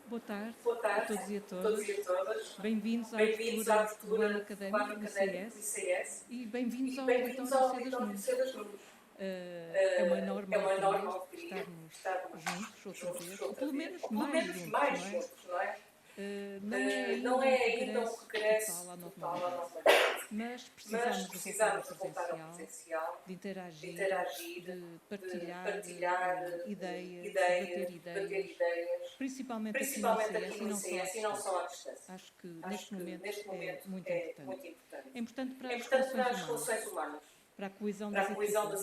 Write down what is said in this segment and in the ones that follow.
Boa tarde a todos e a todas. Bem-vindos à Abertura do ano Académico do ICS e bem-vindos ao Auditório Sedas Nunes. É uma enorme alegria estarmos juntos outra vez, ou pelo menos mais juntos, não é? Não é ainda um regresso total à normalidade, mas precisamos de voltar ao presencial, de interagir, de partilhar ideias, debater ideias, principalmente aqui no ICS e não só à distância. Acho que neste momento é muito importante. É importante para as relações humanas, para a coesão das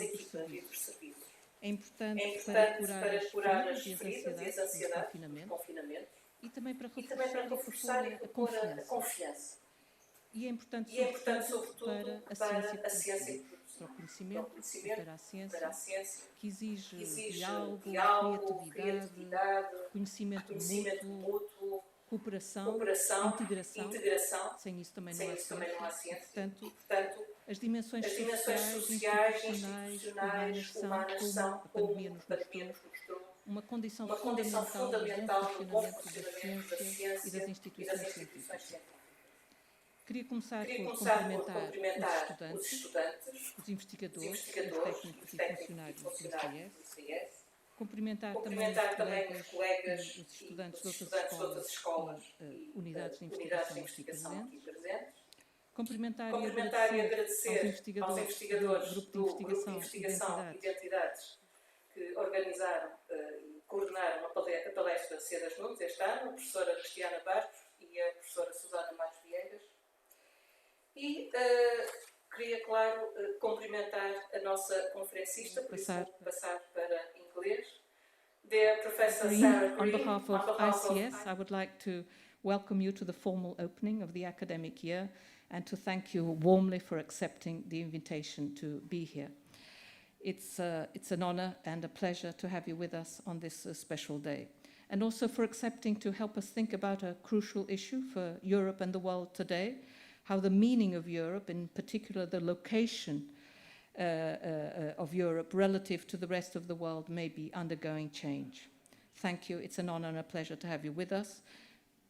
equipas e dos serviços. É importante para curar as feridas e as ansiedades do confinamento. E também para reforçar e propor a confiança. E é importante, sobretudo, para a ciência que produzimos, para o conhecimento e para a ciência, que exige diálogo, criatividade, conhecimento mútuo, cooperação, integração. Sem isso também não há ciência. Portanto, as dimensões sociais, institucionais, humanas são, como a pandemia nos mostrou, uma condição fundamental do bom funcionamento da ciência e das instituições científicas. Queria começar por cumprimentar os estudantes, os investigadores, os técnicos e funcionários do ICS, cumprimentar também os colegas e os estudantes de outras escolas e unidades de investigação aqui presentes, cumprimentar e agradecer aos investigadores do Grupo de Investigação Identidades que organizaram e coordenaram a palestra Sedas Nunes este ano, a professora Cristiana Bastos e a professora Susana Matos Viegas. E queria, claro, cumprimentar a nossa conferencista, por isso vou passar para inglês. Dear Professor Sarah Green, on behalf of ICS, I would like to welcome you to the formal opening of the academic year and to thank you warmly for accepting the invitation to be here. It's an honor and a pleasure to have you with us on this special day, and also for accepting to help us think about a crucial issue for Europe and the world today, how the meaning of Europe, in particular the location of Europe relative to the rest of the world, may be undergoing change. Thank you. It's an honor and a pleasure to have you with us,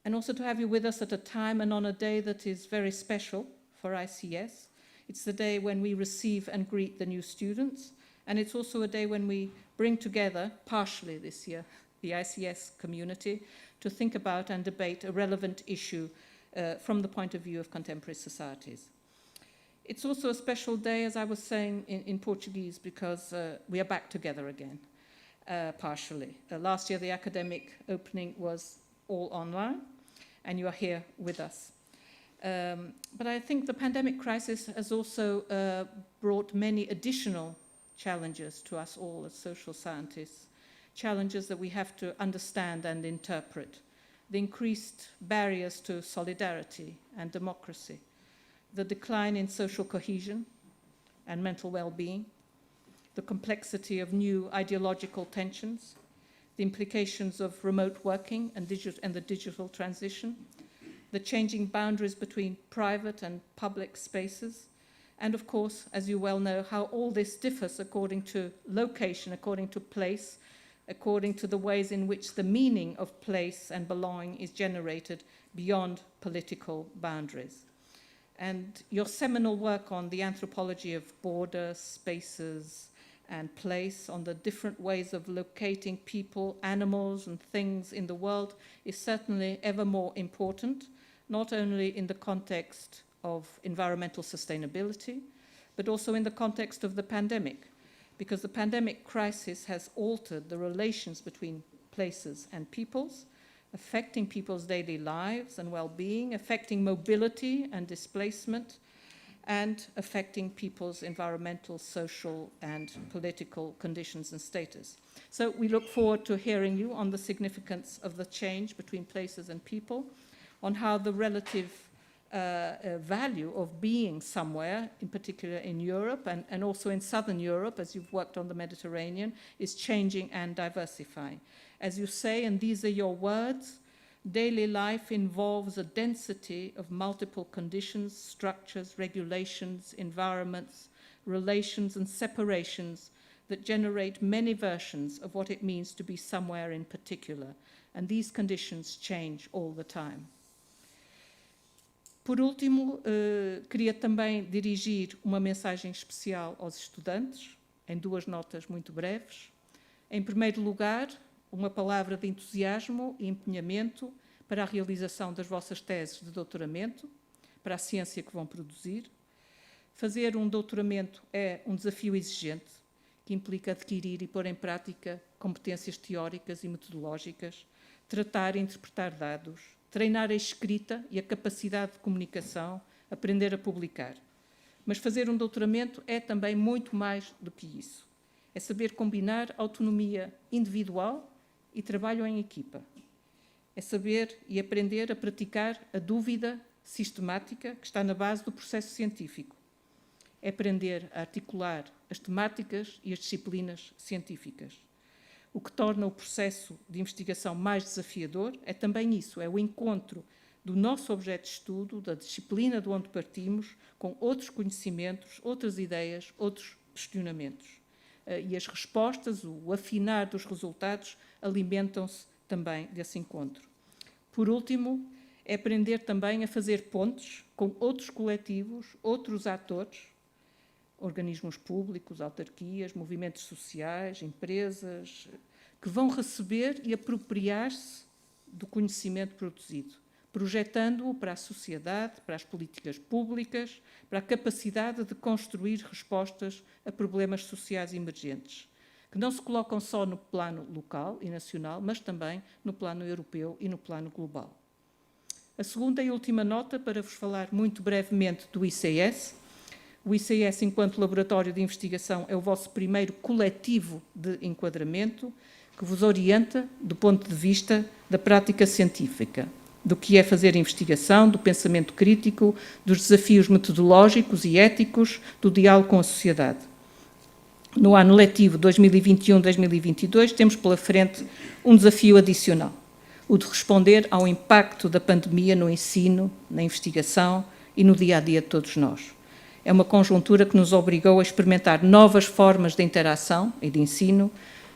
and also to have you with us at a time and on a day that is very special for ICS. It's the day when we receive and greet the new students, and it's also a day when we bring together, partially this year, the ICS community to think about and debate a relevant issue from the point of view of contemporary societies. It's also a special day, as I was saying in Portuguese, because we are back together again, partially. Last year, the academic opening was all online, and you are here with us. But I think the pandemic crisis has also brought many additional challenges to us all as social scientists, challenges that we have to understand and interpret. The increased barriers to solidarity and democracy, the decline in social cohesion and mental well-being, the complexity of new ideological tensions, the implications of remote working and the digital transition, the changing boundaries between private and public spaces, and of course, as you well know, how all this differs according to location, according to place, according to the ways in which the meaning of place and belonging is generated beyond political boundaries. And your seminal work on the anthropology of border, spaces, and place, on the different ways of locating people, animals, and things in the world is certainly ever more important, not only in the context of environmental sustainability, but also in the context of the pandemic, because the pandemic crisis has altered the relations between places and peoples, affecting people's daily lives and well-being, affecting mobility and displacement, and affecting people's environmental, social, and political conditions and status. So we look forward to hearing you on the significance of the change between places and people, on how the relative value of being somewhere, in particular in Europe and also in Southern Europe, as you've worked on the Mediterranean, is changing and diversifying. As you say, and these are your words, daily life involves a density of multiple conditions, structures, regulations, environments, relations, and separations that generate many versions of what it means to be somewhere in particular. And these conditions change all the time. Por último, queria também dirigir uma mensagem especial aos estudantes, em 2 notas muito breves. Em primeiro lugar, uma palavra de entusiasmo e empenhamento para a realização das vossas teses de doutoramento, para a ciência que vão produzir. Fazer um doutoramento é um desafio exigente, que implica adquirir e pôr em prática competências teóricas e metodológicas, tratar e interpretar dados, treinar a escrita e a capacidade de comunicação, aprender a publicar. Mas fazer um doutoramento é também muito mais do que isso. É saber combinar autonomia individual e trabalho em equipa. É saber e aprender a praticar a dúvida sistemática que está na base do processo científico. É aprender a articular as temáticas e as disciplinas científicas. O que torna o processo de investigação mais desafiador é também isso, é o encontro do nosso objeto de estudo, da disciplina de onde partimos, com outros conhecimentos, outras ideias, outros questionamentos. E as respostas, o afinar dos resultados, alimentam-se também desse encontro. Por último, é aprender também a fazer pontes com outros coletivos, outros atores, organismos públicos, autarquias, movimentos sociais, empresas, que vão receber e apropriar-se do conhecimento produzido, projetando-o para a sociedade, para as políticas públicas, para a capacidade de construir respostas a problemas sociais emergentes, que não se colocam só no plano local e nacional, mas também no plano europeu e no plano global. A segunda e última nota, para vos falar muito brevemente do ICS. O ICS, enquanto laboratório de investigação, é o vosso primeiro coletivo de enquadramento que vos orienta do ponto de vista da prática científica, do que é fazer investigação, do pensamento crítico, dos desafios metodológicos e éticos, do diálogo com a sociedade. No ano letivo 2021-2022, temos pela frente um desafio adicional, o de responder ao impacto da pandemia no ensino, na investigação e no dia-a-dia de todos nós. É uma conjuntura que nos obrigou a experimentar novas formas de interação e de ensino,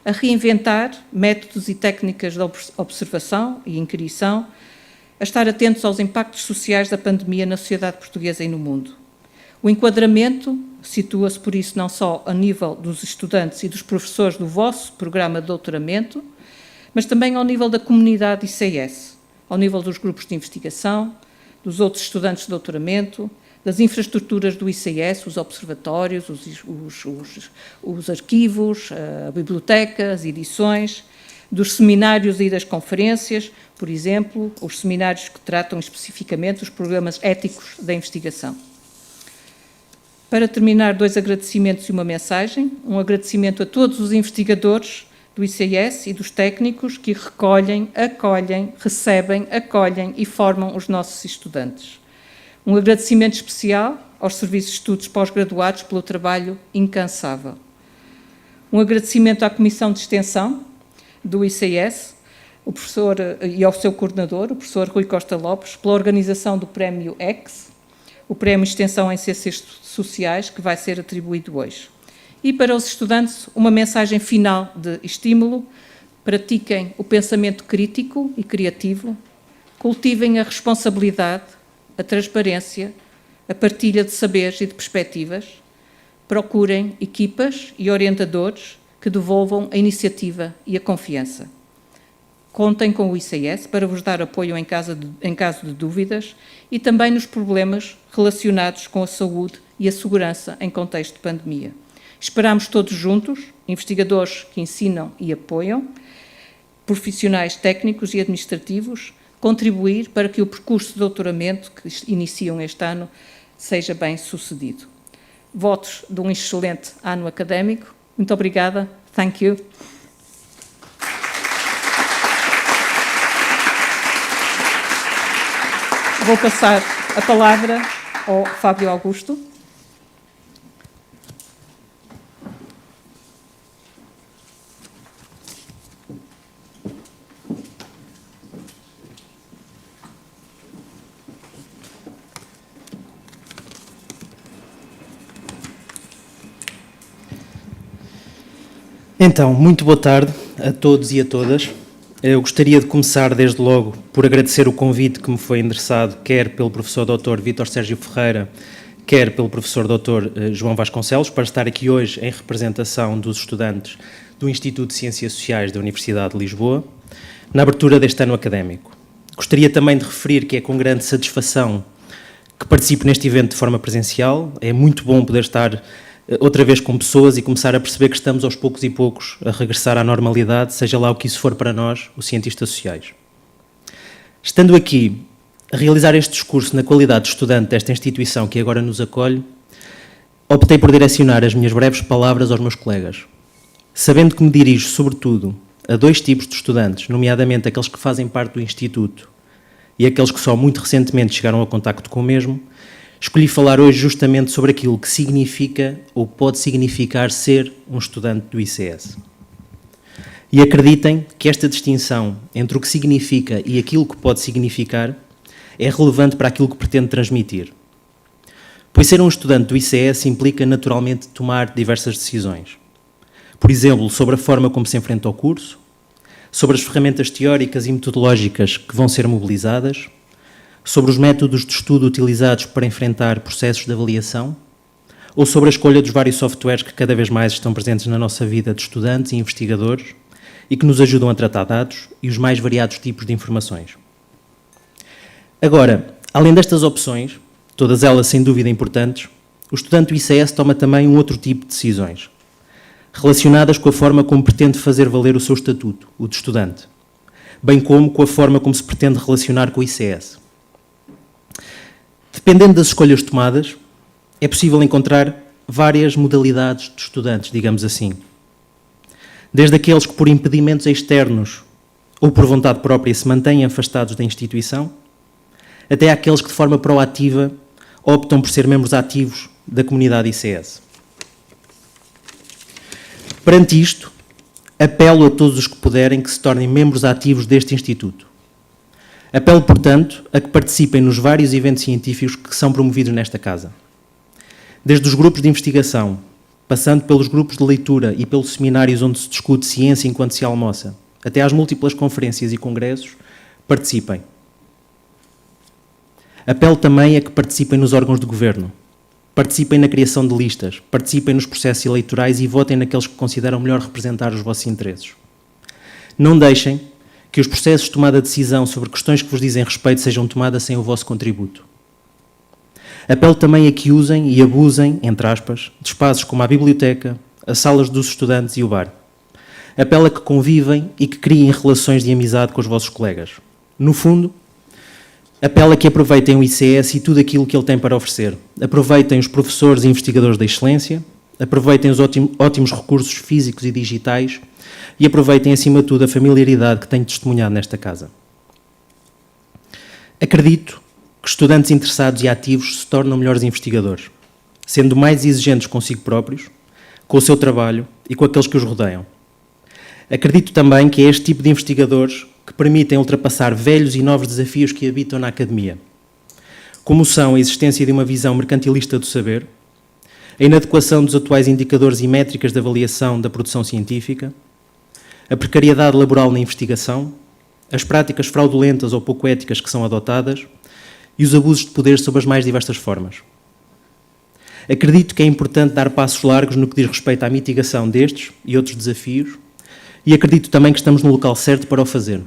a reinventar métodos e técnicas de observação e inquirição, a estar atentos aos impactos sociais da pandemia na sociedade portuguesa e no mundo. O enquadramento situa-se, por isso, não só a nível dos estudantes e dos professores do vosso programa de doutoramento, mas também ao nível da comunidade ICS, ao nível dos grupos de investigação, dos outros estudantes de doutoramento, das infraestruturas do ICS, os observatórios, os arquivos, a biblioteca, as edições, dos seminários e das conferências, por exemplo, os seminários que tratam especificamente os problemas éticos da investigação. Para terminar, 2 agradecimentos e uma mensagem. Um agradecimento a todos os investigadores do ICS e dos técnicos que recolhem, acolhem, recebem, acolhem e formam os nossos estudantes. Um agradecimento especial aos serviços de estudos pós-graduados pelo trabalho incansável. Um agradecimento à Comissão de Extensão do ICS, o professor e ao seu coordenador, o professor Rui Costa Lopes, pela organização do Prémio o Prémio Extensão em Ciências Sociais, que vai ser atribuído hoje. E para os estudantes, uma mensagem final de estímulo: pratiquem o pensamento crítico e criativo, cultivem a responsabilidade, a transparência, a partilha de saberes e de perspectivas, procurem equipas e orientadores que devolvam a iniciativa e a confiança. Contem com o ICS para vos dar apoio em caso de dúvidas e também nos problemas relacionados com a saúde e a segurança em contexto de pandemia. Esperamos todos juntos, investigadores que ensinam e apoiam, profissionais técnicos e administrativos, contribuir para que o percurso de doutoramento que iniciam este ano seja bem sucedido. Votos de um excelente ano académico. Muito obrigada. Thank you. Vou passar a palavra ao Fábio Augusto. Então, muito boa tarde a todos e a todas. Eu gostaria de começar, desde logo, por agradecer o convite que me foi endereçado, quer pelo professor Dr. Vítor Sérgio Ferreira, quer pelo professor Dr. João Vasconcelos, para estar aqui hoje em representação dos estudantes do Instituto de Ciências Sociais da Universidade de Lisboa, na abertura deste ano académico. Gostaria também de referir que é com grande satisfação que participo neste evento de forma presencial. É muito bom poder estar outra vez com pessoas e começar a perceber que estamos aos poucos e poucos a regressar à normalidade, seja lá o que isso for para nós, os cientistas sociais. Estando aqui a realizar este discurso na qualidade de estudante desta instituição que agora nos acolhe, optei por direcionar as minhas breves palavras aos meus colegas, sabendo que me dirijo, sobretudo, a dois tipos de estudantes, nomeadamente aqueles que fazem parte do Instituto e aqueles que só muito recentemente chegaram ao contacto com o mesmo. Escolhi falar hoje justamente sobre aquilo que significa ou pode significar ser um estudante do ICS. E acreditem que esta distinção entre o que significa e aquilo que pode significar é relevante para aquilo que pretende transmitir. Pois ser um estudante do ICS implica naturalmente tomar diversas decisões. Por exemplo, sobre a forma como se enfrenta o curso, sobre as ferramentas teóricas e metodológicas que vão ser mobilizadas, sobre os métodos de estudo utilizados para enfrentar processos de avaliação, ou sobre a escolha dos vários softwares que cada vez mais estão presentes na nossa vida de estudantes e investigadores e que nos ajudam a tratar dados e os mais variados tipos de informações. Agora, além destas opções, todas elas sem dúvida importantes, o estudante do ICS toma também um outro tipo de decisões, relacionadas com a forma como pretende fazer valer o seu estatuto, o de estudante, bem como com a forma como se pretende relacionar com o ICS. Dependendo das escolhas tomadas, é possível encontrar várias modalidades de estudantes, digamos assim. Desde aqueles que por impedimentos externos ou por vontade própria se mantêm afastados da instituição, até àqueles que de forma proativa optam por ser membros ativos da comunidade ICS. Perante isto, apelo a todos os que puderem que se tornem membros ativos deste Instituto. Apelo, portanto, a que participem nos vários eventos científicos que são promovidos nesta casa. Desde os grupos de investigação, passando pelos grupos de leitura e pelos seminários onde se discute ciência enquanto se almoça, até às múltiplas conferências e congressos, participem. Apelo também a que participem nos órgãos de governo, participem na criação de listas, participem nos processos eleitorais e votem naqueles que consideram melhor representar os vossos interesses. Não deixem que os processos de tomada de decisão sobre questões que vos dizem respeito sejam tomadas sem o vosso contributo. Apelo também a que usem e abusem, entre aspas, de espaços como a biblioteca, as salas dos estudantes e o bar. Apelo a que convivem e que criem relações de amizade com os vossos colegas. No fundo, apelo a que aproveitem o ICS e tudo aquilo que ele tem para oferecer. Aproveitem os professores e investigadores da excelência, aproveitem os ótimos recursos físicos e digitais e aproveitem, acima de tudo, a familiaridade que tenho testemunhado nesta casa. Acredito que estudantes interessados e ativos se tornam melhores investigadores, sendo mais exigentes consigo próprios, com o seu trabalho e com aqueles que os rodeiam. Acredito também que é este tipo de investigadores que permitem ultrapassar velhos e novos desafios que habitam na academia, como são a existência de uma visão mercantilista do saber, a inadequação dos atuais indicadores e métricas de avaliação da produção científica, a precariedade laboral na investigação, as práticas fraudulentas ou pouco éticas que são adotadas e os abusos de poder sob as mais diversas formas. Acredito que é importante dar passos largos no que diz respeito à mitigação destes e outros desafios e acredito também que estamos no local certo para o fazer.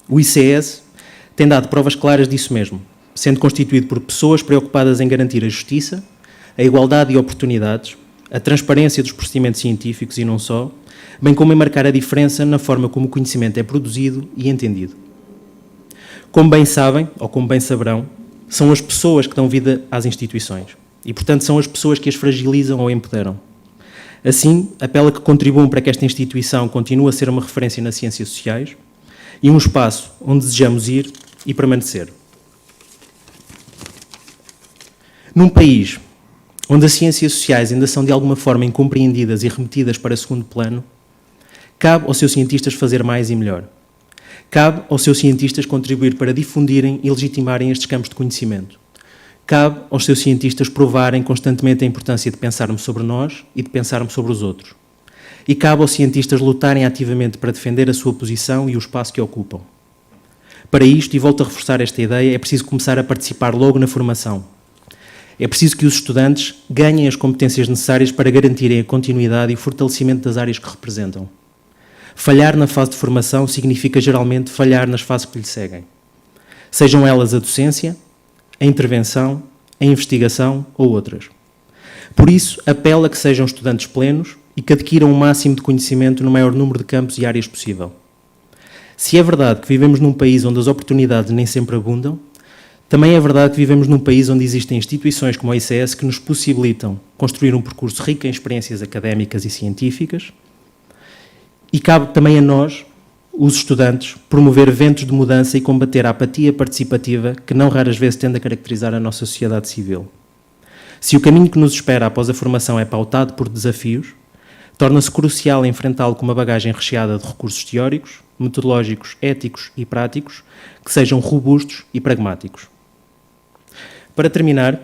O ICS tem dado provas claras disso mesmo, sendo constituído por pessoas preocupadas em garantir a justiça, a igualdade de oportunidades, a transparência dos procedimentos científicos e não só, bem como em marcar a diferença na forma como o conhecimento é produzido e entendido. Como bem sabem, ou como bem saberão, são as pessoas que dão vida às instituições e, portanto, são as pessoas que as fragilizam ou empoderam. Assim, apelo a que contribuam para que esta instituição continue a ser uma referência nas ciências sociais e um espaço onde desejamos ir e permanecer. Num país onde as ciências sociais ainda são de alguma forma incompreendidas e remetidas para segundo plano, cabe aos seus cientistas fazer mais e melhor. Cabe aos seus cientistas contribuir para difundirem e legitimarem estes campos de conhecimento. Cabe aos seus cientistas provarem constantemente a importância de pensarmos sobre nós e de pensarmos sobre os outros. e cabe aos cientistas lutarem ativamente para defender a sua posição e o espaço que ocupam. Para isto, e volto a reforçar esta ideia, é preciso começar a participar logo na formação. É preciso que os estudantes ganhem as competências necessárias para garantirem a continuidade e o fortalecimento das áreas que representam. Falhar na fase de formação significa geralmente falhar nas fases que lhe seguem. Sejam elas a docência, a intervenção, a investigação ou outras. Por isso, apelo a que sejam estudantes plenos e que adquiram o máximo de conhecimento no maior número de campos e áreas possível. Se é verdade que vivemos num país onde as oportunidades nem sempre abundam, também é verdade que vivemos num país onde existem instituições como a ICS que nos possibilitam construir um percurso rico em experiências académicas e científicas, e cabe também a nós, os estudantes, promover eventos de mudança e combater a apatia participativa que não raras vezes tende a caracterizar a nossa sociedade civil. Se o caminho que nos espera após a formação é pautado por desafios, torna-se crucial enfrentá-lo com uma bagagem recheada de recursos teóricos, metodológicos, éticos e práticos que sejam robustos e pragmáticos. Para terminar,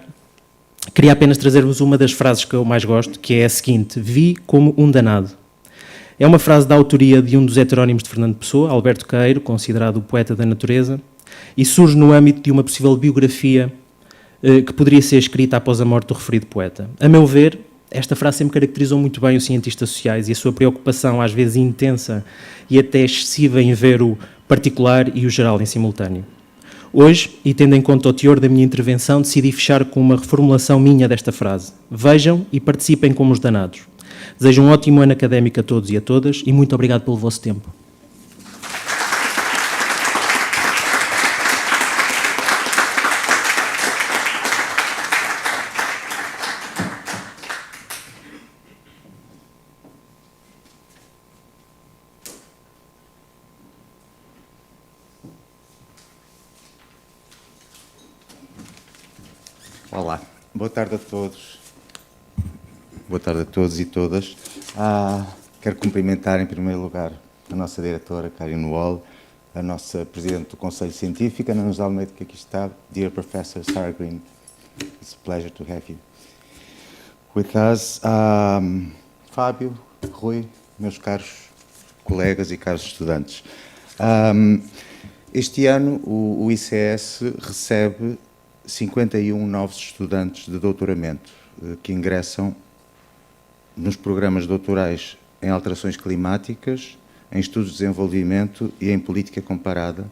queria apenas trazer-vos uma das frases que eu mais gosto, que é a seguinte: vi como um danado. É uma frase da autoria de um dos heterónimos de Fernando Pessoa, Alberto Queiro, considerado o poeta da natureza, e surge no âmbito de uma possível biografia que poderia ser escrita após a morte do referido poeta. A meu ver, esta frase sempre caracterizou muito bem os cientistas sociais e a sua preocupação, às vezes intensa e até excessiva, em ver o particular e o geral em simultâneo. Hoje, e tendo em conta o teor da minha intervenção, decidi fechar com uma reformulação minha desta frase. Vejam e participem como os danados. Desejo um ótimo ano académico a todos e a todas e muito obrigado pelo vosso tempo. Olá, boa tarde a todos. Boa tarde a todos e todas. Quero cumprimentar em primeiro lugar a nossa diretora, Karin, a nossa Presidente do Conselho Científico, Ana Nos Almeida, que aqui está, Dear Professor Sarah Green. It's a pleasure to have you with us. Fábio, Rui, meus caros colegas e caros estudantes. Este ano o ICS recebe 51 novos estudantes de doutoramento que ingressam nos programas doutorais em alterações climáticas, em estudos de desenvolvimento e em política comparada,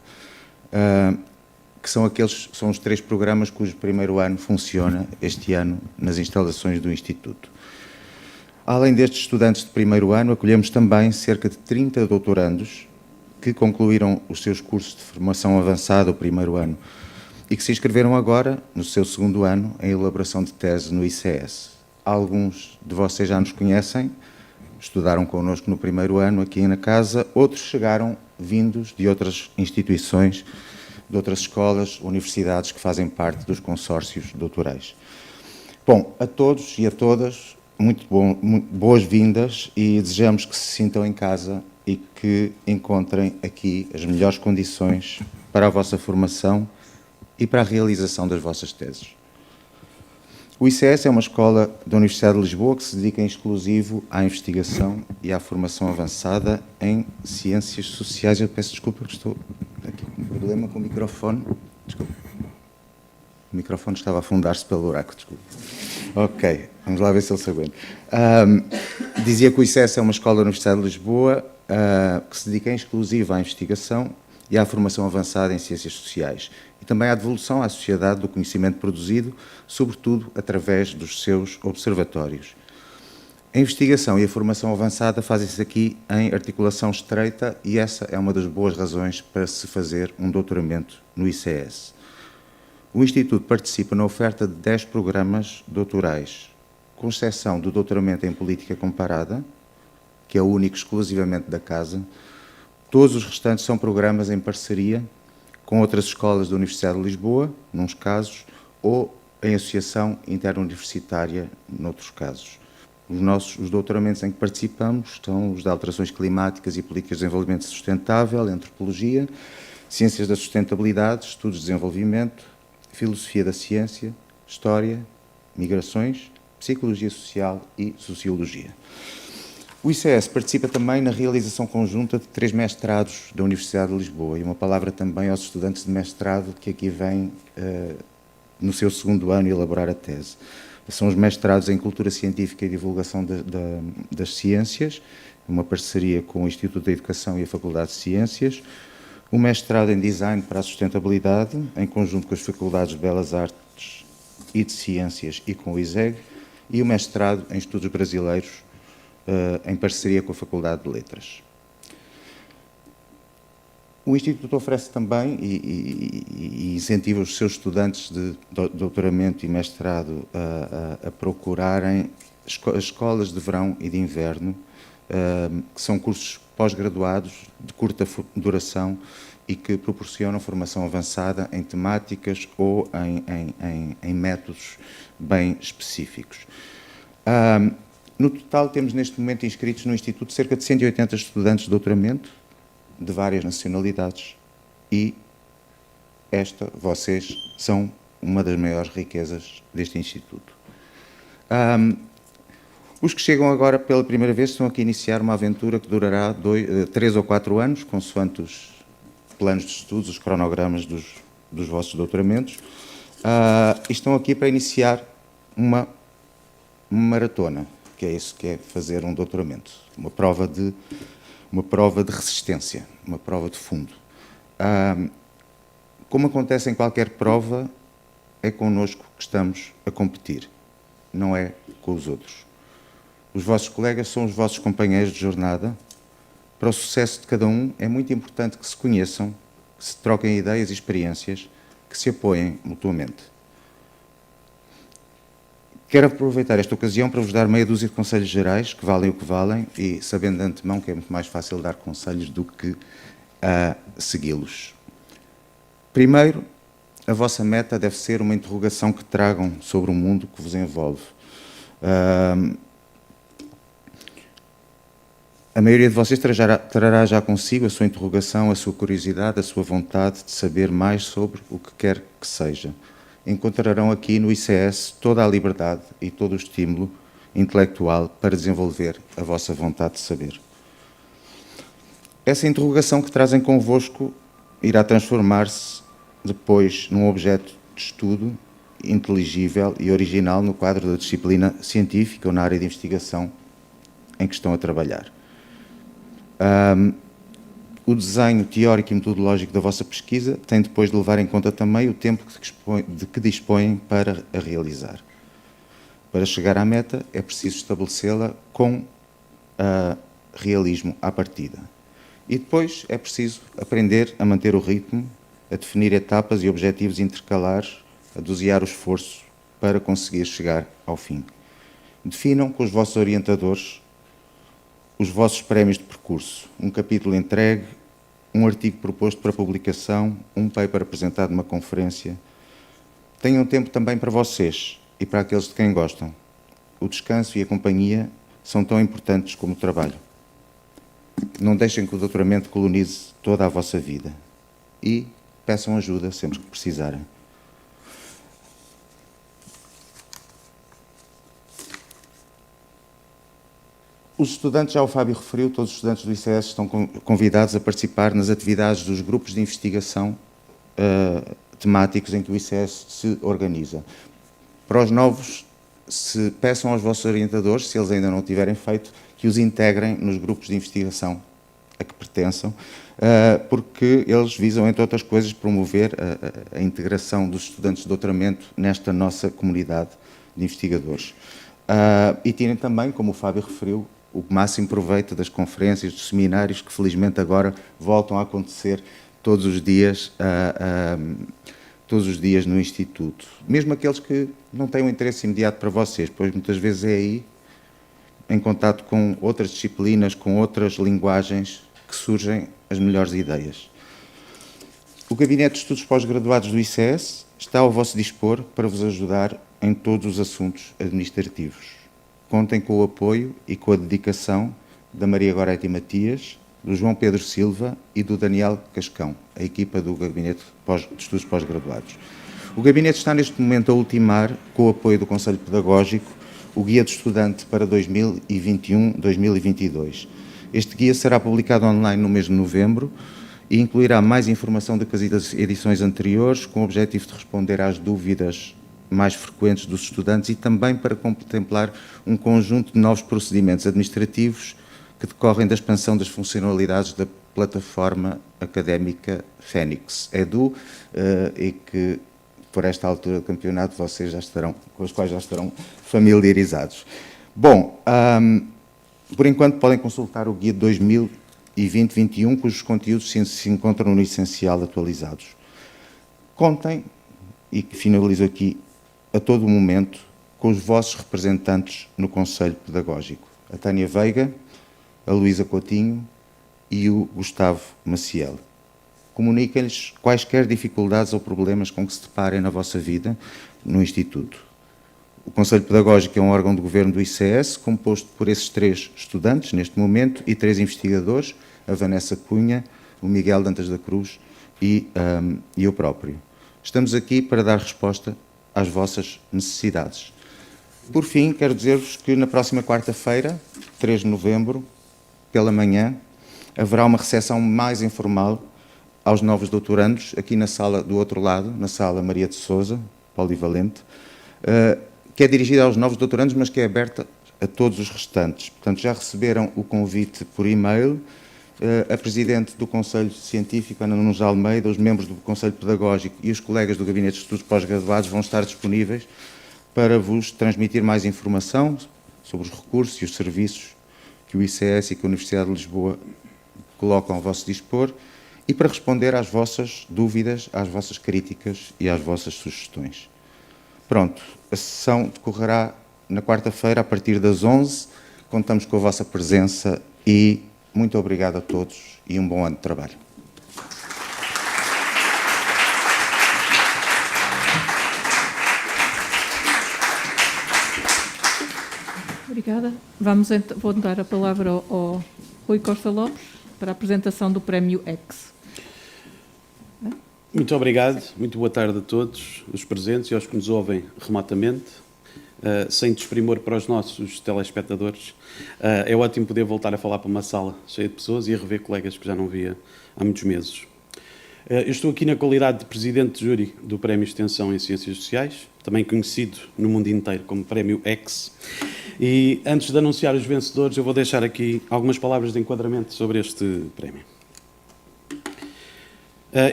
que são os 3 programas cujo primeiro ano funciona este ano nas instalações do Instituto. Além destes estudantes de primeiro ano, acolhemos também cerca de 30 doutorandos que concluíram os seus cursos de formação avançada o primeiro ano e que se inscreveram agora, no seu segundo ano, em elaboração de tese no ICS. Alguns de vocês já nos conhecem, estudaram connosco no primeiro ano aqui na casa, outros chegaram vindos de outras instituições, de outras escolas, universidades que fazem parte dos consórcios doutorais. Bom, a todos e a todas, muito boas-vindas e desejamos que se sintam em casa e que encontrem aqui as melhores condições para a vossa formação e para a realização das vossas teses. O ICS é uma escola da Universidade de Lisboa que se dedica em exclusivo à investigação e à formação avançada em Ciências, Sociais. Eu peço desculpa, estou aqui com um problema com o microfone. Desculpa. O microfone estava a afundar-se pelo buraco, desculpa. Ok, vamos lá ver se ele se aguenta. Dizia que o ICS é uma escola da Universidade de Lisboa que se dedica em exclusivo à investigação e à formação avançada em Ciências Sociais e também à devolução à sociedade do conhecimento produzido, sobretudo através dos seus observatórios. A investigação e a formação avançada fazem-se aqui em articulação estreita e essa é uma das boas razões para se fazer um doutoramento no ICS. O Instituto participa na oferta de 10 programas doutorais, com exceção do doutoramento em Política Comparada, que é o único exclusivamente da Casa. Todos os restantes são programas em parceria com outras escolas da Universidade de Lisboa, nos casos, ou em associação interuniversitária, noutros casos. Os doutoramentos em que participamos são os de alterações climáticas e políticas de desenvolvimento sustentável, antropologia, ciências da sustentabilidade, estudos de desenvolvimento, filosofia da ciência, história, migrações, psicologia social e sociologia. O ICS participa também na realização conjunta de 3 mestrados da Universidade de Lisboa, e uma palavra também aos estudantes de mestrado que aqui vêm no seu 2º ano elaborar a tese. São os mestrados em Cultura Científica e Divulgação das Ciências, uma parceria com o Instituto da Educação e a Faculdade de Ciências, o mestrado em Design para a Sustentabilidade, em conjunto com as Faculdades de Belas Artes e de Ciências e com o ISEG, e o mestrado em Estudos Brasileiros, em parceria com a Faculdade de Letras. O Instituto oferece também e incentiva os seus estudantes de doutoramento e mestrado a procurarem as escolas de verão e de inverno, que são cursos pós-graduados de curta duração e que proporcionam formação avançada em temáticas ou em métodos bem específicos. No total, temos neste momento inscritos no Instituto cerca de 180 estudantes de doutoramento, de várias nacionalidades, e vocês são uma das maiores riquezas deste Instituto. Os que chegam agora pela primeira vez estão aqui a iniciar uma aventura que durará 3 ou 4 anos, consoante os planos de estudos, os cronogramas dos vossos doutoramentos, e estão aqui para iniciar uma maratona, que é isso que é fazer um doutoramento, uma prova de resistência, uma prova de fundo. Como acontece em qualquer prova, é connosco que estamos a competir, não é com os outros. Os vossos colegas são os vossos companheiros de jornada. Para o sucesso de cada um, é muito importante que se conheçam, que se troquem ideias e experiências, que se apoiem mutuamente. Quero aproveitar esta ocasião para vos dar meia dúzia de conselhos gerais, que valem o que valem, e sabendo de antemão que é muito mais fácil dar conselhos do que segui-los. Primeiro, a vossa meta deve ser uma interrogação que tragam sobre o mundo que vos envolve. A maioria de vocês trará já consigo a sua interrogação, a sua curiosidade, a sua vontade de saber mais sobre o que quer que seja. Encontrarão aqui no ICS toda a liberdade e todo o estímulo intelectual para desenvolver a vossa vontade de saber. Essa interrogação que trazem convosco irá transformar-se depois num objeto de estudo inteligível e original no quadro da disciplina científica ou na área de investigação em que estão a trabalhar. O desenho teórico e metodológico da vossa pesquisa tem depois de levar em conta também o tempo de que dispõem para a realizar. Para chegar à meta, é preciso estabelecê-la com realismo à partida. E depois é preciso aprender a manter o ritmo, a definir etapas e objetivos intercalares, a dosear o esforço para conseguir chegar ao fim. Definam com os vossos orientadores os vossos prémios de percurso, um capítulo entregue, um artigo proposto para publicação, um paper apresentado numa conferência. Tenham tempo também para vocês e para aqueles de quem gostam. O descanso e a companhia são tão importantes como o trabalho. Não deixem que o doutoramento colonize toda a vossa vida. E peçam ajuda sempre que precisarem. Os estudantes, já o Fábio referiu, todos os estudantes do ICS estão convidados a participar nas atividades dos grupos de investigação temáticos em que o ICS se organiza. Para os novos, peçam aos vossos orientadores, se eles ainda não o tiverem feito, que os integrem nos grupos de investigação a que pertençam, porque eles visam, entre outras coisas, promover a integração dos estudantes de doutoramento nesta nossa comunidade de investigadores. E tirem também, como o Fábio referiu, o máximo proveito das conferências, dos seminários, que felizmente agora voltam a acontecer todos os dias no Instituto. Mesmo aqueles que não têm um interesse imediato para vocês, pois muitas vezes é aí, em contato com outras disciplinas, com outras linguagens, que surgem as melhores ideias. O Gabinete de Estudos Pós-Graduados do ICS está ao vosso dispor para vos ajudar em todos os assuntos administrativos. Contem com o apoio e com a dedicação da Maria Goretti Matias, do João Pedro Silva e do Daniel Cascão, a equipa do Gabinete de Estudos Pós-Graduados. O Gabinete está neste momento a ultimar, com o apoio do Conselho Pedagógico, o Guia do Estudante para 2021-2022. Este guia será publicado online no mês de novembro e incluirá mais informação do que as edições anteriores, com o objetivo de responder às dúvidas mais frequentes dos estudantes e também para contemplar um conjunto de novos procedimentos administrativos que decorrem da expansão das funcionalidades da plataforma académica Fênix Edu e que, por esta altura do campeonato, vocês já estarão, com os quais já estarão familiarizados. Bom, por enquanto podem consultar o guia de 2020-21, cujos conteúdos se encontram no essencial atualizados. Contem, e finalizo aqui, a todo momento, com os vossos representantes no Conselho Pedagógico, a Tânia Veiga, a Luísa Coutinho e o Gustavo Maciel. Comuniquem-lhes quaisquer dificuldades ou problemas com que se deparem na vossa vida no Instituto. O Conselho Pedagógico é um órgão de governo do ICS, composto por esses 3 estudantes, neste momento, e 3 investigadores, a Vanessa Cunha, o Miguel Dantas da Cruz e eu próprio. Estamos aqui para dar resposta às vossas necessidades. Por fim, quero dizer-vos que na próxima quarta-feira, 3 de novembro, pela manhã, haverá uma recepção mais informal aos novos doutorandos, aqui na sala do outro lado, na sala Maria de Sousa, polivalente, que é dirigida aos novos doutorandos, mas que é aberta a todos os restantes. Portanto, já receberam o convite por e-mail. A Presidente do Conselho Científico, Ana Nunes Almeida, os membros do Conselho Pedagógico e os colegas do Gabinete de Estudos Pós-Graduados vão estar disponíveis para vos transmitir mais informação sobre os recursos e os serviços que o ICS e que a Universidade de Lisboa colocam ao vosso dispor e para responder às vossas dúvidas, às vossas críticas e às vossas sugestões. Pronto, a sessão decorrerá na quarta-feira a partir das 11h. Contamos com a vossa presença e muito obrigado a todos e um bom ano de trabalho. Obrigada. Vou dar a palavra ao Rui Costa Lopes para a apresentação do Prémio X. Muito obrigado, muito boa tarde a todos os presentes e aos que nos ouvem remotamente. Sem desprimor para os nossos telespectadores, é ótimo poder voltar a falar para uma sala cheia de pessoas e a rever colegas que já não via há muitos meses. Eu estou aqui na qualidade de Presidente de Júri do Prémio Extensão em Ciências Sociais, também conhecido no mundo inteiro como Prémio X. E antes de anunciar os vencedores, eu vou deixar aqui algumas palavras de enquadramento sobre este prémio.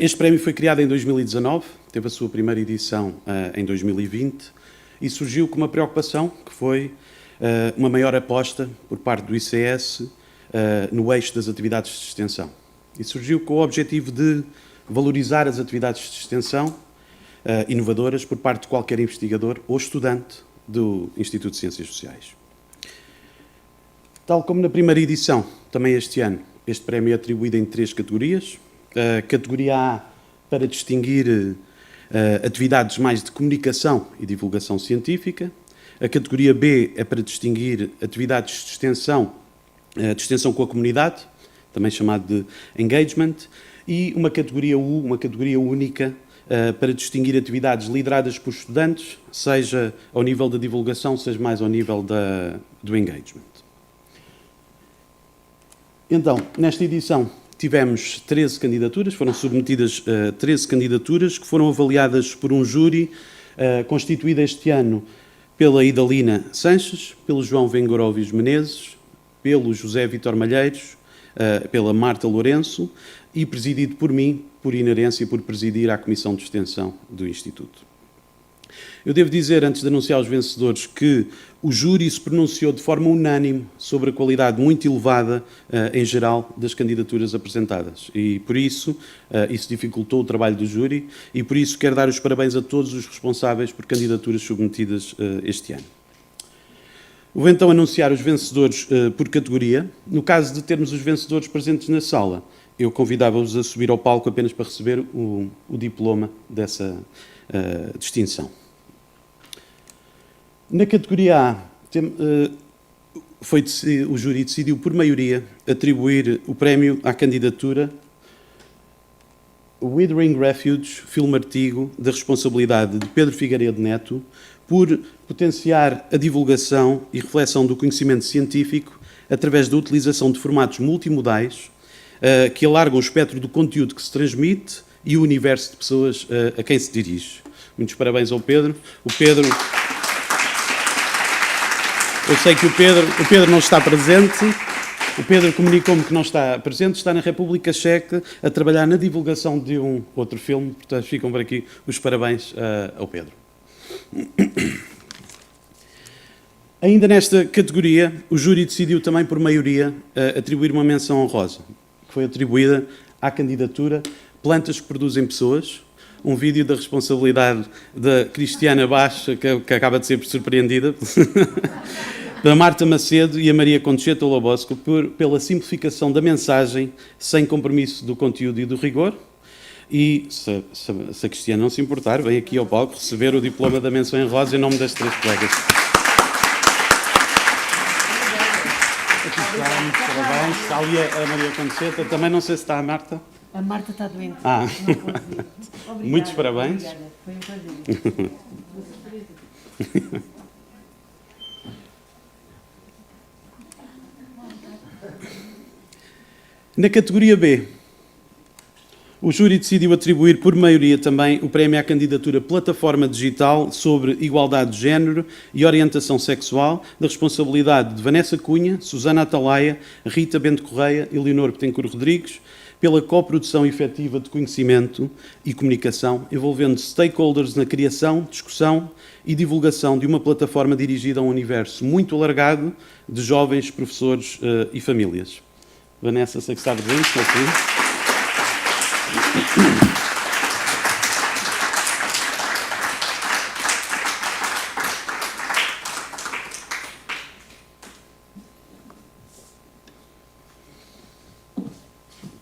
Este prémio foi criado em 2019, teve a sua primeira edição em 2020 e surgiu com uma preocupação que foi uma maior aposta por parte do ICS no eixo das atividades de extensão. E surgiu com o objetivo de valorizar as atividades de extensão inovadoras por parte de qualquer investigador ou estudante do Instituto de Ciências Sociais. Tal como na primeira edição, também este ano, este prémio é atribuído em 3 categorias. A categoria A para distinguir atividades mais de comunicação e divulgação científica. A categoria B é para distinguir atividades de extensão com a comunidade, também chamado de engagement. E uma categoria U, uma categoria única, para distinguir atividades lideradas por estudantes, seja ao nível da divulgação, seja mais ao nível do engagement. Então, nesta edição, tivemos 13 candidaturas, foram submetidas 13 candidaturas que foram avaliadas por um júri constituído este ano pela Idalina Sanches, pelo João Vengorovis Menezes, pelo José Vítor Malheiros, pela Marta Lourenço e presidido por mim, por inerência, por presidir a Comissão de Extensão do Instituto. Eu devo dizer, antes de anunciar os vencedores, que o júri se pronunciou de forma unânime sobre a qualidade muito elevada, em geral, das candidaturas apresentadas. E, por isso, isso dificultou o trabalho do júri e, por isso, quero dar os parabéns a todos os responsáveis por candidaturas submetidas este ano. Vou então anunciar os vencedores por categoria. No caso de termos os vencedores presentes na sala, eu convidava-os a subir ao palco apenas para receber o diploma dessa distinção. Na categoria A, o júri decidiu por maioria atribuir o prémio à candidatura Withering Refuge, filme-artigo da responsabilidade de Pedro Figueiredo Neto, por potenciar a divulgação e reflexão do conhecimento científico através da utilização de formatos multimodais que alargam o espectro do conteúdo que se transmite e o universo de pessoas a quem se dirige. Muitos parabéns ao Pedro. Eu sei que o Pedro não está presente. O Pedro comunicou-me que não está presente, está na República Checa a trabalhar na divulgação de um outro filme. Portanto, ficam por aqui os parabéns ao Pedro. Ainda nesta categoria, o júri decidiu também por maioria atribuir uma menção honrosa, que foi atribuída à candidatura Plantas que Produzem Pessoas, um vídeo da responsabilidade da Cristiana Bastos, que acaba de ser surpreendida, da Marta Macedo e a Maria Concheta Lobosco, pela simplificação da mensagem, sem compromisso do conteúdo e do rigor. E, se a Cristiana não se importar, vem aqui ao palco receber o diploma da menção honrosa em nome das 3 colegas. Aqui está, muitos parabéns. Está ali a Maria Concheta. Também não sei se está a Marta. A Marta está doente. Não pode vir. Obrigada, muitos parabéns. Obrigada. Foi um prazer. Na categoria B, o júri decidiu atribuir por maioria também o prémio à candidatura Plataforma Digital sobre Igualdade de Género e Orientação Sexual, da responsabilidade de Vanessa Cunha, Susana Atalaia, Rita Bento Correia e Leonor Betancourt Rodrigues, pela coprodução efetiva de conhecimento e comunicação, envolvendo stakeholders na criação, discussão e divulgação de uma plataforma dirigida a um universo muito alargado de jovens, professores e famílias. Vanessa, sei que está presente, está aqui.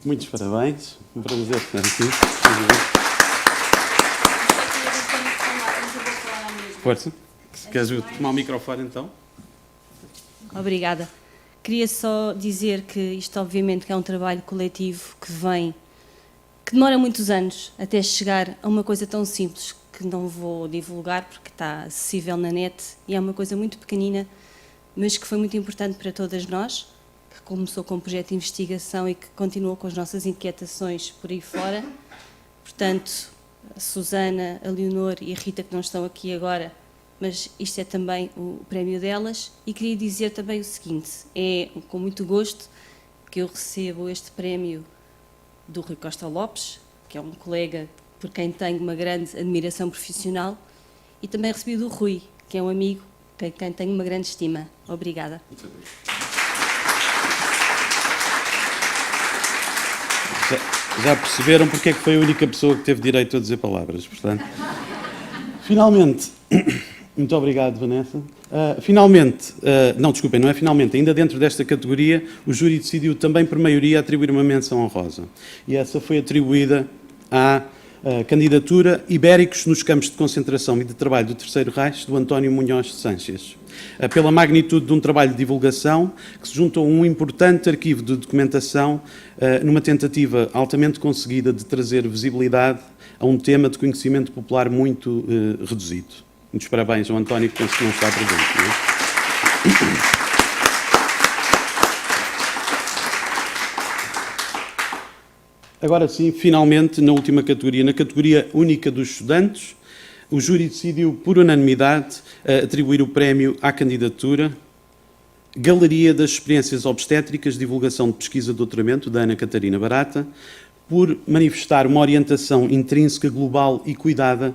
Muitos parabéns. Um prazer estar aqui. Força. Se queres tomar o microfone, então. Obrigada. Queria só dizer que isto, obviamente, que é um trabalho coletivo que demora muitos anos até chegar a uma coisa tão simples que não vou divulgar porque está acessível na net e é uma coisa muito pequenina, mas que foi muito importante para todas nós, que começou com um projeto de investigação e que continuou com as nossas inquietações por aí fora. Portanto, a Susana, a Leonor e a Rita, que não estão aqui agora, mas isto é também o prémio delas. E queria dizer também o seguinte, é com muito gosto que eu recebo este prémio do Rui Costa Lopes, que é um colega por quem tenho uma grande admiração profissional, e também recebi do Rui, que é um amigo por quem tenho uma grande estima. Obrigada. Já perceberam porque é que foi a única pessoa que teve direito a dizer palavras, portanto. Finalmente, muito obrigado, Vanessa. Não, desculpem, não é finalmente, ainda dentro desta categoria, o júri decidiu também por maioria atribuir uma menção honrosa. E essa foi atribuída à candidatura Ibéricos nos campos de concentração e de trabalho do Terceiro Reich, do António Munhoz Sanches, pela magnitude de um trabalho de divulgação que se juntou a um importante arquivo de documentação numa tentativa altamente conseguida de trazer visibilidade a um tema de conhecimento popular muito reduzido. Muitos parabéns ao António, que penso que não está presente. Não é? Agora sim, finalmente, na última categoria, na categoria única dos estudantes, o júri decidiu, por unanimidade, atribuir o prémio à candidatura Galeria das Experiências Obstétricas, Divulgação de Pesquisa de Doutoramento, da Ana Catarina Barata, por manifestar uma orientação intrínseca, global e cuidada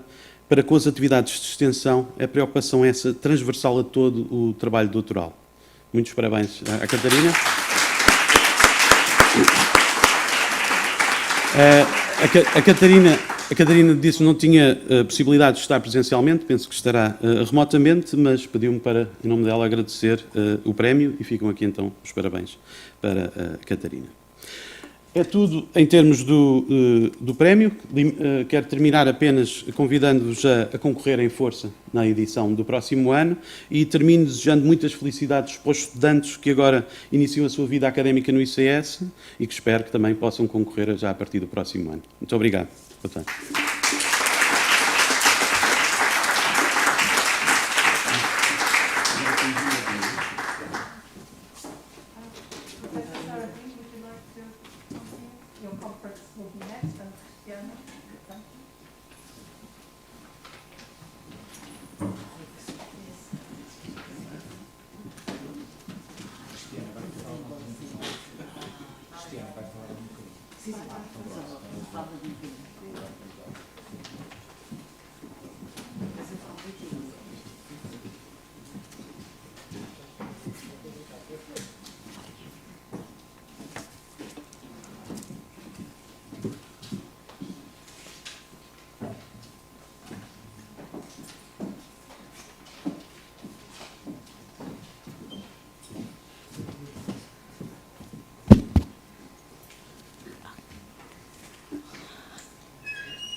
para com as atividades de extensão, a preocupação essa transversal a todo o trabalho doutoral. Muitos parabéns à Catarina. A Catarina disse que não tinha possibilidade de estar presencialmente, penso que estará remotamente, mas pediu-me para, em nome dela, agradecer o prémio e ficam aqui então os parabéns para a Catarina. É tudo em termos do prémio. Quero terminar apenas convidando-vos a concorrer em força na edição do próximo ano e termino desejando muitas felicidades para os estudantes que agora iniciam a sua vida académica no ICS e que espero que também possam concorrer já a partir do próximo ano. Muito obrigado. Boa tarde.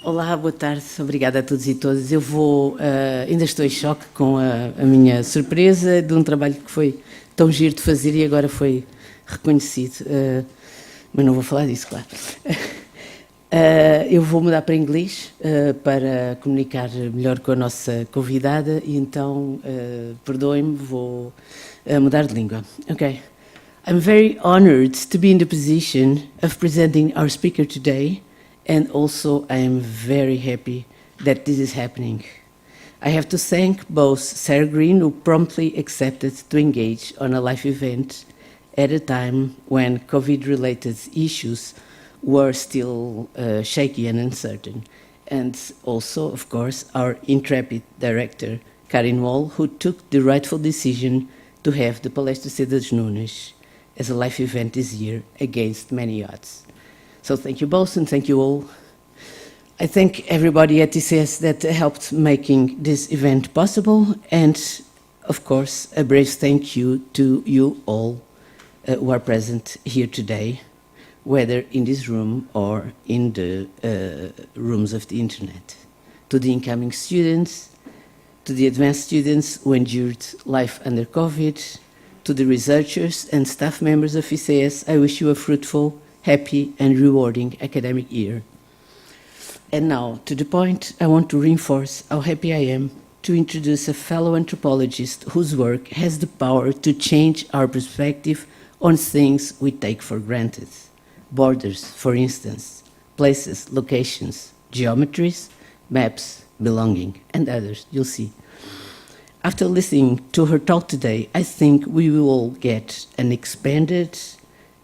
Olá, boa tarde, obrigada a todos e todas. Eu ainda estou em choque com a minha surpresa de um trabalho que foi tão giro de fazer e agora foi reconhecido, mas não vou falar disso, claro. Eu vou mudar para inglês para comunicar melhor com a nossa convidada e então, perdoem-me, vou mudar de língua. Ok. I'm very honored to be in the position of presenting our speaker today. And also, I am very happy that this is happening. I have to thank both Sarah Green, who promptly accepted to engage on a live event at a time when COVID-related issues were still shaky and uncertain. And also, of course, our intrepid director, Karin, who took the rightful decision to have the Palestra Sedas Nunes as a live event this year against many odds. So thank you both and thank you all. I thank everybody at ICS that helped making this event possible, and of course a brave thank you to you all who are present here today, whether in this room or in the rooms of the internet. To the incoming students, to the advanced students who endured life under COVID, to the researchers and staff members of ICS, I wish you a fruitful, happy and rewarding academic year. And now, to the point, I want to reinforce how happy I am to introduce a fellow anthropologist whose work has the power to change our perspective on things we take for granted. Borders, for instance, places, locations, geometries, maps, belonging, and others, you'll see. After listening to her talk today, I think we will all get an expanded,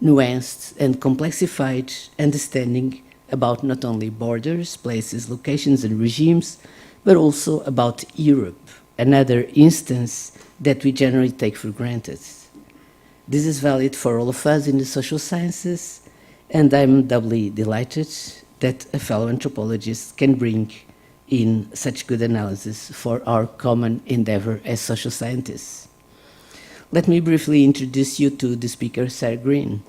nuanced and complexified understanding about not only borders, places, locations and regimes, but also about Europe, another instance that we generally take for granted. This is valid for all of us in the social sciences, and I'm doubly delighted that a fellow anthropologist can bring in such good analysis for our common endeavor as social scientists. Let me briefly introduce you to the speaker, Sarah Green.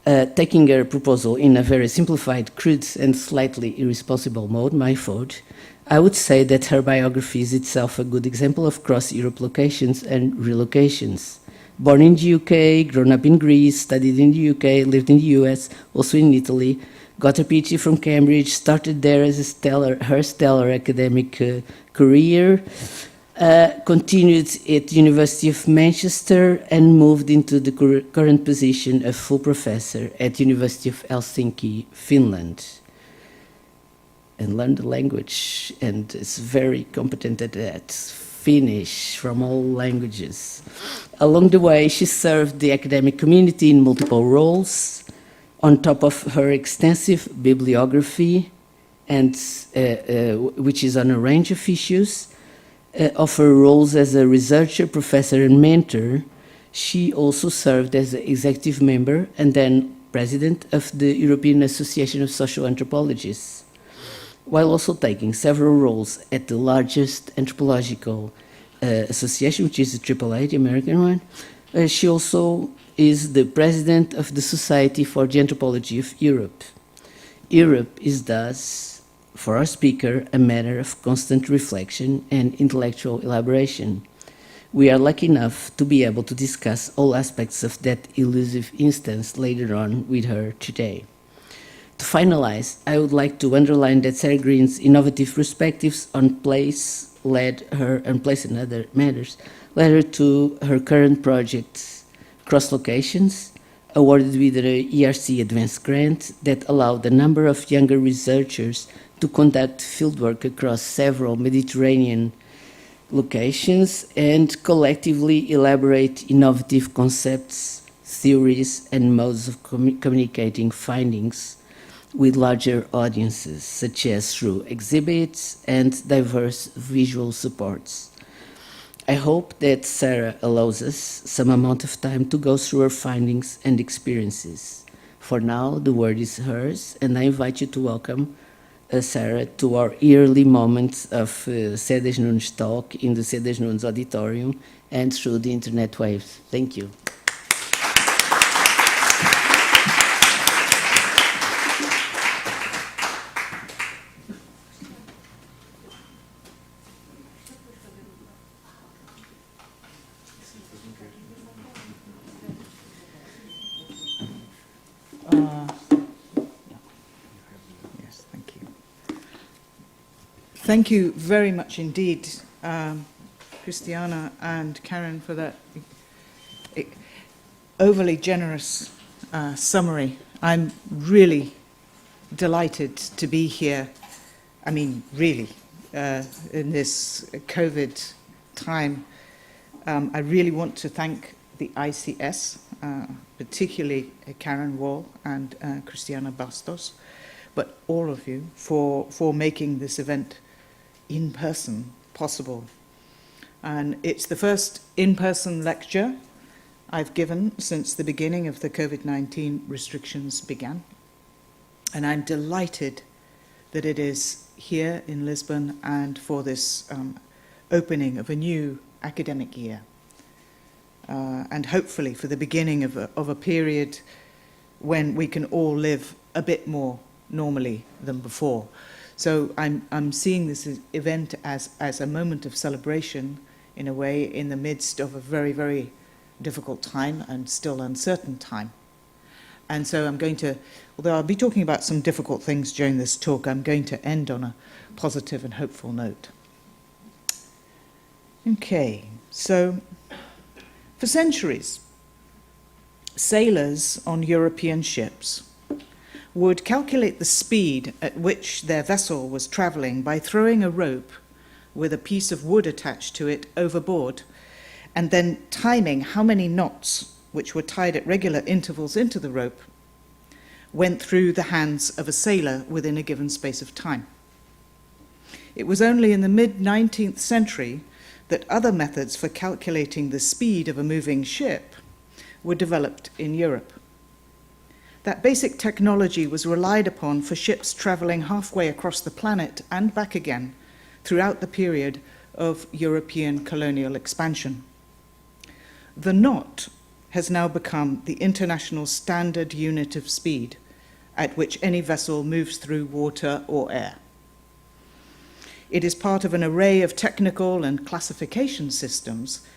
Taking her proposal in a very simplified, crude, and slightly irresponsible mode, my fault, I would say that her biography is itself a good example of cross-Europe locations and relocations. Born in the UK, grown up in Greece, studied in the UK, lived in the US, also in Italy, got a PhD from Cambridge, started there as her stellar academic career, continued at the University of Manchester and moved into the current position of full professor at the University of Helsinki, Finland, and learned the language and is very competent at that, Finnish from all languages. Along the way, she served the academic community in multiple roles, on top of her extensive bibliography, and which is on a range of issues. Of her roles as a researcher, professor, and mentor, she also served as an executive member and then president of the European Association of Social Anthropologists, while also taking several roles at the largest anthropological association, which is the AAA, the American one. She also is the president of the Society for the Anthropology of Europe. Europe is thus, for our speaker, a matter of constant reflection and intellectual elaboration. We are lucky enough to be able to discuss all aspects of that elusive instance later on with her today. To finalize, I would like to underline that Sarah Green's innovative perspectives on place led her, and place and other matters, led her to her current project, Cross Locations, awarded with the ERC Advanced Grant that allowed a number of younger researchers to conduct fieldwork across several Mediterranean locations and collectively elaborate innovative concepts, theories, and modes of communicating findings with larger audiences, such as through exhibits and diverse visual supports. I hope that Sarah allows us some amount of time to go through her findings and experiences. For now, the word is hers, and I invite you to welcome Sarah to our yearly moment of Sedas Nunes talk in the Sedas Nunes auditorium and through the internet waves. Thank you. Thank you very much indeed, Christiana and Karin, for that overly generous summary. I'm really delighted to be here. I mean, really, in this COVID time. I really want to thank the ICS, particularly Karin Wall and Cristiana Bastos, but all of you for making this event in person possible. And it's the first in-person lecture I've given since the beginning of the COVID-19 restrictions began. And I'm delighted that it is here in Lisbon and for this opening of a new academic year. And hopefully for the beginning of a period when we can all live a bit more normally than before. So I'm seeing this event as a moment of celebration, in a way, in the midst of a very, very difficult time and still uncertain time. And so I'm going to, although I'll be talking about some difficult things during this talk, I'm going to end on a positive and hopeful note. Okay, so for centuries, sailors on European ships would calculate the speed at which their vessel was travelling by throwing a rope with a piece of wood attached to it overboard, and then timing how many knots, which were tied at regular intervals into the rope, went through the hands of a sailor within a given space of time. It was only in the mid-19th century that other methods for calculating the speed of a moving ship were developed in Europe. That basic technology was relied upon for ships travelling halfway across the planet and back again throughout the period of European colonial expansion. The knot has now become the international standard unit of speed at which any vessel moves through water or air. It is part of an array of technical and classification systems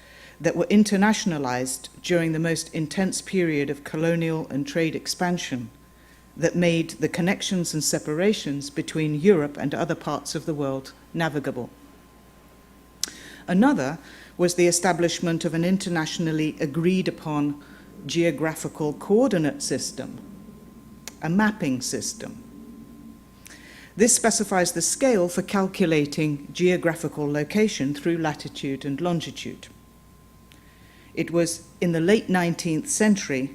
that were internationalized during the most intense period of colonial and trade expansion that made the connections and separations between Europe and other parts of the world navigable. Another was the establishment of an internationally agreed upon geographical coordinate system, a mapping system. This specifies the scale for calculating geographical location through latitude and longitude. It was in the late 19th century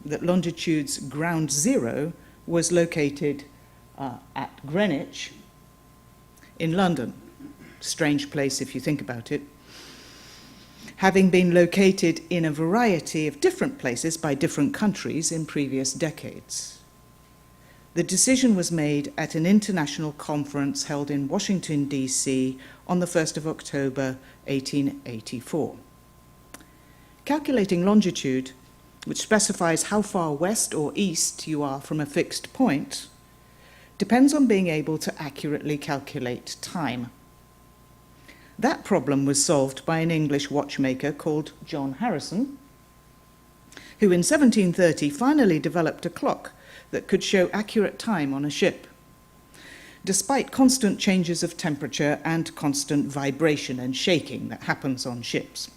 that longitude's ground zero was located at Greenwich in London. Strange place if you think about it. Having been located in a variety of different places by different countries in previous decades. The decision was made at an international conference held in Washington, D.C. on the 1st of October, 1884. Calculating longitude, which specifies how far west or east you are from a fixed point, depends on being able to accurately calculate time. That problem was solved by an English watchmaker called John Harrison, who in 1730 finally developed a clock that could show accurate time on a ship, despite constant changes of temperature and constant vibration and shaking that happens on ships.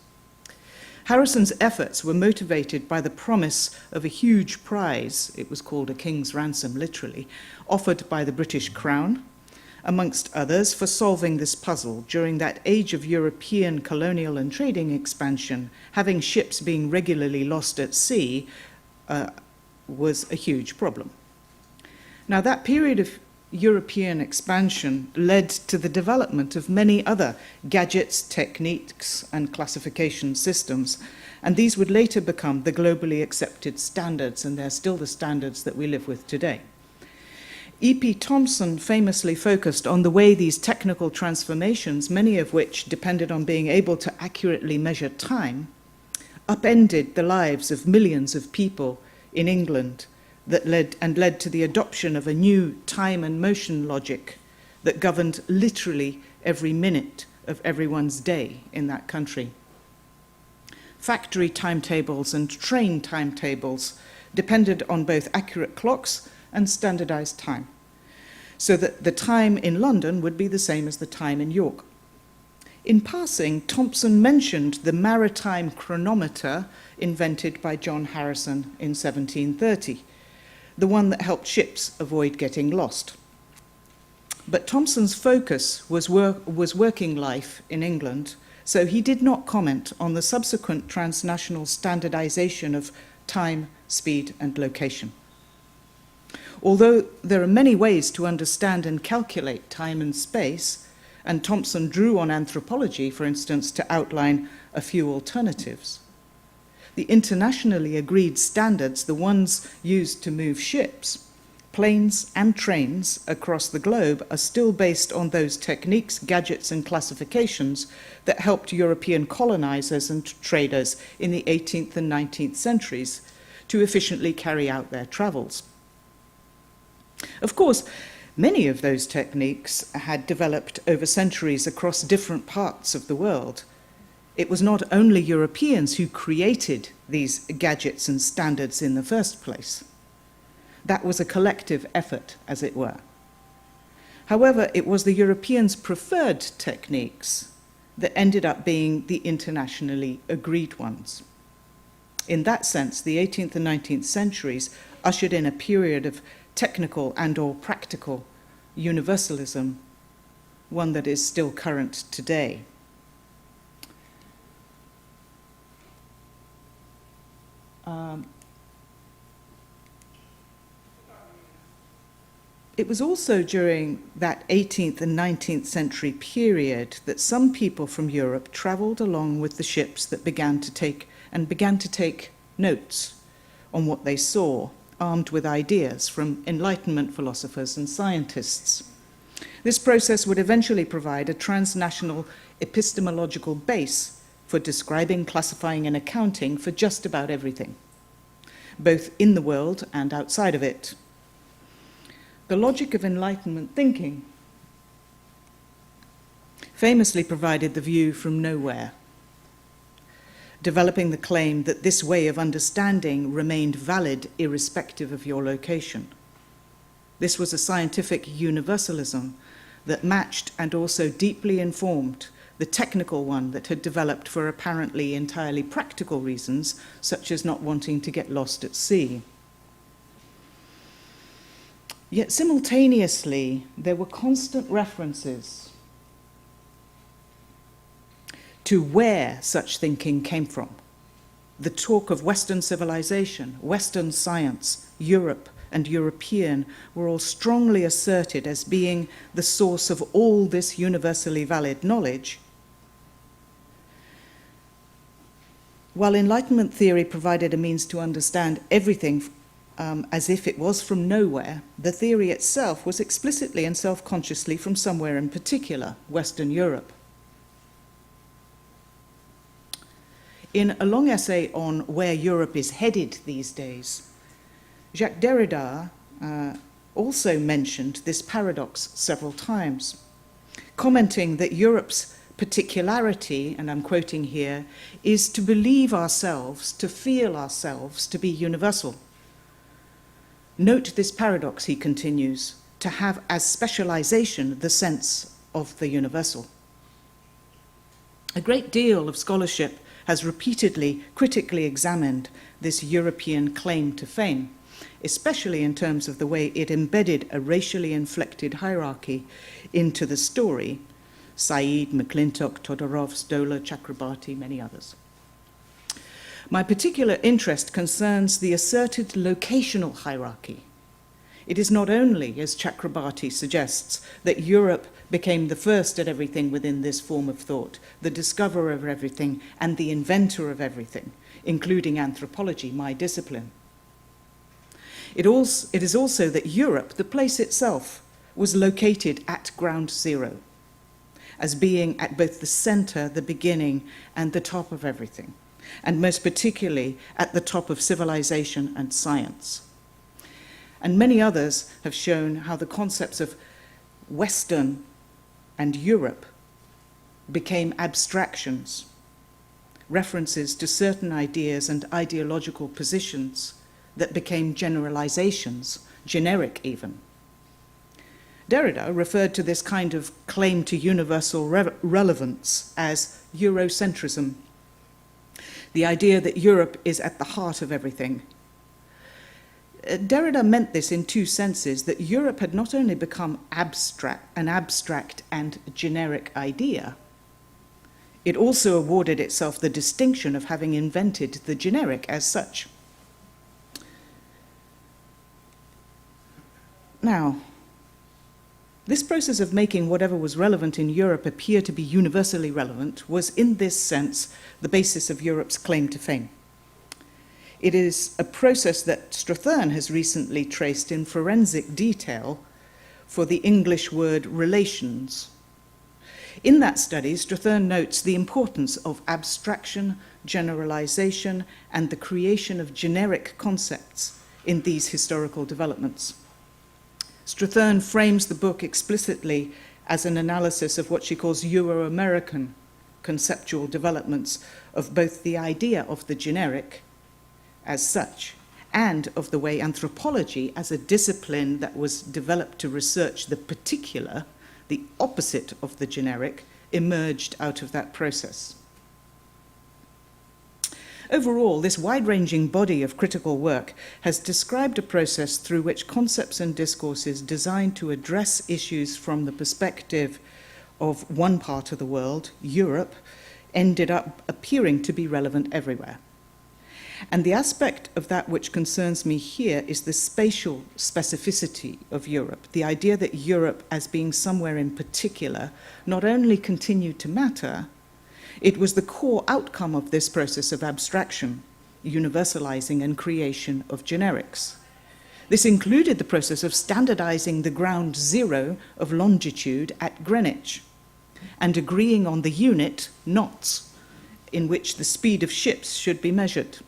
Harrison's efforts were motivated by the promise of a huge prize, it was called a king's ransom literally, offered by the British Crown, amongst others, for solving this puzzle during that age of European colonial and trading expansion. Having ships being regularly lost at sea was a huge problem. Now, that period of European expansion led to the development of many other gadgets, techniques, and classification systems, and these would later become the globally accepted standards, and they're still the standards that we live with today. E.P. Thompson famously focused on the way these technical transformations, many of which depended on being able to accurately measure time, upended the lives of millions of people in England that led to the adoption of a new time and motion logic that governed literally every minute of everyone's day in that country. Factory timetables and train timetables depended on both accurate clocks and standardized time, so that the time in London would be the same as the time in York. In passing, Thompson mentioned the maritime chronometer invented by John Harrison in 1730, the one that helped ships avoid getting lost. But Thompson's focus was working life in England, so he did not comment on the subsequent transnational standardization of time, speed, and location. Although there are many ways to understand and calculate time and space, and Thompson drew on anthropology, for instance, to outline a few alternatives, the internationally agreed standards, the ones used to move ships, planes, and trains across the globe, are still based on those techniques, gadgets, and classifications that helped European colonizers and traders in the 18th and 19th centuries to efficiently carry out their travels. Of course, many of those techniques had developed over centuries across different parts of the world. It was not only Europeans who created these gadgets and standards in the first place. That was a collective effort, as it were. However, it was the Europeans' preferred techniques that ended up being the internationally agreed ones. In that sense, the 18th and 19th centuries ushered in a period of technical and/or practical universalism, one that is still current today. It was also during that 18th and 19th century period that some people from Europe traveled along with the ships that began to take notes on what they saw, armed with ideas from Enlightenment philosophers and scientists. This process would eventually provide a transnational epistemological base for describing, classifying, and accounting for just about everything, both in the world and outside of it. The logic of Enlightenment thinking famously provided the view from nowhere, developing the claim that this way of understanding remained valid irrespective of your location. This was a scientific universalism that matched and also deeply informed the technical one that had developed for apparently entirely practical reasons, such as not wanting to get lost at sea. Yet simultaneously, there were constant references to where such thinking came from. The talk of Western civilization, Western science, Europe, and European were all strongly asserted as being the source of all this universally valid knowledge. While Enlightenment theory provided a means to understand everything as if it was from nowhere, the theory itself was explicitly and self-consciously from somewhere in particular, Western Europe. In a long essay on where Europe is headed these days, Jacques Derrida also mentioned this paradox several times, commenting that Europe's particularity, and I'm quoting here, is to believe ourselves, to feel ourselves to be universal. Note this paradox, he continues, to have as specialization the sense of the universal. A great deal of scholarship has repeatedly critically examined this European claim to fame, especially in terms of the way it embedded a racially inflected hierarchy into the story. Said, McClintock, Todorov, Stoller, Chakrabarty, many others. My particular interest concerns the asserted locational hierarchy, It is not only, as Chakrabarty suggests, that Europe became the first at everything within this form of thought, the discoverer of everything and the inventor of everything, including anthropology, my discipline. It is also that Europe, the place itself, was located at ground zero, as being at both the center, the beginning, and the top of everything, and most particularly at the top of civilization and science. And many others have shown how the concepts of Western and Europe became abstractions, references to certain ideas and ideological positions that became generalizations, generic even. Derrida referred to this kind of claim to universal relevance as Eurocentrism, the idea that Europe is at the heart of everything. Derrida meant this in two senses, that Europe had not only become an abstract and generic idea, it also awarded itself the distinction of having invented the generic as such. Now, this process of making whatever was relevant in Europe appear to be universally relevant was, in this sense, the basis of Europe's claim to fame. It is a process that Strathern has recently traced in forensic detail for the English word relations. In that study, Strathern notes the importance of abstraction, generalization, and the creation of generic concepts in these historical developments. Strathern frames the book explicitly as an analysis of what she calls Euro-American conceptual developments of both the idea of the generic as such and of the way anthropology as a discipline that was developed to research the particular, the opposite of the generic, emerged out of that process. Overall, this wide-ranging body of critical work has described a process through which concepts and discourses designed to address issues from the perspective of one part of the world, Europe, ended up appearing to be relevant everywhere. And the aspect of that which concerns me here is the spatial specificity of Europe, the idea that Europe, as being somewhere in particular, not only continued to matter, it was the core outcome of this process of abstraction, universalizing and creation of generics. This included the process of standardizing the ground zero of longitude at Greenwich and agreeing on the unit, knots, in which the speed of ships should be measured.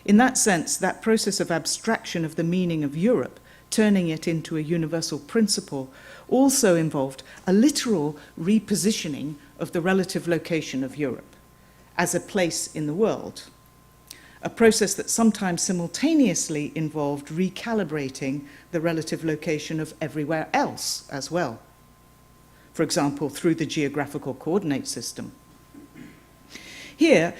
In that sense, that process of abstraction of the meaning of Europe, turning it into a universal principle, also involved a literal repositioning of the relative location of Europe as a place in the world, a process that sometimes simultaneously involved recalibrating the relative location of everywhere else as well, for example, through the geographical coordinate system. Here,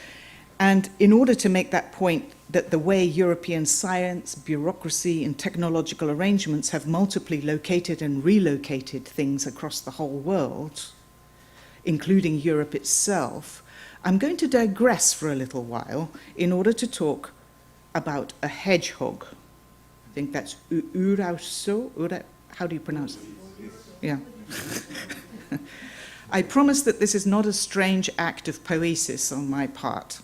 and in order to make that point that the way European science, bureaucracy, and technological arrangements have multiply located and relocated things across the whole world, including Europe itself, I'm going to digress for a little while in order to talk about a hedgehog. I think that's urauso. How do you pronounce it? Yeah. I promise that this is not a strange act of poesis on my part.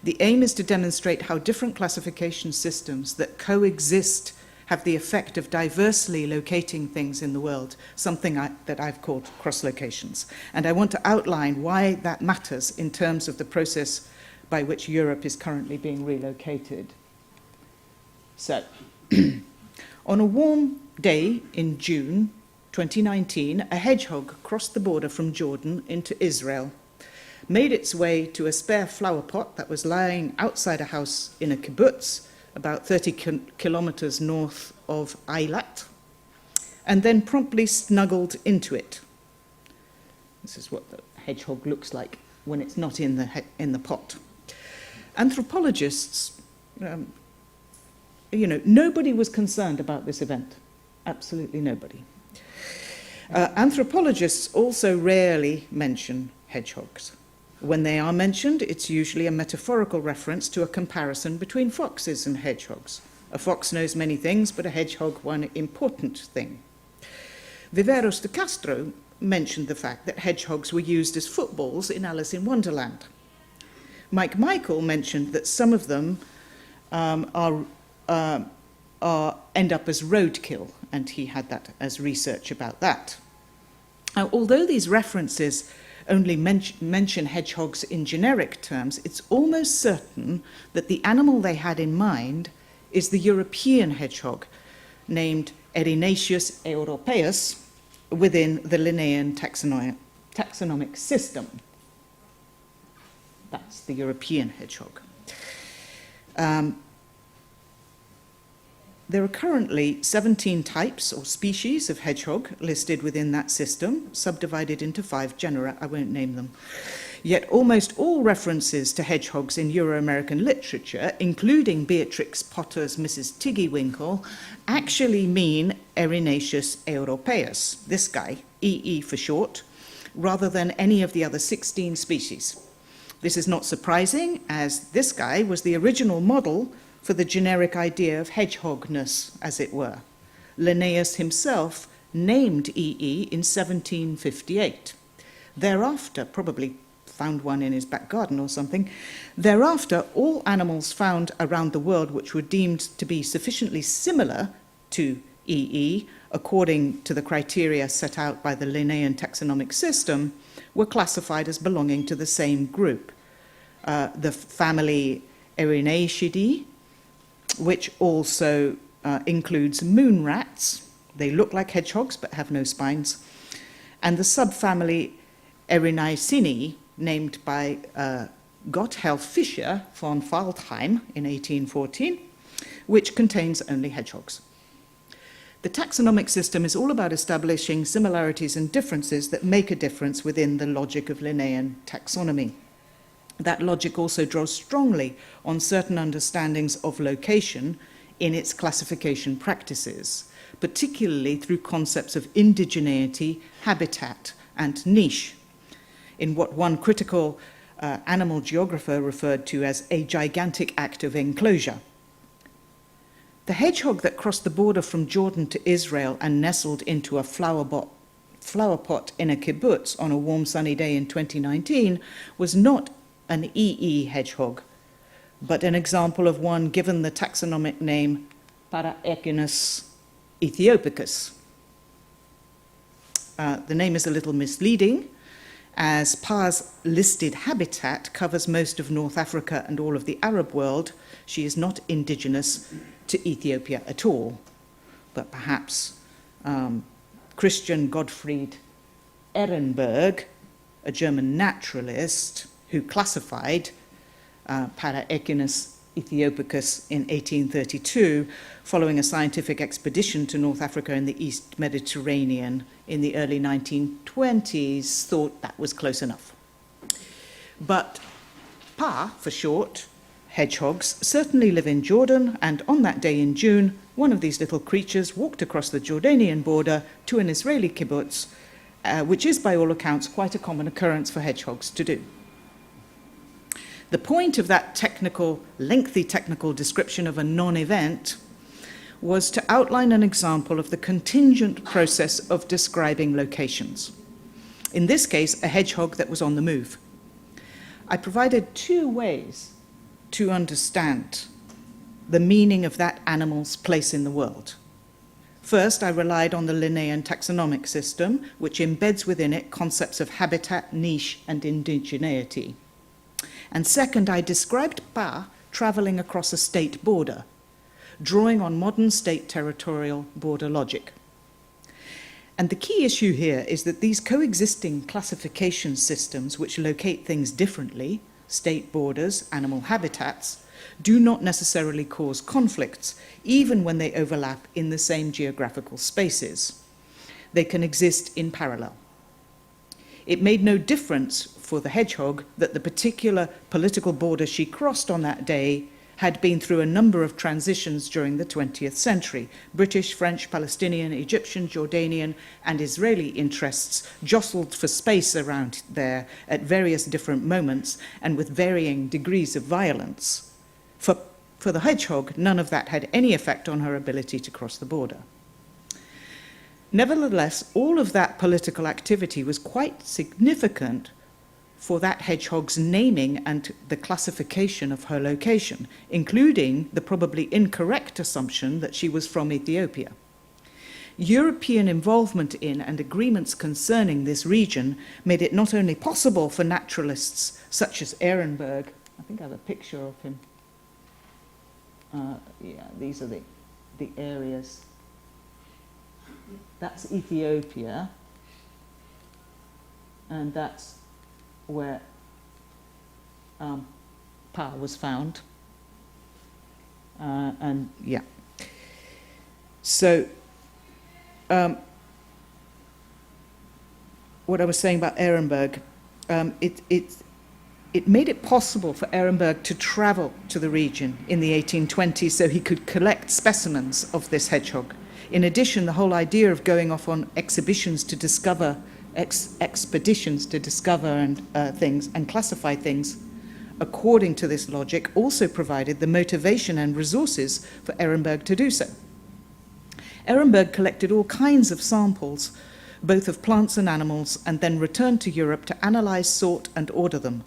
The aim is to demonstrate how different classification systems that coexist have the effect of diversely locating things in the world, something that I've called cross-locations. And I want to outline why that matters in terms of the process by which Europe is currently being relocated. So, on a warm day in June 2019, a hedgehog crossed the border from Jordan into Israel, made its way to a spare flower pot that was lying outside a house in a kibbutz, about 30 kilometers north of Eilat, and then promptly snuggled into it. This is what the hedgehog looks like when it's not in the pot. Anthropologists, nobody was concerned about this event. Absolutely nobody. Anthropologists also rarely mention hedgehogs. When they are mentioned, it's usually a metaphorical reference to a comparison between foxes and hedgehogs, A fox knows many things, but a hedgehog one important thing. Viveros de Castro mentioned the fact that hedgehogs were used as footballs in Alice in Wonderland. Mike Michael mentioned that some of them end up as roadkill, and he had that as research about that. Now, although these references only mention hedgehogs in generic terms, it's almost certain that the animal they had in mind is the European hedgehog, named Erinaceus europaeus, within the Linnaean taxonomic system. That's the European hedgehog. There are currently 17 types or species of hedgehog listed within that system, subdivided into 5 genera. I won't name them. Yet almost all references to hedgehogs in Euro-American literature, including Beatrix Potter's Mrs. Tiggywinkle, actually mean Erinaceus europaeus, this guy, EE for short, rather than any of the other 16 species. This is not surprising, as this guy was the original model for the generic idea of hedgehogness, as it were. Linnaeus himself named EE in 1758. Thereafter, probably found one in his back garden or something, thereafter all animals found around the world which were deemed to be sufficiently similar to EE, according to the criteria set out by the Linnaean taxonomic system, were classified as belonging to the same group. The family Erinaceae, which also includes moon rats. They look like hedgehogs but have no spines. And the subfamily Erinacinae, named by Gotthelf Fischer von Waldheim in 1814, which contains only hedgehogs. The taxonomic system is all about establishing similarities and differences that make a difference within the logic of Linnaean taxonomy. That logic also draws strongly on certain understandings of location in its classification practices, particularly through concepts of indigeneity, habitat, and niche, in what one critical animal geographer referred to as a gigantic act of enclosure. The hedgehog that crossed the border from Jordan to Israel and nestled into a flower pot in a kibbutz on a warm sunny day in 2019 was not an EE hedgehog, but an example of one given the taxonomic name Paraechinus ethiopicus. The name is a little misleading, as Par's listed habitat covers most of North Africa and all of the Arab world. She is not indigenous to Ethiopia at all, but perhaps Christian Gottfried Ehrenberg, a German naturalist who classified Paraechinus ethiopicus in 1832, following a scientific expedition to North Africa and the East Mediterranean in the early 1920s, thought that was close enough. But Pa, for short, hedgehogs, certainly live in Jordan, and on that day in June, one of these little creatures walked across the Jordanian border to an Israeli kibbutz, which is, by all accounts, quite a common occurrence for hedgehogs to do. The point of that lengthy technical description of a non-event was to outline an example of the contingent process of describing locations. In this case, a hedgehog that was on the move. I provided 2 ways to understand the meaning of that animal's place in the world. First, I relied on the Linnaean taxonomic system, which embeds within it concepts of habitat, niche, and indigeneity. And second, I described Pa travelling across a state border, drawing on modern state territorial border logic. And the key issue here is that these coexisting classification systems which locate things differently, state borders, animal habitats, do not necessarily cause conflicts, even when they overlap in the same geographical spaces. They can exist in parallel. It made no difference for the hedgehog that the particular political border she crossed on that day had been through a number of transitions during the 20th century. British, French, Palestinian, Egyptian, Jordanian, and Israeli interests jostled for space around there at various different moments and with varying degrees of violence. For For the hedgehog, none of that had any effect on her ability to cross the border. Nevertheless, all of that political activity was quite significant for that hedgehog's naming and the classification of her location, including the probably incorrect assumption that she was from Ethiopia. European involvement in and agreements concerning this region made it not only possible for naturalists such as Ehrenberg, I think I have a picture of him. Yeah, these are the areas. That's Ethiopia, and that's where Pa was found. And yeah. So, what I was saying about Ehrenberg, it made it possible for Ehrenberg to travel to the region in the 1820s so he could collect specimens of this hedgehog. In addition, the whole idea of going off on exhibitions to discover, expeditions to discover and things and classify things according to this logic also provided the motivation and resources for Ehrenberg to do so. Ehrenberg collected all kinds of samples, both of plants and animals, and then returned to Europe to analyze, sort, and order them.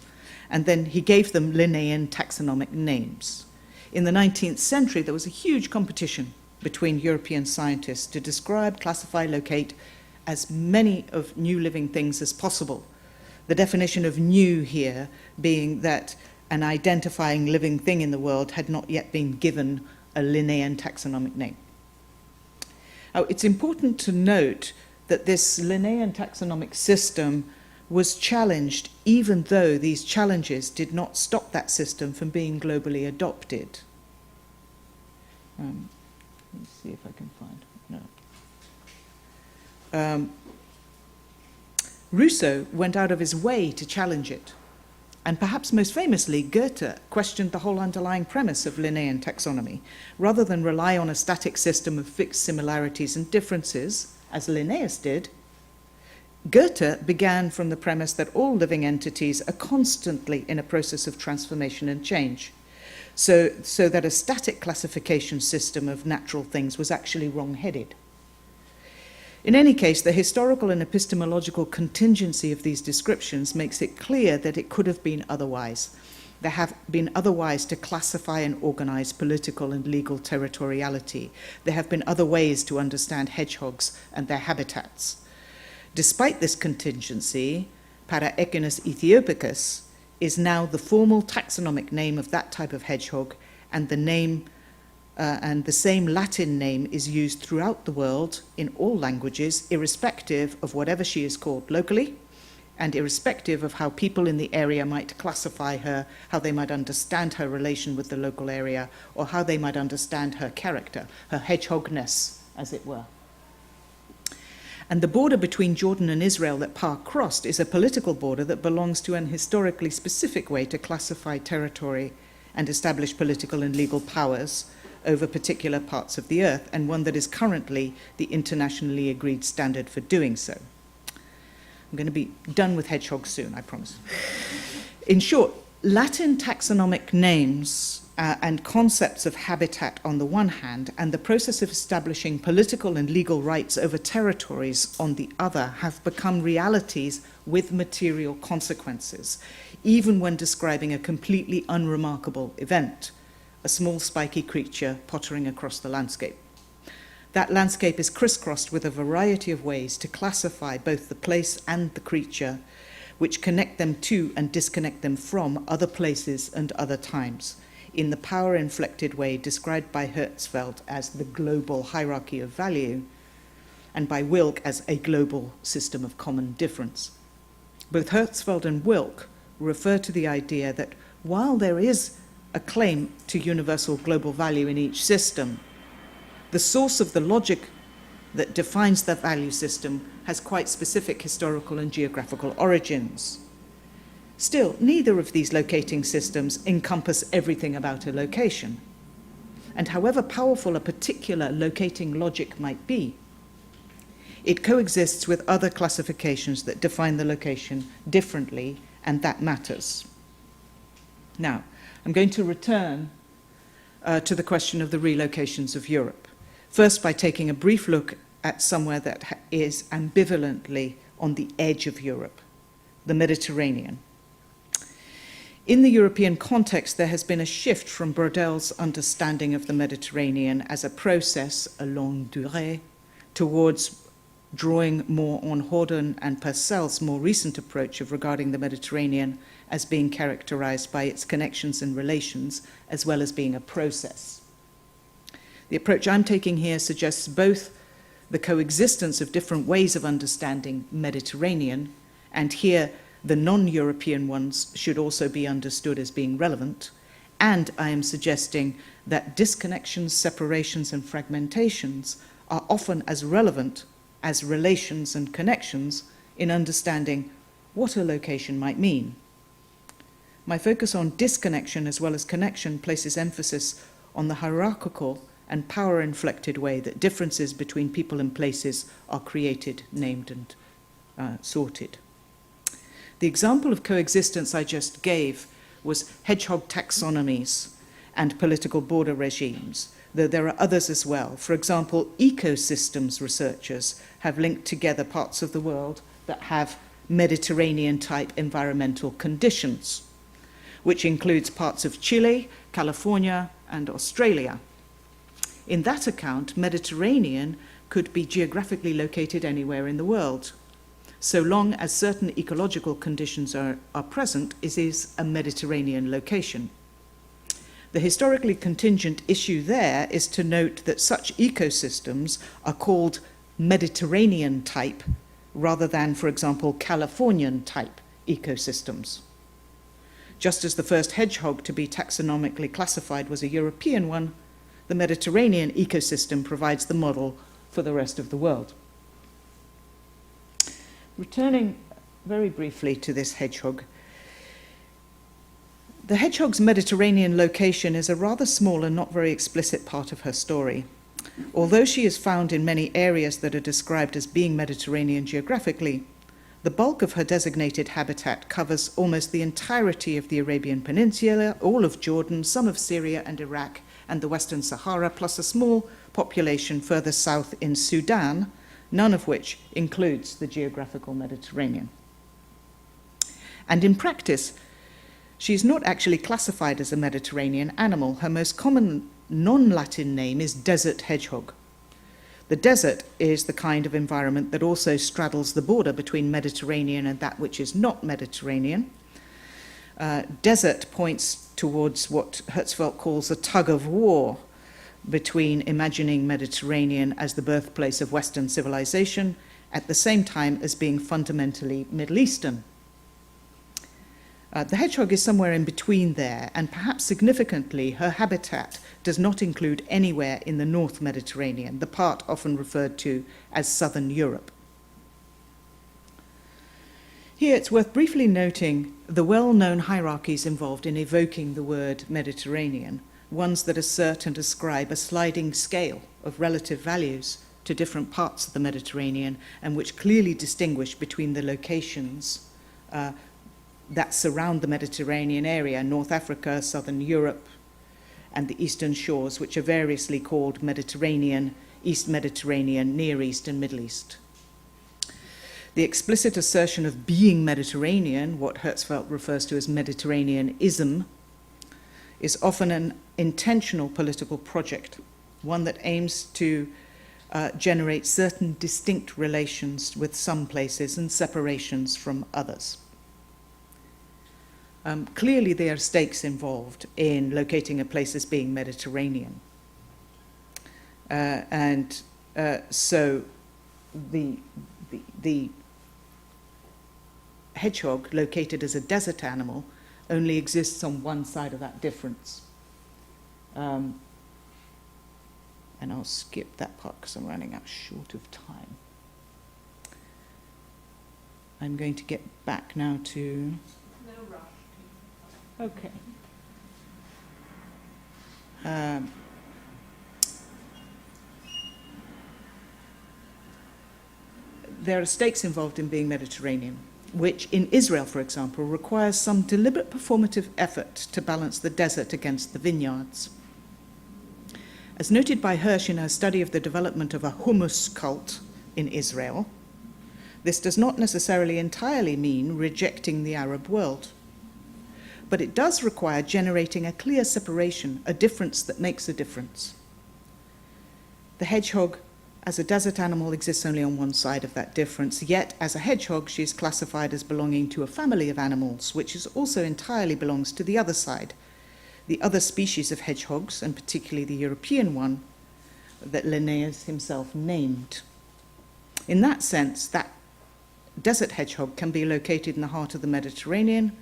And then he gave them Linnaean taxonomic names. In the 19th century, there was a huge competition between European scientists to describe, classify, locate as many of new living things as possible. The definition of new here being that an identifying living thing in the world had not yet been given a Linnaean taxonomic name. Now, it's important to note that this Linnaean taxonomic system was challenged, even though these challenges did not stop that system from being globally adopted. Let me see if I can find, no. Rousseau went out of his way to challenge it. And perhaps most famously, Goethe questioned the whole underlying premise of Linnaean taxonomy. Rather than rely on a static system of fixed similarities and differences, as Linnaeus did, Goethe began from the premise that all living entities are constantly in a process of transformation and change, so that a static classification system of natural things was actually wrong-headed. In any case, the historical and epistemological contingency of these descriptions makes it clear that it could have been otherwise. There have been other ways to classify and organize political and legal territoriality. There have been other ways to understand hedgehogs and their habitats. Despite this contingency, Paraechinus aethiopicus is now the formal taxonomic name of that type of hedgehog, and the same Latin name is used throughout the world in all languages, irrespective of whatever she is called locally, and irrespective of how people in the area might classify her, how they might understand her relation with the local area, or how they might understand her character, her hedgehogness, as it were. And the border between Jordan and Israel that Pa crossed is a political border that belongs to an historically specific way to classify territory and establish political and legal powers over particular parts of the earth, and one that is currently the internationally agreed standard for doing so. I'm going to be done with hedgehogs soon, I promise. In short, Latin taxonomic names and concepts of habitat on the one hand, and the process of establishing political and legal rights over territories on the other, have become realities with material consequences, even when describing a completely unremarkable event, a small spiky creature pottering across the landscape. That landscape is crisscrossed with a variety of ways to classify both the place and the creature, which connect them to and disconnect them from other places and other times, in the power-inflected way described by Hertzfeld as the global hierarchy of value, and by Wilk as a global system of common difference. Both Hertzfeld and Wilk refer to the idea that while there is a claim to universal global value in each system, the source of the logic that defines that value system has quite specific historical and geographical origins. Still, neither of these locating systems encompass everything about a location. And however powerful a particular locating logic might be, it coexists with other classifications that define the location differently, and that matters. Now, I'm going to return to the question of the relocations of Europe. First, by taking a brief look at somewhere that is ambivalently on the edge of Europe, the Mediterranean. In the European context, there has been a shift from Brodel's understanding of the Mediterranean as a process, a longue durée, towards drawing more on Horden and Purcell's more recent approach of regarding the Mediterranean as being characterized by its connections and relations, as well as being a process. The approach I'm taking here suggests both the coexistence of different ways of understanding Mediterranean, and here the non-European ones should also be understood as being relevant, and I am suggesting that disconnections, separations, and fragmentations are often as relevant as relations and connections in understanding what a location might mean. My focus on disconnection as well as connection places emphasis on the hierarchical and power-inflected way that differences between people and places are created, named, and sorted. The example of coexistence I just gave was hedgehog taxonomies and political border regimes, though there are others as well. For example, ecosystems researchers have linked together parts of the world that have Mediterranean-type environmental conditions, which includes parts of Chile, California, and Australia. In that account, Mediterranean could be geographically located anywhere in the world. So long as certain ecological conditions are present, it is a Mediterranean location. The historically contingent issue there is to note that such ecosystems are called Mediterranean type rather than, for example, Californian type ecosystems. Just as the first hedgehog to be taxonomically classified was a European one, the Mediterranean ecosystem provides the model for the rest of the world. Returning very briefly to this hedgehog, the hedgehog's Mediterranean location is a rather small and not very explicit part of her story. Although she is found in many areas that are described as being Mediterranean geographically, the bulk of her designated habitat covers almost the entirety of the Arabian Peninsula, all of Jordan, some of Syria and Iraq, and the Western Sahara, plus a small population further south in Sudan, none of which includes the geographical Mediterranean. And in practice, she is not actually classified as a Mediterranean animal. Her most common non-Latin name is desert hedgehog. The desert is the kind of environment that also straddles the border between Mediterranean and that which is not Mediterranean. Desert points towards what Hertzfeld calls a tug of war between imagining Mediterranean as the birthplace of Western civilization at the same time as being fundamentally Middle Eastern. The hedgehog is somewhere in between there, and perhaps significantly, her habitat does not include anywhere in the North Mediterranean, the part often referred to as Southern Europe. Here it's worth briefly noting the well-known hierarchies involved in evoking the word Mediterranean, ones that assert and ascribe a sliding scale of relative values to different parts of the Mediterranean, and which clearly distinguish between the locations that surround the Mediterranean area, North Africa, Southern Europe, and the eastern shores, which are variously called Mediterranean, East Mediterranean, Near East, and Middle East. The explicit assertion of being Mediterranean, what Hertzfeld refers to as Mediterraneanism, is often an intentional political project, one that aims to generate certain distinct relations with some places and separations from others. Clearly, there are stakes involved in locating a place as being Mediterranean. So the hedgehog, located as a desert animal, only exists on one side of that difference. And I'll skip that part because I'm running out short of time. I'm going to get back now to... Okay. There are stakes involved in being Mediterranean, which in Israel, for example, requires some deliberate performative effort to balance the desert against the vineyards. As noted by Hirsch in her study of the development of a hummus cult in Israel, this does not necessarily entirely mean rejecting the Arab world, but it does require generating a clear separation, a difference that makes a difference. The hedgehog as a desert animal exists only on one side of that difference, yet as a hedgehog she is classified as belonging to a family of animals, which is also entirely belongs to the other side, the other species of hedgehogs, and particularly the European one that Linnaeus himself named. In that sense, that desert hedgehog can be located in the heart of the Mediterranean.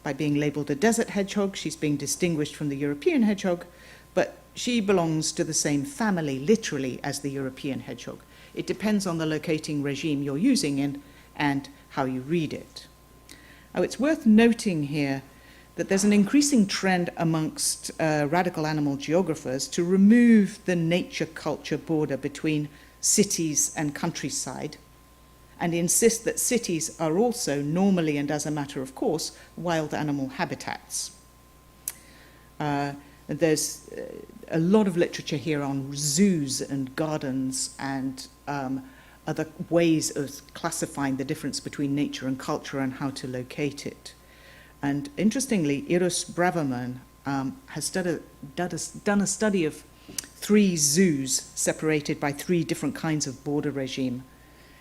By being labelled a desert hedgehog, she's being distinguished from the European hedgehog, but she belongs to the same family, literally, as the European hedgehog. It depends on the locating regime you're using in and how you read it. Now, it's worth noting here that there's an increasing trend amongst radical animal geographers to remove the nature-culture border between cities and countryside, and insist that cities are also, normally and as a matter of course, wild animal habitats. There's a lot of literature here on zoos and gardens and other ways of classifying the difference between nature and culture and how to locate it. And interestingly, Iris Braverman has done a study of 3 zoos separated by 3 different kinds of border regime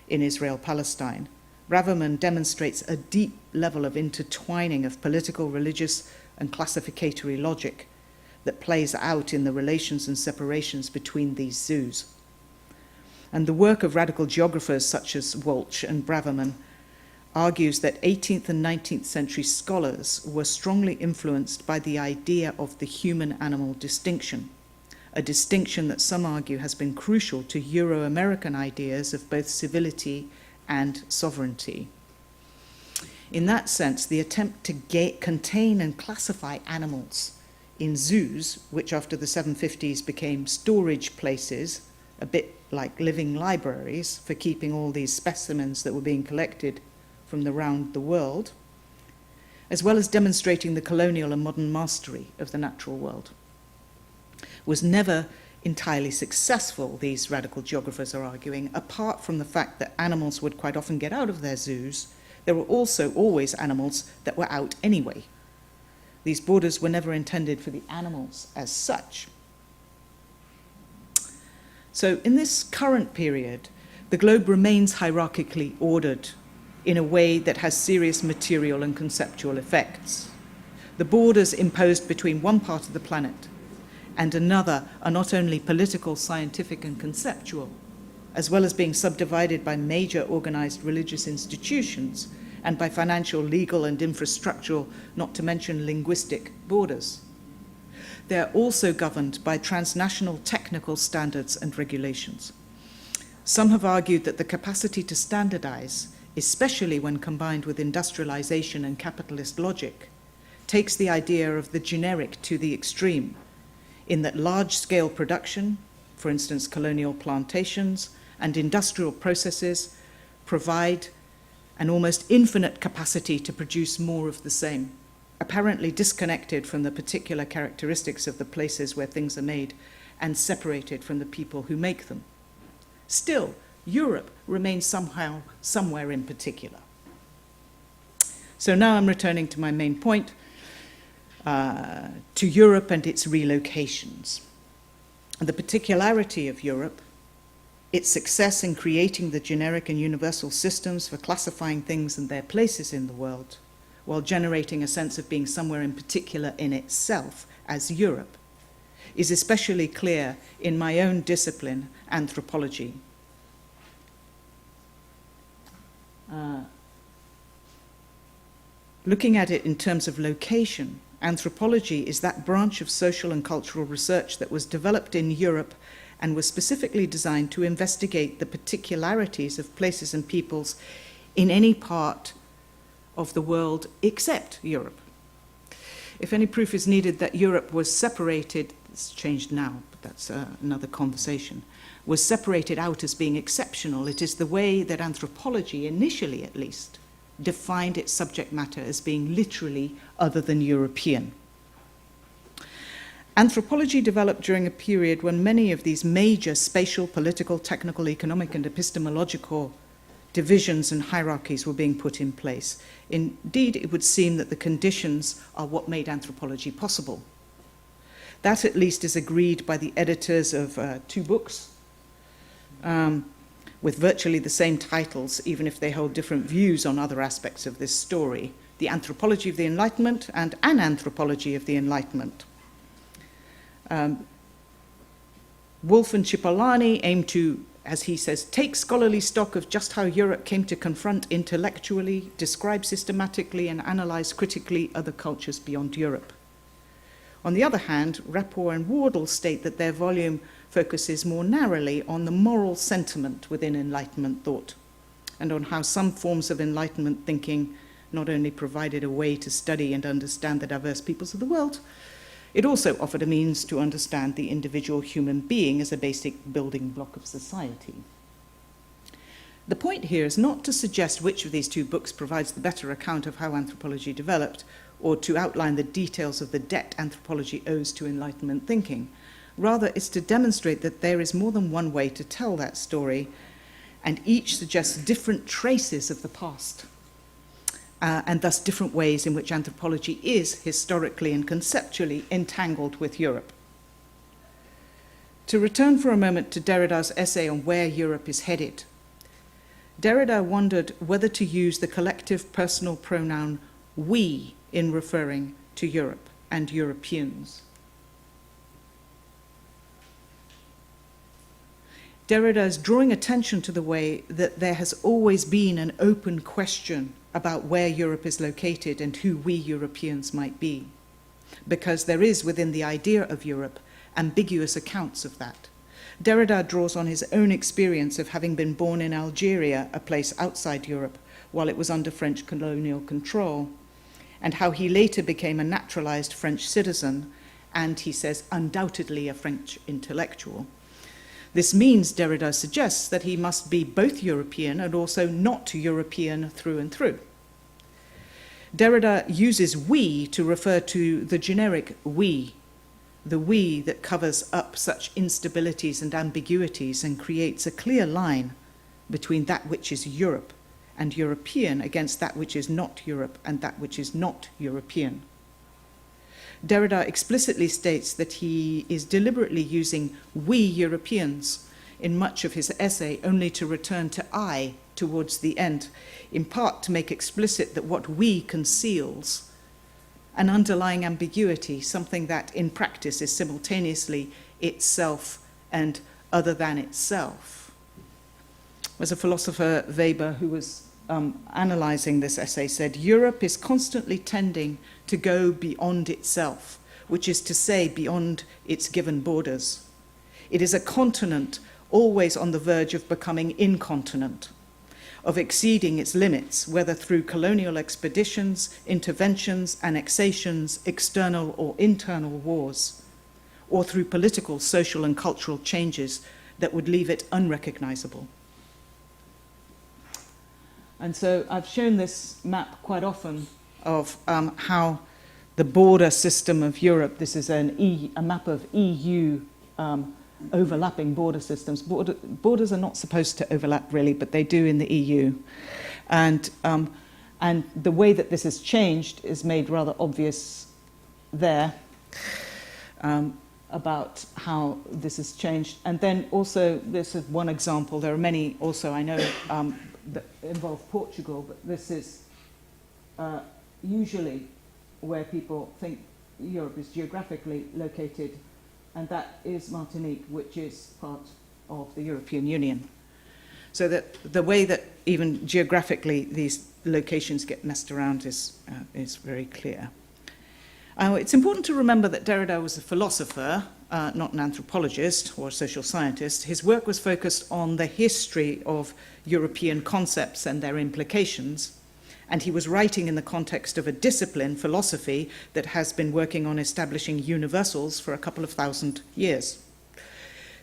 in Israel-Palestine. Braverman demonstrates a deep level of intertwining of political, religious, and classificatory logic that plays out in the relations and separations between these zoos. And the work of radical geographers such as Walsh and Braverman argues that 18th and 19th century scholars were strongly influenced by the idea of the human-animal distinction, a distinction that some argue has been crucial to Euro-American ideas of both civility and sovereignty. In that sense, the attempt to contain and classify animals in zoos, which after the 750s became storage places, a bit like living libraries for keeping all these specimens that were being collected from around the world, as well as demonstrating the colonial and modern mastery of the natural world, was never entirely successful, these radical geographers are arguing. Apart from the fact that animals would quite often get out of their zoos, there were also always animals that were out anyway. These borders were never intended for the animals as such. So in this current period, the globe remains hierarchically ordered in a way that has serious material and conceptual effects. The borders imposed between one part of the planet and another are not only political, scientific, and conceptual, as well as being subdivided by major organized religious institutions and by financial, legal, and infrastructural, not to mention linguistic, borders. They are also governed by transnational technical standards and regulations. Some have argued that the capacity to standardize, especially when combined with industrialization and capitalist logic, takes the idea of the generic to the extreme, in that large-scale production, for instance colonial plantations, and industrial processes provide an almost infinite capacity to produce more of the same, apparently disconnected from the particular characteristics of the places where things are made and separated from the people who make them. Still, Europe remains somehow somewhere in particular. So now I'm returning to my main point, to Europe and its relocations. The particularity of Europe, its success in creating the generic and universal systems for classifying things and their places in the world, while generating a sense of being somewhere in particular in itself as Europe, is especially clear in my own discipline, anthropology. Looking at it in terms of location, anthropology is that branch of social and cultural research that was developed in Europe and was specifically designed to investigate the particularities of places and peoples in any part of the world except Europe. If any proof is needed that Europe was separated, it's changed now, but that's another conversation, was separated out as being exceptional, it is the way that anthropology, initially at least, defined its subject matter as being literally other than European. Anthropology developed during a period when many of these major spatial, political, technical, economic, and epistemological divisions and hierarchies were being put in place. Indeed, it would seem that the conditions are what made anthropology possible. That at least is agreed by the editors of 2 books with virtually the same titles, even if they hold different views on other aspects of this story: The Anthropology of the Enlightenment and An Anthropology of the Enlightenment. Wolf and Cipollani aim to, as he says, take scholarly stock of just how Europe came to confront intellectually, describe systematically, and analyze critically other cultures beyond Europe. On the other hand, Rapport and Wardle state that their volume focuses more narrowly on the moral sentiment within Enlightenment thought, and on how some forms of Enlightenment thinking not only provided a way to study and understand the diverse peoples of the world, it also offered a means to understand the individual human being as a basic building block of society. The point here is not to suggest which of these 2 books provides the better account of how anthropology developed, or to outline the details of the debt anthropology owes to Enlightenment thinking. Rather, it's to demonstrate that there is more than one way to tell that story, and each suggests different traces of the past, and thus different ways in which anthropology is historically and conceptually entangled with Europe. To return for a moment to Derrida's essay on where Europe is headed, Derrida wondered whether to use the collective personal pronoun we in referring to Europe and Europeans. Derrida is drawing attention to the way that there has always been an open question about where Europe is located and who we Europeans might be, because there is within the idea of Europe ambiguous accounts of that. Derrida draws on his own experience of having been born in Algeria, a place outside Europe, while it was under French colonial control, and how he later became a naturalized French citizen, and, he says, undoubtedly a French intellectual. This means, Derrida suggests, that he must be both European and also not European through and through. Derrida uses we to refer to the generic we, the we that covers up such instabilities and ambiguities and creates a clear line between that which is Europe and European against that which is not Europe and that which is not European. Derrida explicitly states that he is deliberately using we Europeans in much of his essay only to return to I towards the end, in part to make explicit that what we conceals an underlying ambiguity, something that in practice is simultaneously itself and other than itself. As a philosopher, Weber, who was analyzing this essay, said, Europe is constantly tending to go beyond itself, which is to say beyond its given borders. It is a continent always on the verge of becoming incontinent, of exceeding its limits, whether through colonial expeditions, interventions, annexations, external or internal wars, or through political, social, and cultural changes that would leave it unrecognizable. And so I've shown this map quite often of how the border system of Europe, this is a map of EU overlapping border systems. Borders are not supposed to overlap really, but they do in the EU. And the way that this has changed is made rather obvious there about how this has changed. And then also, this is one example. There are many also, I know, that involve Portugal, but this is usually where people think Europe is geographically located, and that is Martinique, which is part of the European Union. So that the way that even geographically these locations get messed around is very clear. It's important to remember that Derrida was a philosopher, not an anthropologist or a social scientist. His work was focused on the history of European concepts and their implications, and he was writing in the context of a discipline, philosophy, that has been working on establishing universals for a couple of thousand years.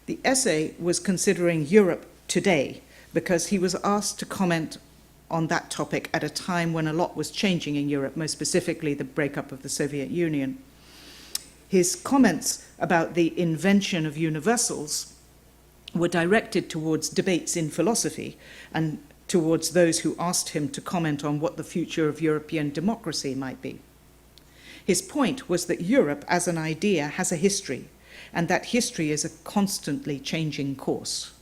The essay was considering Europe today, because he was asked to comment on that topic at a time when a lot was changing in Europe, most specifically the breakup of the Soviet Union. His comments about the invention of universals were directed towards debates in philosophy and towards those who asked him to comment on what the future of European democracy might be. His point was that Europe as an idea has a history, and that history is a constantly changing course.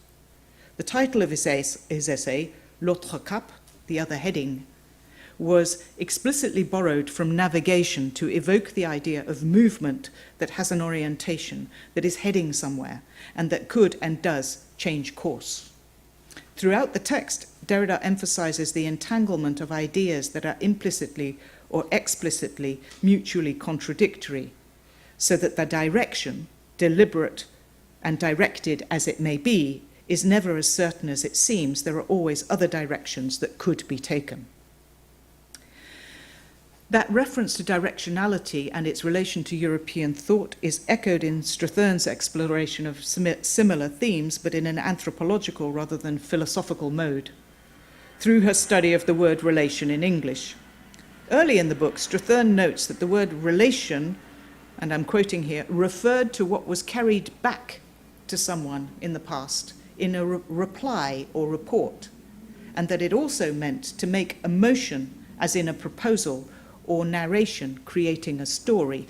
The title of his essay, L'autre cap, the other heading, was explicitly borrowed from navigation to evoke the idea of movement that has an orientation, that is heading somewhere, and that could and does change course. Throughout the text, Derrida emphasizes the entanglement of ideas that are implicitly or explicitly mutually contradictory, so that the direction, deliberate and directed as it may be, is never as certain as it seems. There are always other directions that could be taken. That reference to directionality and its relation to European thought is echoed in Strathern's exploration of similar themes, but in an anthropological rather than philosophical mode, through her study of the word relation in English. Early in the book, Strathern notes that the word relation, and I'm quoting here, referred to what was carried back to someone in the past in a reply or report, and that it also meant to make a motion, as in a proposal, or narration, creating a story,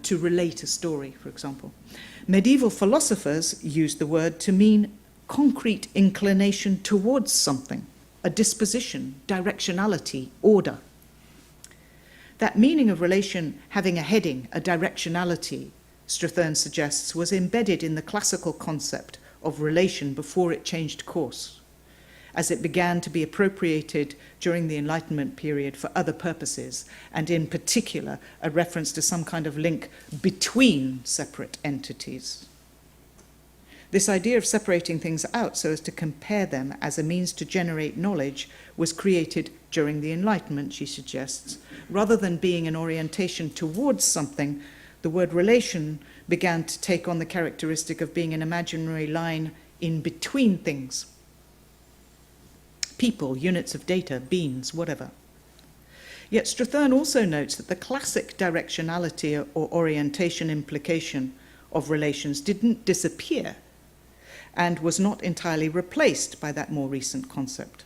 to relate a story, for example. Medieval philosophers used the word to mean concrete inclination towards something, a disposition, directionality, order. That meaning of relation having a heading, a directionality, Strathern suggests, was embedded in the classical concept of relation before it changed course, as it began to be appropriated during the Enlightenment period for other purposes, and in particular, a reference to some kind of link between separate entities. This idea of separating things out so as to compare them as a means to generate knowledge was created during the Enlightenment, she suggests. Rather than being an orientation towards something, the word relation began to take on the characteristic of being an imaginary line in between things. People, units of data, beings, whatever. Yet Strathern also notes that the classic directionality or orientation implication of relations didn't disappear and was not entirely replaced by that more recent concept.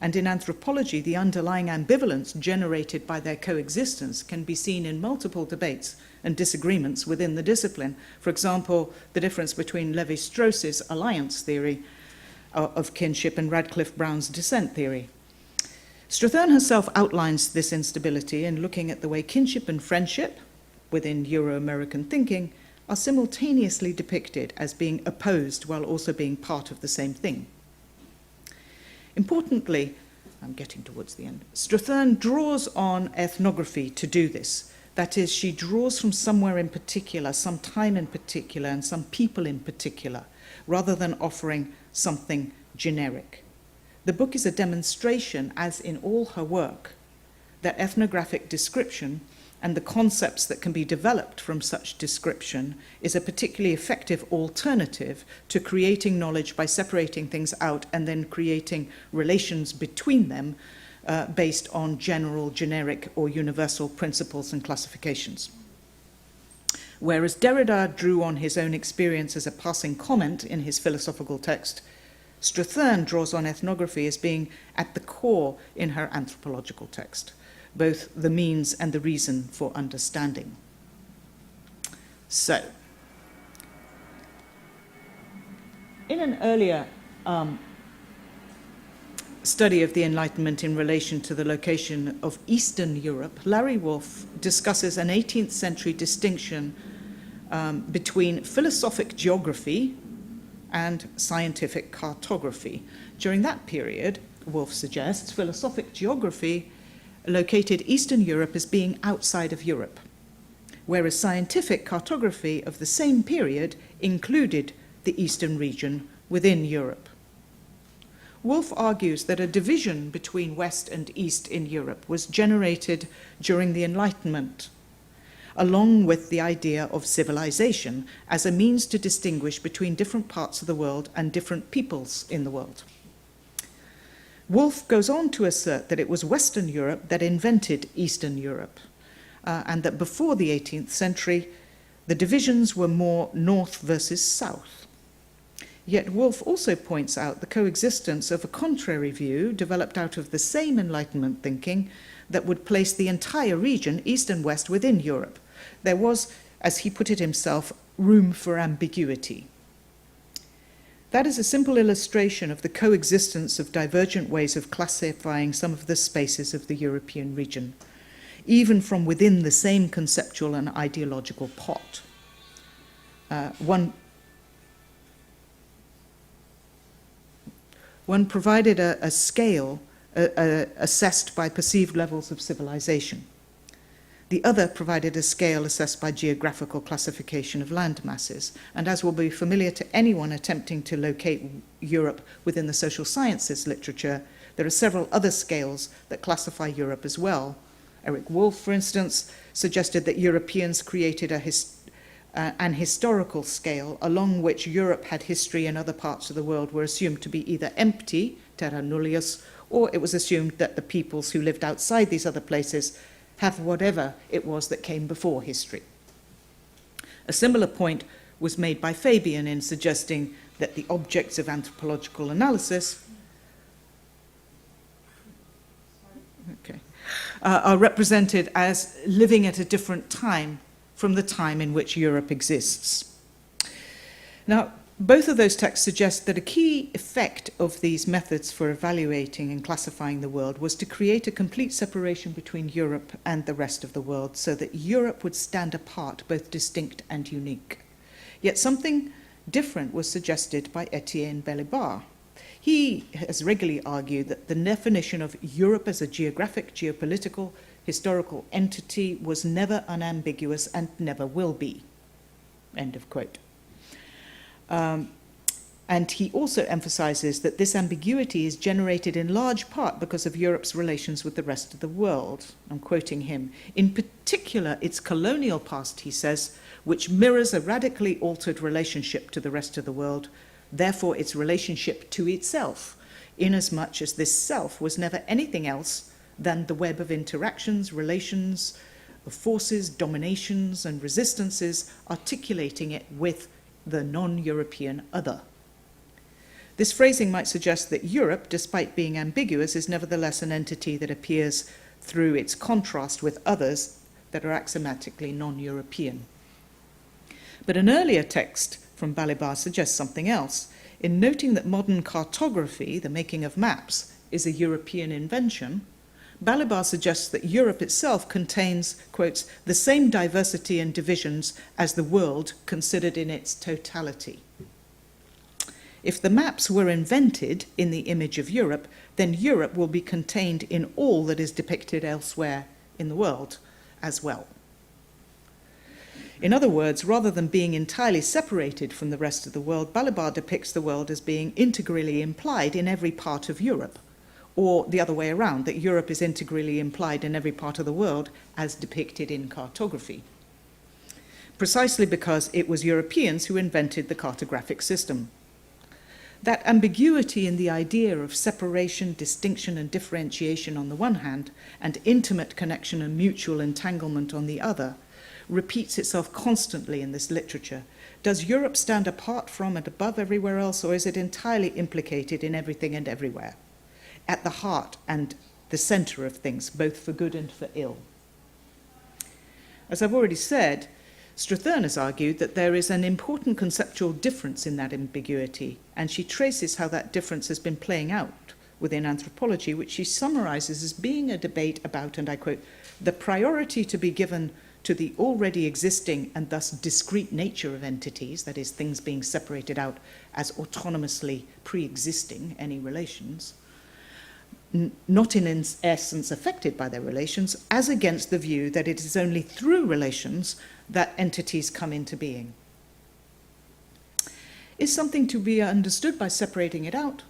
And in anthropology, the underlying ambivalence generated by their coexistence can be seen in multiple debates and disagreements within the discipline. For example, the difference between Levi-Strauss's alliance theory of kinship and Radcliffe Brown's descent theory. Strathern herself outlines this instability in looking at the way kinship and friendship, within Euro-American thinking, are simultaneously depicted as being opposed while also being part of the same thing. Importantly, I'm getting towards the end, Strathern draws on ethnography to do this. That is, she draws from somewhere in particular, some time in particular, and some people in particular, rather than offering something generic. The book is a demonstration, as in all her work, that ethnographic description and the concepts that can be developed from such description is a particularly effective alternative to creating knowledge by separating things out and then creating relations between them based on general, generic, or universal principles and classifications. Whereas Derrida drew on his own experience as a passing comment in his philosophical text, Strathern draws on ethnography as being at the core in her anthropological text, both the means and the reason for understanding. So, in an earlier study of the Enlightenment in relation to the location of Eastern Europe, Larry Wolff discusses an 18th century distinction between philosophic geography and scientific cartography. During that period, Wolff suggests, philosophic geography located Eastern Europe as being outside of Europe, whereas scientific cartography of the same period included the Eastern region within Europe. Wolff argues that a division between West and East in Europe was generated during the Enlightenment, along with the idea of civilization as a means to distinguish between different parts of the world and different peoples in the world. Wolff goes on to assert that it was Western Europe that invented Eastern Europe, and that before the 18th century, the divisions were more north versus south. Yet Wolff also points out the coexistence of a contrary view developed out of the same Enlightenment thinking that would place the entire region, east and west, within Europe. There was, as he put it himself, room for ambiguity. That is a simple illustration of the coexistence of divergent ways of classifying some of the spaces of the European region, even from within the same conceptual and ideological pot. One provided a scale assessed by perceived levels of civilization. The other provided a scale assessed by geographical classification of land masses. And as will be familiar to anyone attempting to locate Europe within the social sciences literature, there are several other scales that classify Europe as well. Eric Wolff, for instance, suggested that Europeans created an historical scale along which Europe had history and other parts of the world were assumed to be either empty, terra nullius, or it was assumed that the peoples who lived outside these other places have whatever it was that came before history. A similar point was made by Fabian in suggesting that the objects of anthropological analysis are represented as living at a different time from the time in which Europe exists. Now, both of those texts suggest that a key effect of these methods for evaluating and classifying the world was to create a complete separation between Europe and the rest of the world, so that Europe would stand apart, both distinct and unique. Yet something different was suggested by Etienne Balibar. He has regularly argued that the definition of Europe as a geographic, geopolitical, historical entity was never unambiguous and never will be. End of quote. And he also emphasizes that this ambiguity is generated in large part because of Europe's relations with the rest of the world. I'm quoting him. In particular, its colonial past, he says, which mirrors a radically altered relationship to the rest of the world, therefore its relationship to itself, inasmuch as this self was never anything else than the web of interactions, relations, of forces, dominations, and resistances, articulating it with the non-European other. This phrasing might suggest that Europe, despite being ambiguous, is nevertheless an entity that appears through its contrast with others that are axiomatically non-European. But an earlier text from Balibar suggests something else. In noting that modern cartography, the making of maps, is a European invention, Balibar suggests that Europe itself contains, quotes, the same diversity and divisions as the world considered in its totality. If the maps were invented in the image of Europe, then Europe will be contained in all that is depicted elsewhere in the world as well. In other words, rather than being entirely separated from the rest of the world, Balibar depicts the world as being integrally implied in every part of Europe, or the other way around, that Europe is integrally implied in every part of the world as depicted in cartography, precisely because it was Europeans who invented the cartographic system. That ambiguity in the idea of separation, distinction, and differentiation on the one hand, and intimate connection and mutual entanglement on the other, repeats itself constantly in this literature. Does Europe stand apart from and above everywhere else, or is it entirely implicated in everything and everywhere, at the heart and the center of things, both for good and for ill? As I've already said, Strathern has argued that there is an important conceptual difference in that ambiguity, and she traces how that difference has been playing out within anthropology, which she summarizes as being a debate about, and I quote, the priority to be given to the already existing and thus discrete nature of entities, that is, things being separated out as autonomously pre-existing any relations, not in essence affected by their relations, as against the view that it is only through relations that entities come into being. Is something to be understood by separating it out?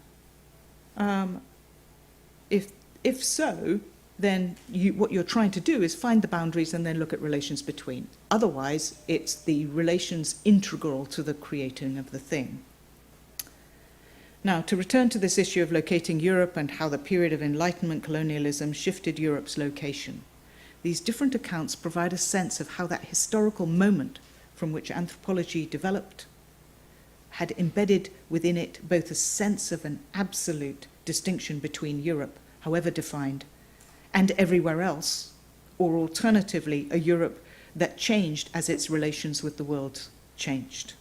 If so, then what you're trying to do is find the boundaries and then look at relations between. Otherwise, it's the relations integral to the creating of the thing. Now, to return to this issue of locating Europe and how the period of Enlightenment colonialism shifted Europe's location. these different accounts provide a sense of how that historical moment from which anthropology developed had embedded within it both a sense of an absolute distinction between Europe, however defined, and everywhere else, or alternatively, a Europe that changed as its relations with the world changed.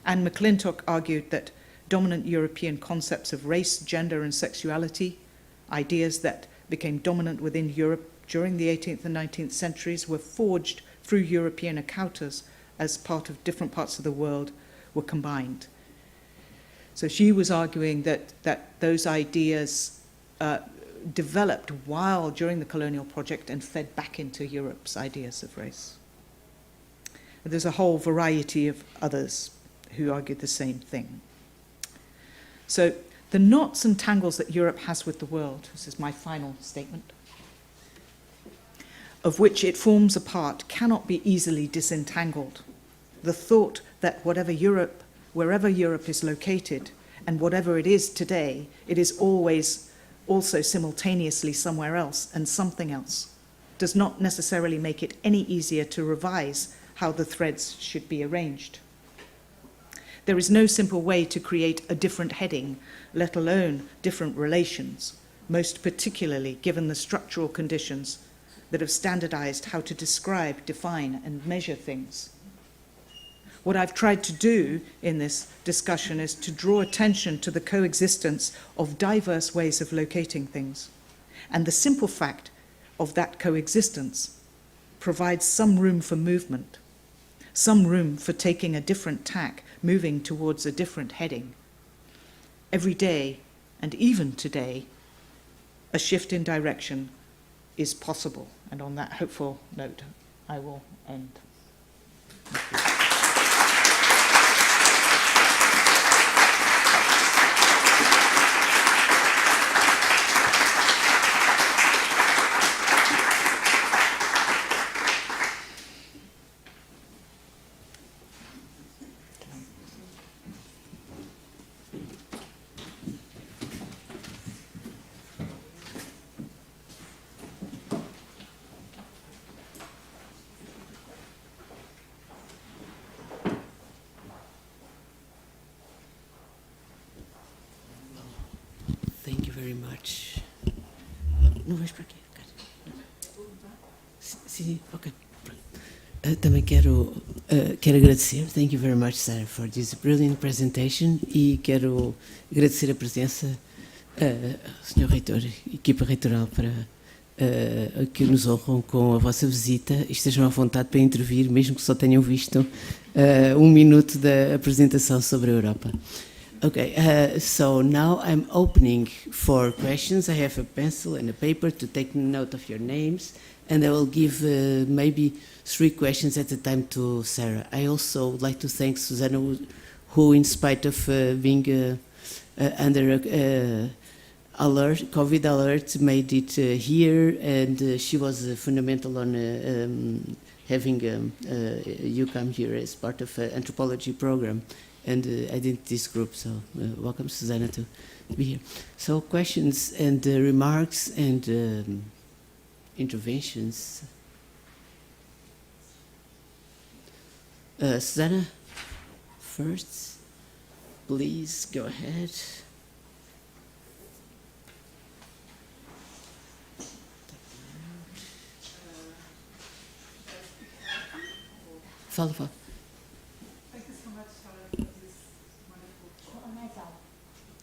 Anne McClintock argued that dominant European concepts of race, gender, and sexuality, ideas that became dominant within Europe during the 18th and 19th centuries, were forged through European encounters as part of different parts of the world were combined. So she was arguing that those ideas developed while during the colonial project and fed back into Europe's ideas of race. There's a whole variety of others who argued the same thing. So the knots and tangles that Europe has with the world, this is my final statement, of which it forms a part, cannot be easily disentangled. The thought that wherever Europe is located, and whatever it is today, it is always also simultaneously somewhere else and something else, does not necessarily make it any easier to revise how the threads should be arranged. There is no simple way to create a different heading, let alone different relations, most particularly given the structural conditions that have standardized how to describe, define, and measure things. What I've tried to do in this discussion is to draw attention to the coexistence of diverse ways of locating things, and the simple fact of that coexistence provides some room for movement, some room for taking a different tack, moving towards a different heading. Every day, and even today, a shift in direction is possible. And on that hopeful note, I will end. Thank you. Thank you very much. Não vais para aqui, sim, ok. Também quero agradecer. Thank you very much, Sarah, for this brilliant presentation. E quero agradecer a presença Sr. Reitor e equipa reitoral para que nos honram com a vossa visita e estejam à vontade para intervir, mesmo que só tenham visto 1 minuto da apresentação sobre a Europa. Okay, so now I'm opening for questions. I have a pencil and a paper to take note of your names, and I will give maybe 3 questions at a time to Sarah. I also would like to thank Susanna, who in spite of being under COVID alert, made it here, and she was fundamental on having you come here as part of an anthropology program. And I did this group, so welcome, Susanna, to be here. So questions and remarks and interventions. Susanna, first, please go ahead. Fala.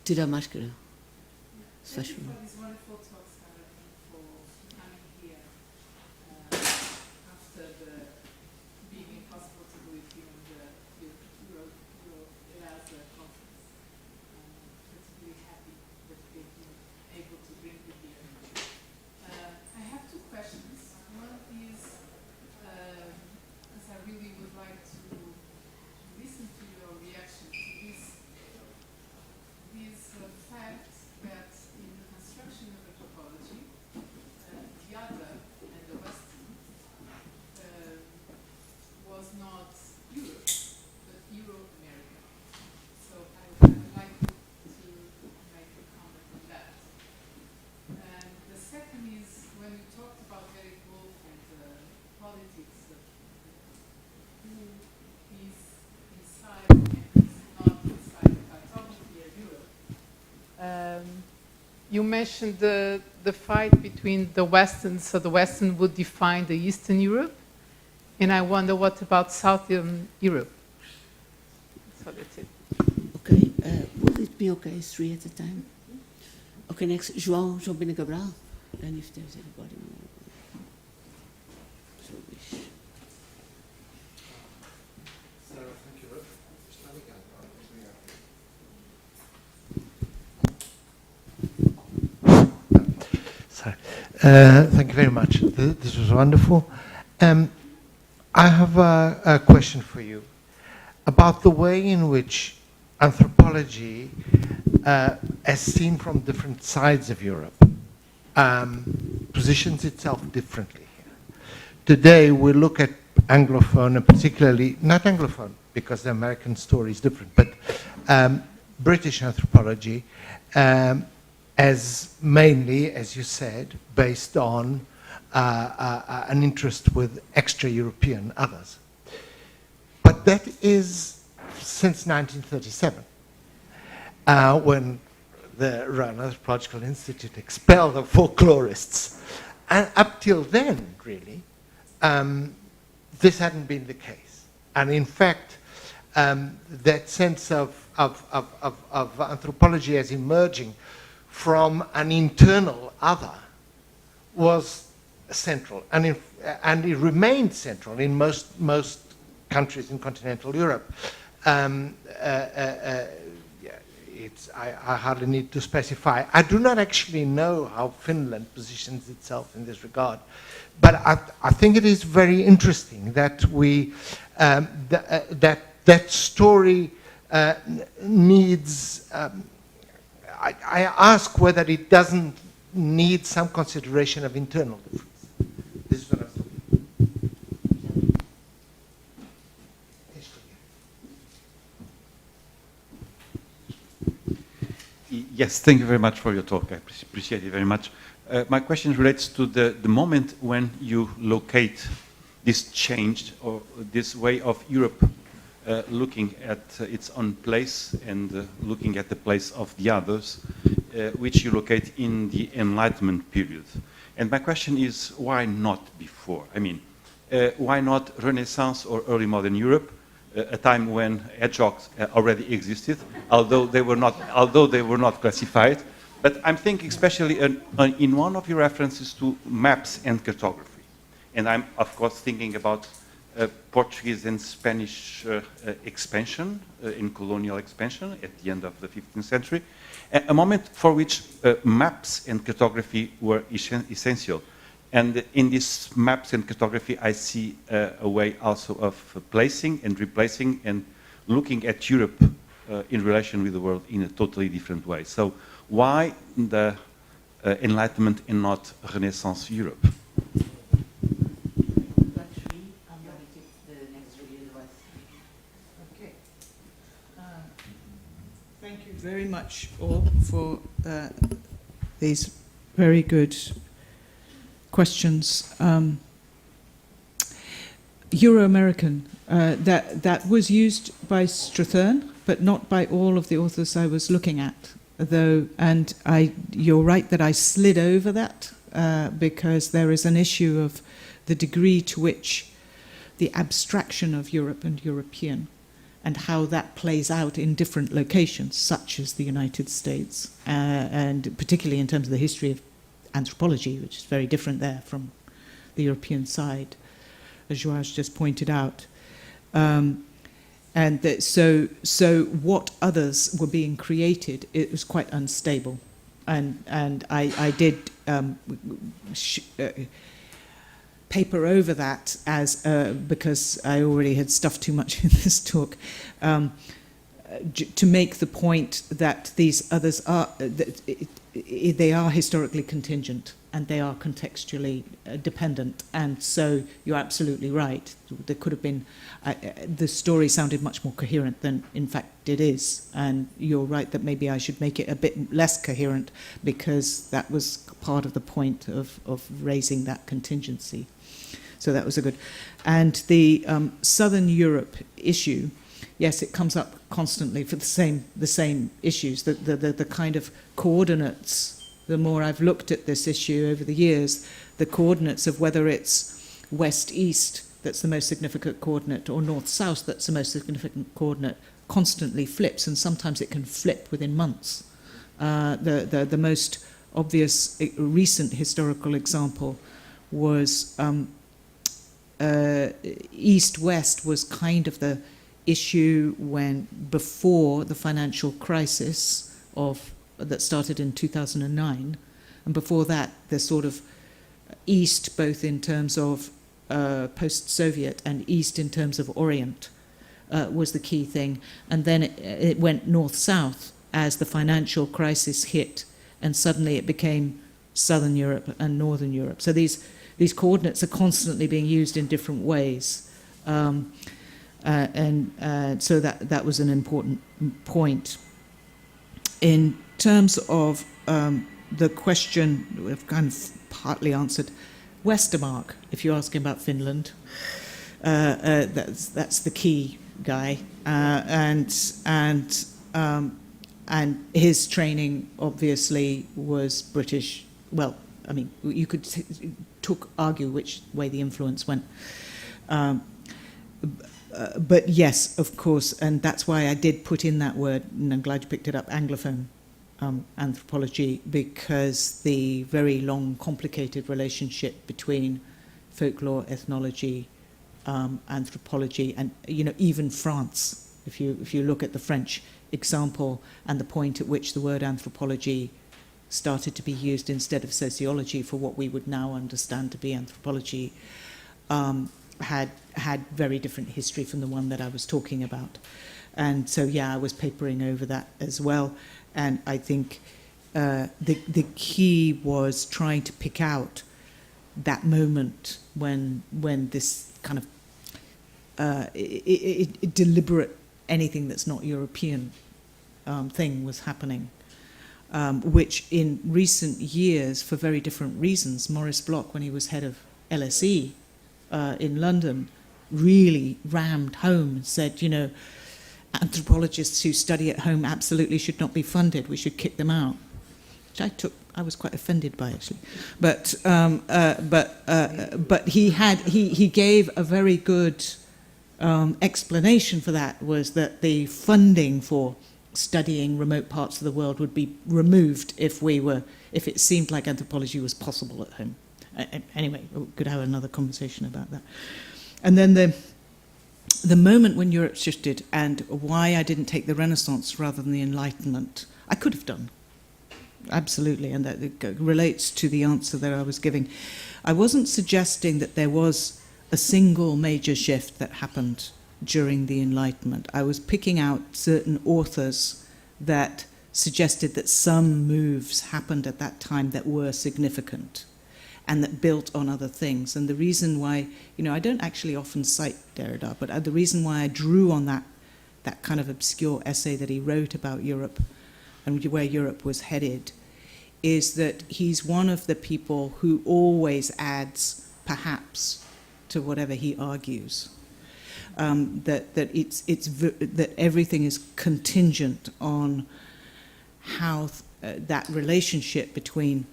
Tira a máscara. Se faz favor. Fact that in the construction of anthropology, You mentioned the fight between the Western, so the Western would define the Eastern Europe, and I wonder what about Southern Europe? So that's it. Okay, would it be okay, 3 at a time? Okay, next, João Pina Cabral, and if there's anybody more. So wish. Thank you very much. This was wonderful. I have a question for you about the way in which anthropology, as seen from different sides of Europe, positions itself differently here. Today, we look at Anglophone, and particularly, not Anglophone, because the American story is different, but British anthropology, as mainly, as you said, based on an interest with extra-European others. But that is since 1937, when the Royal Anthropological Institute expelled the folklorists. And up till then, really, this hadn't been the case. And in fact, that sense of anthropology as emerging from an internal other was central, and it remained central in most countries in continental Europe. I hardly need to specify. I do not actually know how Finland positions itself in this regard, but I think it is very interesting that we that story needs. I ask whether it doesn't need some consideration of internal difference. This is what I'm talking. Yes, thank you very much for your talk. I appreciate it very much. My question relates to the moment when you locate this change or this way of Europe looking at its own place and looking at the place of the others, which you locate in the Enlightenment period. And my question is, why not before? I mean, why not Renaissance or early modern Europe, a time when hedgehogs already existed, although they were not classified? But I'm thinking especially in one of your references to maps and cartography. And I'm, of course, thinking about Portuguese and Spanish expansion, in colonial expansion at the end of the 15th century, a moment for which maps and cartography were essential. And in these maps and cartography, I see a way also of placing and replacing and looking at Europe in relation with the world in a totally different way. So why the Enlightenment and not Renaissance Europe? Thank you very much all for these very good questions. Euro-American, that was used by Strathern, but not by all of the authors I was looking at, though, and you're right that I slid over that because there is an issue of the degree to which the abstraction of Europe and European and how that plays out in different locations, such as the United States, and particularly in terms of the history of anthropology, which is very different there from the European side, as João just pointed out. So what others were being created, it was quite unstable. And I did paper over that as because I already had stuffed too much in this talk, to make the point that these others are they are historically contingent and they are contextually dependent. And so you're absolutely right. There could have been the story sounded much more coherent than in fact it is. And you're right that maybe I should make it a bit less coherent because that was part of the point of raising that contingency. So that was a good. And the Southern Europe issue yes, it comes up constantly for the same issues. The kind of coordinates, the more I've looked at this issue over the years, the coordinates of whether it's west-east that's the most significant coordinate or north-south that's the most significant coordinate constantly flips, and sometimes it can flip within months. The most obvious recent historical example was east-west was kind of the issue when, before the financial crisis that started in 2009, and before that, the sort of east, both in terms of post-Soviet and east in terms of Orient, was the key thing. And then it went north-south as the financial crisis hit, and suddenly it became Southern Europe and Northern Europe. So these coordinates are constantly being used in different ways. So that was an important point. In terms of the question, we've kind of partly answered, Westermark, if you're asking about Finland, that's the key guy. And his training obviously was British. Well, I mean, you could argue which way the influence went. But yes, of course, and that's why I did put in that word, and I'm glad you picked it up, Anglophone anthropology, because the very long, complicated relationship between folklore, ethnology, anthropology, and even France. If you look at the French example and the point at which the word anthropology started to be used instead of sociology for what we would now understand to be anthropology, had very different history from the one that I was talking about. And so, yeah, I was papering over that as well. And I think the key was trying to pick out that moment when this kind of deliberate anything that's not European thing was happening, which in recent years, for very different reasons, Maurice Bloch, when he was head of LSE in London, really rammed home and said, anthropologists who study at home absolutely should not be funded. We should kick them out. Which I was quite offended by, actually. But he gave a very good explanation for that, was that the funding for studying remote parts of the world would be removed if it seemed like anthropology was possible at home. Anyway, we could have another conversation about that. And then the moment when Europe shifted, and why I didn't take the Renaissance rather than the Enlightenment, I could have done, absolutely, and that relates to the answer that I was giving. I wasn't suggesting that there was a single major shift that happened during the Enlightenment. I was picking out certain authors that suggested that some moves happened at that time that were significant and that built on other things. And the reason why, I don't actually often cite Derrida, but the reason why I drew on that kind of obscure essay that he wrote about Europe and where Europe was headed is that he's one of the people who always adds perhaps to whatever he argues. That everything is contingent on how that relationship between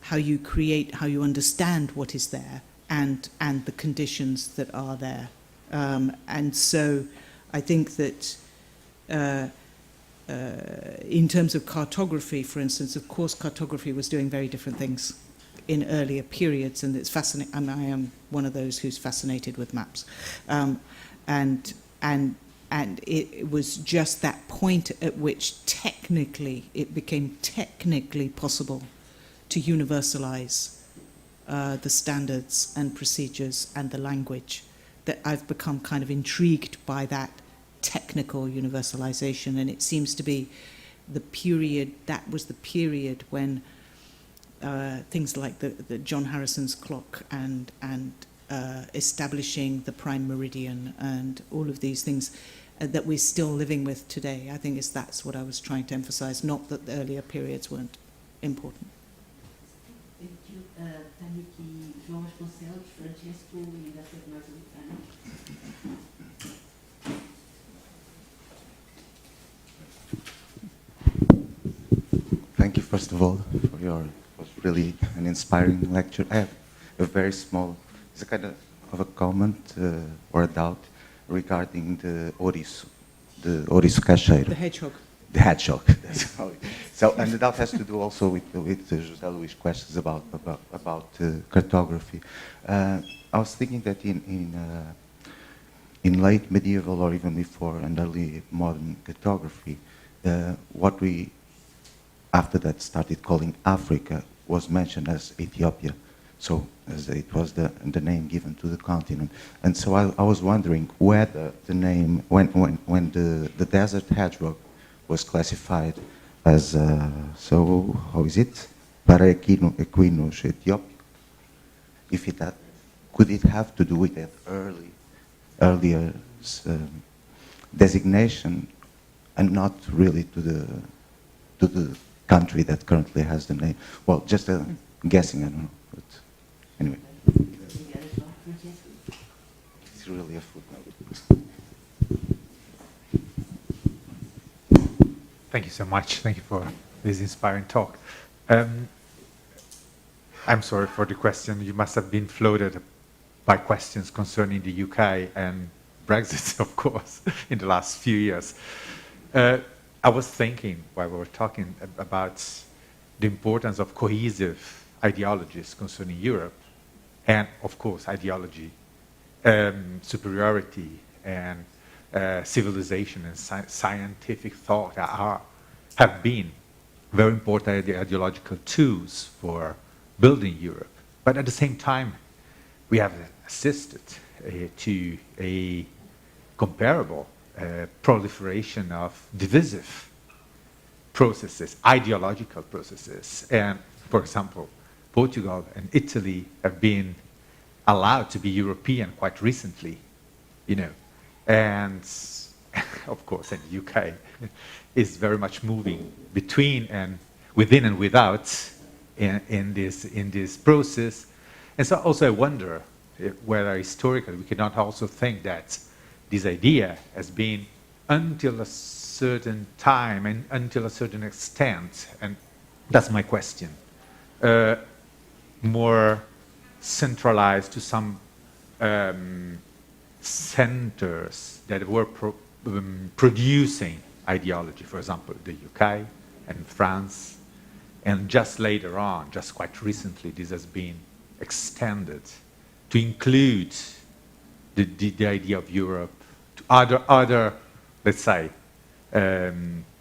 how you create, how you understand what is there, and the conditions that are there. And so I think that in terms of cartography, for instance, of course, cartography was doing very different things in earlier periods, and it's fascinating. And I am one of those who's fascinated with maps. And it was just that point at which it became technically possible to universalize the standards and procedures and the language, that I've become kind of intrigued by that technical universalization. And it seems to be that was the period when things like the John Harrison's clock and establishing the prime meridian and all of these things that we're still living with today. I think that's what I was trying to emphasize, not that the earlier periods weren't important. Thank you. Tenho aqui João Vasconcelos, Francesco e Daphne Marcelino. Thank you, first of all, for your, it was really an inspiring lecture. I have a very small, it's a kind of a comment or a doubt regarding the ouriço caixeiro. The hedgehog. The hedgehog. So, and the doubt has to do also with José Luís' questions about cartography. I was thinking that in late medieval or even before and early modern cartography, what we after that started calling Africa was mentioned as Ethiopia. So as it was the name given to the continent. And so I was wondering whether the name, when the desert hedgehog was classified as, so how is it? Para equinos Ethiopia. If it had, could it have to do with that earlier designation and not really to the country that currently has the name? Well, just guessing, I don't know. But anyway, it's really a footnote. Thank you so much. Thank you for this inspiring talk. I'm sorry for the question. You must have been floated by questions concerning the UK and Brexit, of course, in the last few years. I was thinking while we were talking about the importance of cohesive ideologies concerning Europe, and of course ideology, superiority, and civilization and scientific thought have been very important ideological tools for building Europe. But at the same time, we have assisted to a comparable proliferation of divisive processes, ideological processes. And for example, Portugal and Italy have been allowed to be European quite recently, you know. And of course, in the UK is very much moving between and within and without in this process. And so also I wonder whether historically we cannot also think that this idea has been until a certain time and until a certain extent, and that's my question, more centralized to some centers that were producing ideology, for example, the UK and France, and just later on, just quite recently, this has been extended to include the idea of Europe to other, let's say,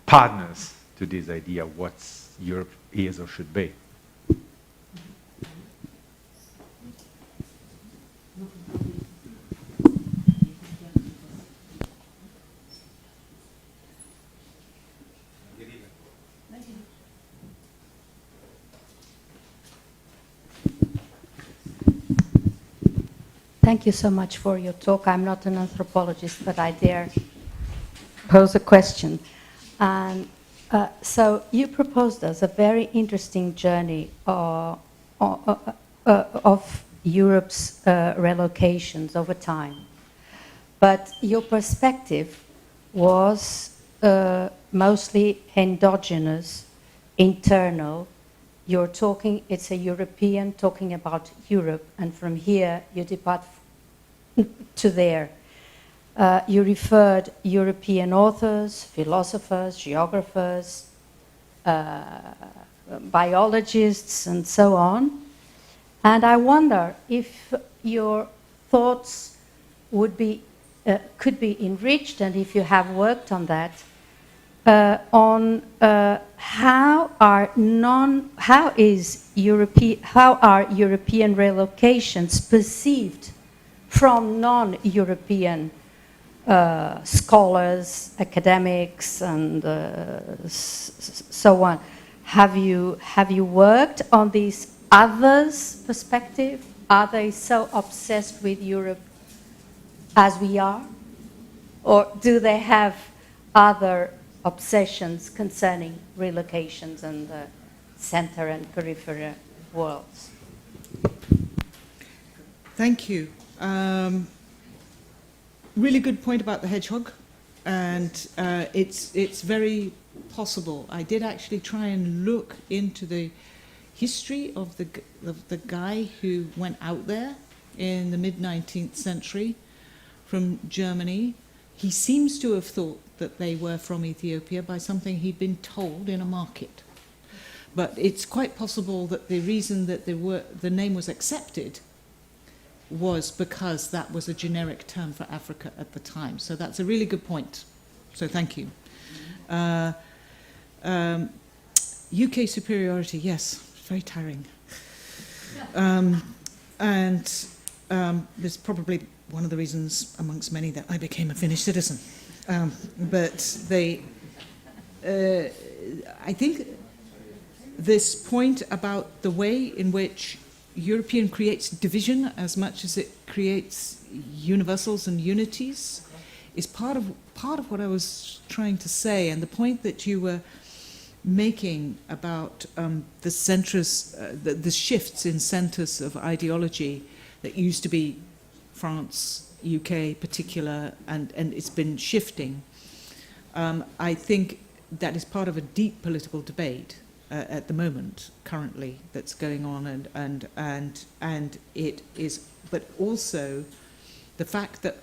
partners to this idea of what Europe is or should be. Thank you so much for your talk. I'm not an anthropologist, but I dare pose a question. And so you proposed us a very interesting journey of Europe's relocations over time. But your perspective was mostly endogenous, internal. You're talking, it's a European talking about Europe, and from here you depart to there. You referred European authors, philosophers, geographers, biologists, and so on. And I wonder if your thoughts would be, could be enriched, and if you have worked on that, on how are European relocations perceived from non-European scholars, academics, and so on. Have you worked on these others' perspective? Are they so obsessed with Europe as we are, or do they have other obsessions concerning relocations and the center and peripheral worlds? Thank you. Really good point about the hedgehog, and it's very possible. I did actually try and look into the history of the guy who went out there in the mid-19th century from Germany. He seems to have thought that they were from Ethiopia by something he'd been told in a market. But it's quite possible that the reason that the name was accepted was because that was a generic term for Africa at the time. So that's a really good point. So thank you. UK superiority, yes, very tiring. There's probably one of the reasons, amongst many, that I became a Finnish citizen. I think this point about the way in which European creates division as much as it creates universals and unities is part of what I was trying to say, and the point that you were making about the centres, the shifts in centres of ideology that used to be France, UK particular, and it's been shifting. I think that is part of a deep political debate at the moment, currently, that's going on, and it is, but also the fact that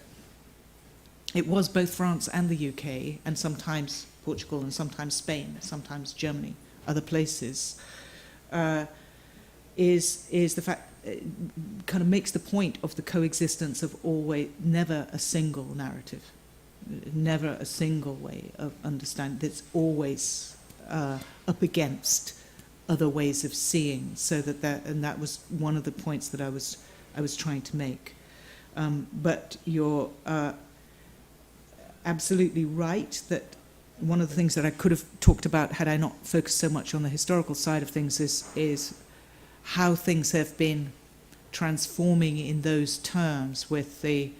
it was both France and the UK, and sometimes Portugal, and sometimes Spain, sometimes Germany, other places, is the fact, kind of makes the point of the coexistence of always, never a single narrative, never a single way of understanding. That's always up against other ways of seeing. So and that was one of the points that I was trying to make. But you're absolutely right that one of the things that I could have talked about had I not focused so much on the historical side of things is how things have been transforming in those terms with the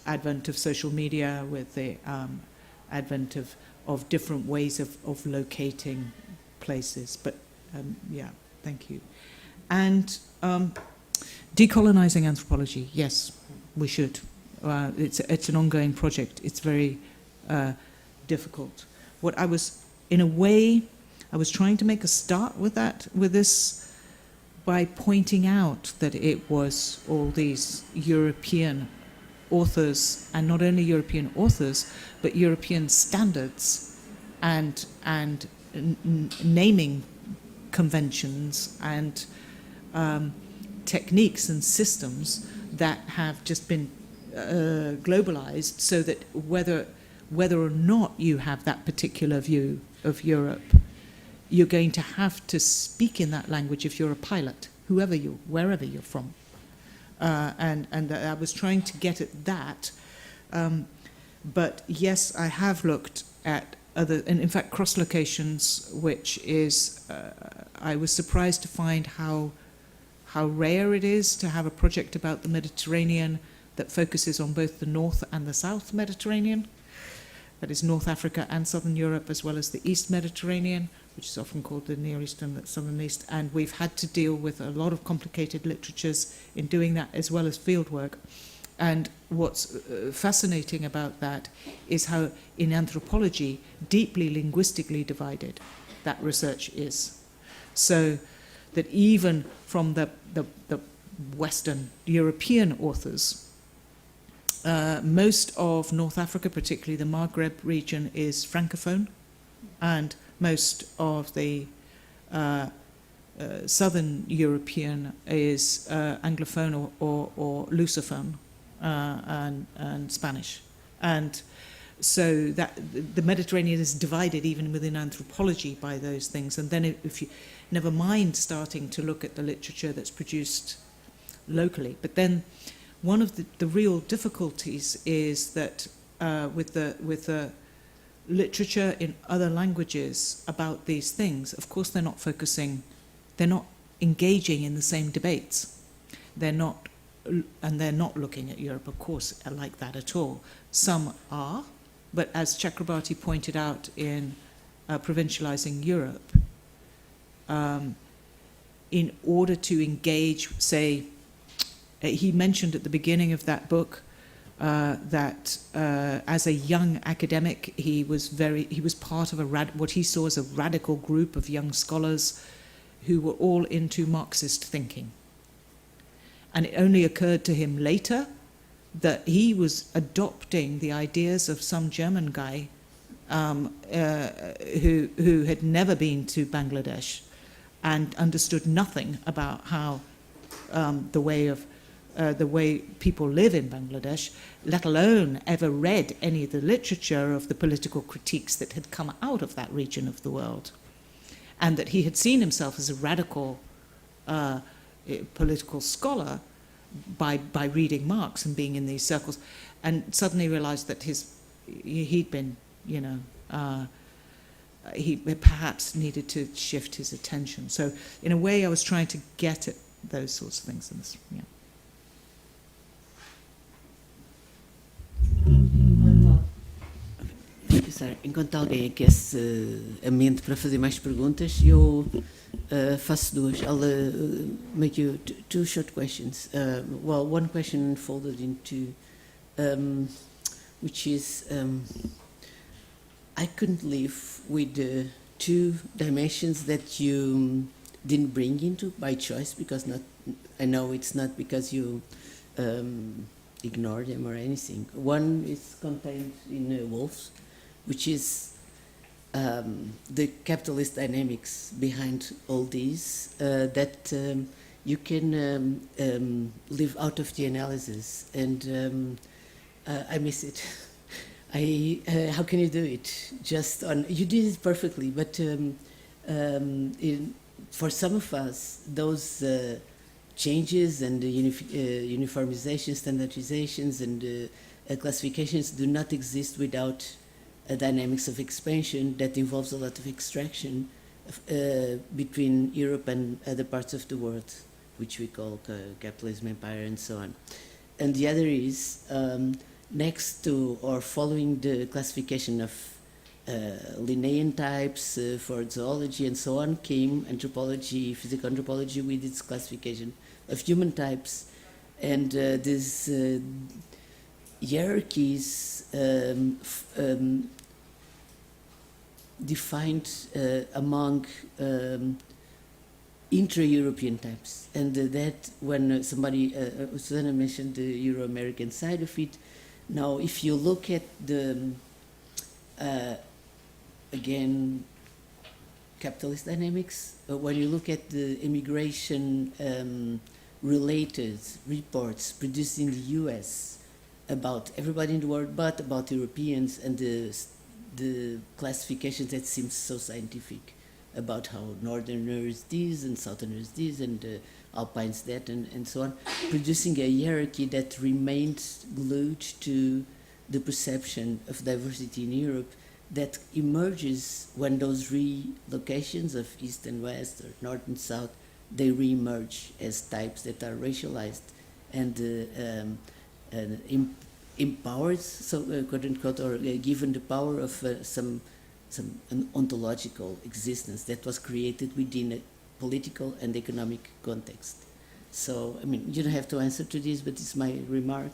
advent of social media, with the advent of different ways of locating places. But yeah, thank you. And decolonizing anthropology, yes, we should. It's an ongoing project. It's very difficult. What I was, in a way, I was trying to make a start with this by pointing out that it was all these European authors, and not only European authors, but European standards and naming conventions and techniques and systems that have just been globalized, so that whether or not you have that particular view of Europe, you're going to have to speak in that language if you're a pilot, wherever you're from. And I was trying to get at that. But yes, I have looked at other, and in fact cross-locations, which is, I was surprised to find how rare it is to have a project about the Mediterranean that focuses on both the North and the South Mediterranean. That is North Africa and Southern Europe, as well as the East Mediterranean, which is often called the Near East and the Southern East. And we've had to deal with a lot of complicated literatures in doing that, as well as fieldwork. And what's fascinating about that is how, in anthropology, deeply linguistically divided that research is. So that even from the Western European authors, most of North Africa, particularly the Maghreb region, is Francophone, and most of the Southern European is Anglophone or Lusophone, and Spanish. And so that the Mediterranean is divided even within anthropology by those things. And then if you never mind starting to look at the literature that's produced locally. But then one of the real difficulties is that with the literature in other languages about these things, of course they're not engaging in the same debates. They're not looking at Europe, of course, like that at all. Some are, but as Chakrabarti pointed out in Provincializing Europe, in order to engage, say, he mentioned at the beginning of that book that as a young academic, he was part of what he saw as a radical group of young scholars who were all into Marxist thinking. And it only occurred to him later that he was adopting the ideas of some German guy who had never been to Bangladesh and understood nothing about how the way people live in Bangladesh, let alone ever read any of the literature of the political critiques that had come out of that region of the world. And that he had seen himself as a radical political scholar by reading Marx and being in these circles, and suddenly realized that he'd been, he perhaps needed to shift his attention. So in a way, I was trying to get at those sorts of things. Yeah. Enquanto alguém aquece a mente para fazer mais perguntas, eu faço duas. I'll make you two short questions. Well, one question folded into, which is, I couldn't live with two dimensions that you didn't bring into by choice, because I know it's not because you ignore them or anything. One is contained in Wolf's, which is the capitalist dynamics behind all these, that you can live out of the analysis, and I miss it. How can you do it? You did it perfectly, but for some of us, those changes and uniformizations, standardizations, and classifications do not exist without a dynamics of expansion that involves a lot of extraction between Europe and other parts of the world, which we call capitalism, empire, and so on. And the other is, next to or following the classification of Linnaean types for zoology and so on, came anthropology, physical anthropology, with its classification of human types, and these hierarchies defined among intra-European types, and that when somebody, Susanna mentioned the Euro-American side of it. Now, if you look at the again capitalist dynamics, when you look at the immigration related reports produced in the US about everybody in the world but about Europeans, and the classifications that seem so scientific about how northerners this and southerners this and alpines that and so on, producing a hierarchy that remained glued to the perception of diversity in Europe that emerges when those relocations of East and West or North and South, they re-emerge as types that are racialized and empowered, so quote unquote, or given the power of an ontological existence that was created within a political and economic context. So, I mean, you don't have to answer to this, but it's my remark.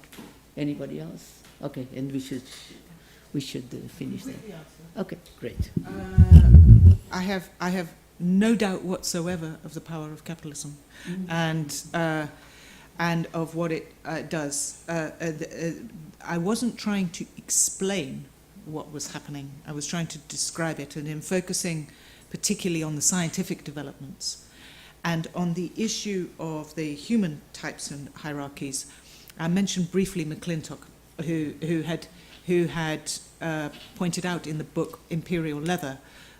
Anybody else? Okay, and we should finish that. Okay, great. I have no doubt whatsoever of the power of capitalism, and of what it does. I wasn't trying to explain what was happening. I was trying to describe it, and in focusing particularly on the scientific developments and on the issue of the human types and hierarchies. I mentioned briefly McClintock, who had pointed out in the book Imperial Leather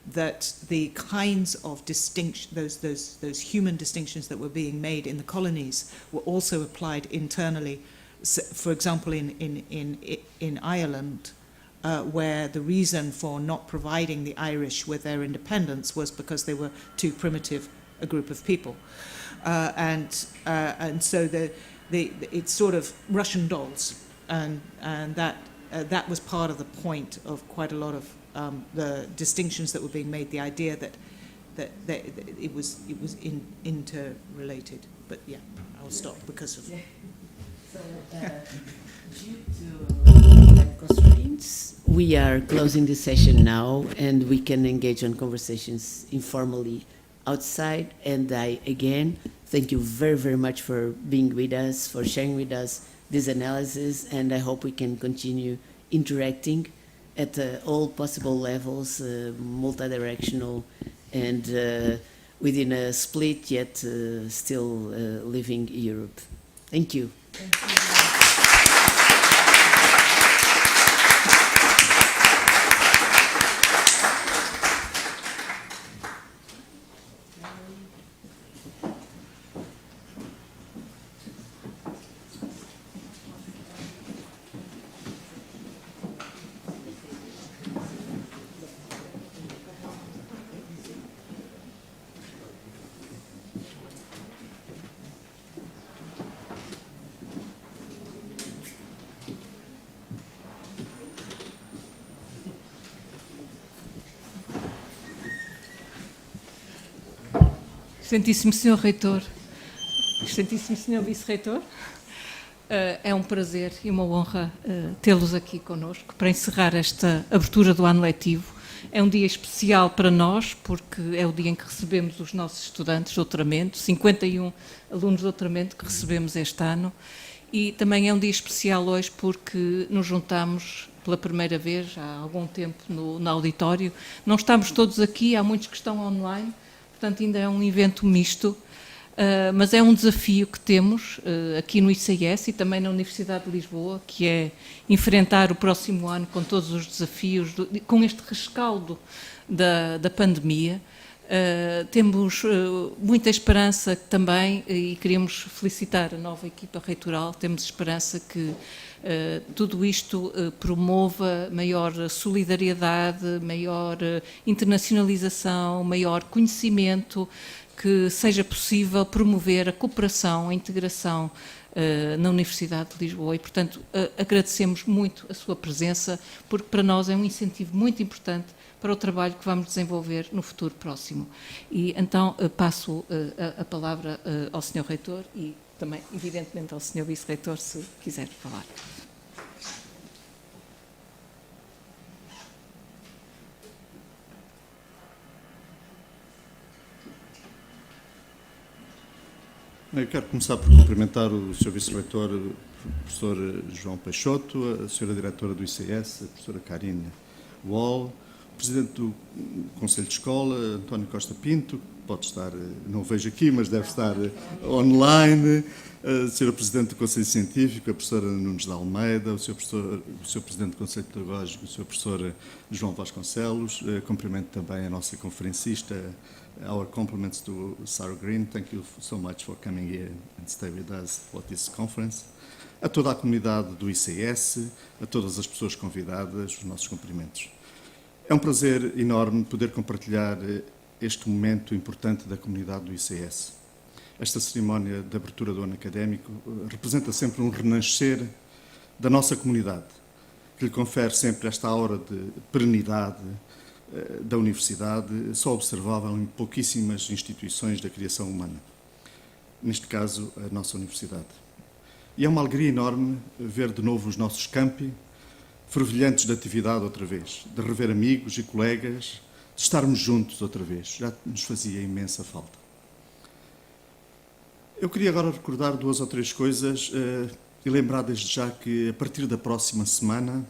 that the kinds of those human distinctions that were being made in the colonies were also applied internally. So, for example, in Ireland, where the reason for not providing the Irish with their independence was because they were too primitive a group of people, and so it's sort of Russian dolls, and that was part of the point of quite a lot of the distinctions that were being made. The idea that it was interrelated. But yeah, I'll stop because of. Due to time constraints, we are closing the session now, and we can engage on conversations informally outside. And I, again, thank you very, very much for being with us, for sharing with us this analysis, and I hope we can continue interacting at all possible levels, multidirectional, and within a split yet still living Europe. Thank you. Thank you. Excelentíssimo Sr. Reitor, Excelentíssimo Sr. Vice-Reitor, é um prazer e uma honra tê-los aqui connosco para encerrar esta abertura do ano letivo. É um dia especial para nós, porque é o dia em que recebemos os nossos estudantes de doutoramento, 51 alunos de doutoramento que recebemos este ano, e também é um dia especial hoje porque nos juntamos pela primeira vez há algum tempo no auditório. Não estamos todos aqui, há muitos que estão online, portanto ainda é um evento misto, mas é um desafio que temos aqui no ICS e também na Universidade de Lisboa, que é enfrentar o próximo ano com todos os desafios, com este rescaldo da pandemia. Temos muita esperança também, e queremos felicitar a nova equipa reitoral, temos esperança que tudo isto promova maior solidariedade, maior internacionalização, maior conhecimento, que seja possível promover a cooperação, a integração na Universidade de Lisboa e, portanto, agradecemos muito a sua presença, porque para nós é um incentivo muito importante para o trabalho que vamos desenvolver no futuro próximo. E então passo a palavra ao Sr. Reitor e também, evidentemente, ao Sr. Vice-Reitor, se quiser falar. Eu quero começar por cumprimentar o Sr. Vice-Reitor, o professor João Peixoto, a Sra. Diretora do ICS, a professora Karin, o Presidente do Conselho de Escola, António Costa Pinto, que pode estar, não o vejo aqui, mas deve estar online, a Sra. Presidente do Conselho Científico, a professora Nunes de Almeida, o Sr. Presidente do Conselho Pedagógico, o Sr. Professor João Vasconcelos. Cumprimento também a nossa conferencista. Our compliments to Sarah Green. Thank you so much for coming here and stay with us for this conference. A toda a comunidade do ICS, a todas as pessoas convidadas, os nossos cumprimentos. É um prazer enorme poder compartilhar este momento importante da comunidade do ICS. Esta cerimónia de abertura do ano académico representa sempre um renascer da nossa comunidade, que lhe confere sempre esta aura de perenidade da Universidade, só observável em pouquíssimas instituições da criação humana. Neste caso, a nossa Universidade. E é uma alegria enorme ver de novo os nossos campi, fervilhantes de atividade outra vez, de rever amigos e colegas, de estarmos juntos outra vez. Já nos fazia imensa falta. Eu queria agora recordar 2 ou 3 coisas e lembrar desde já que, a partir da próxima semana,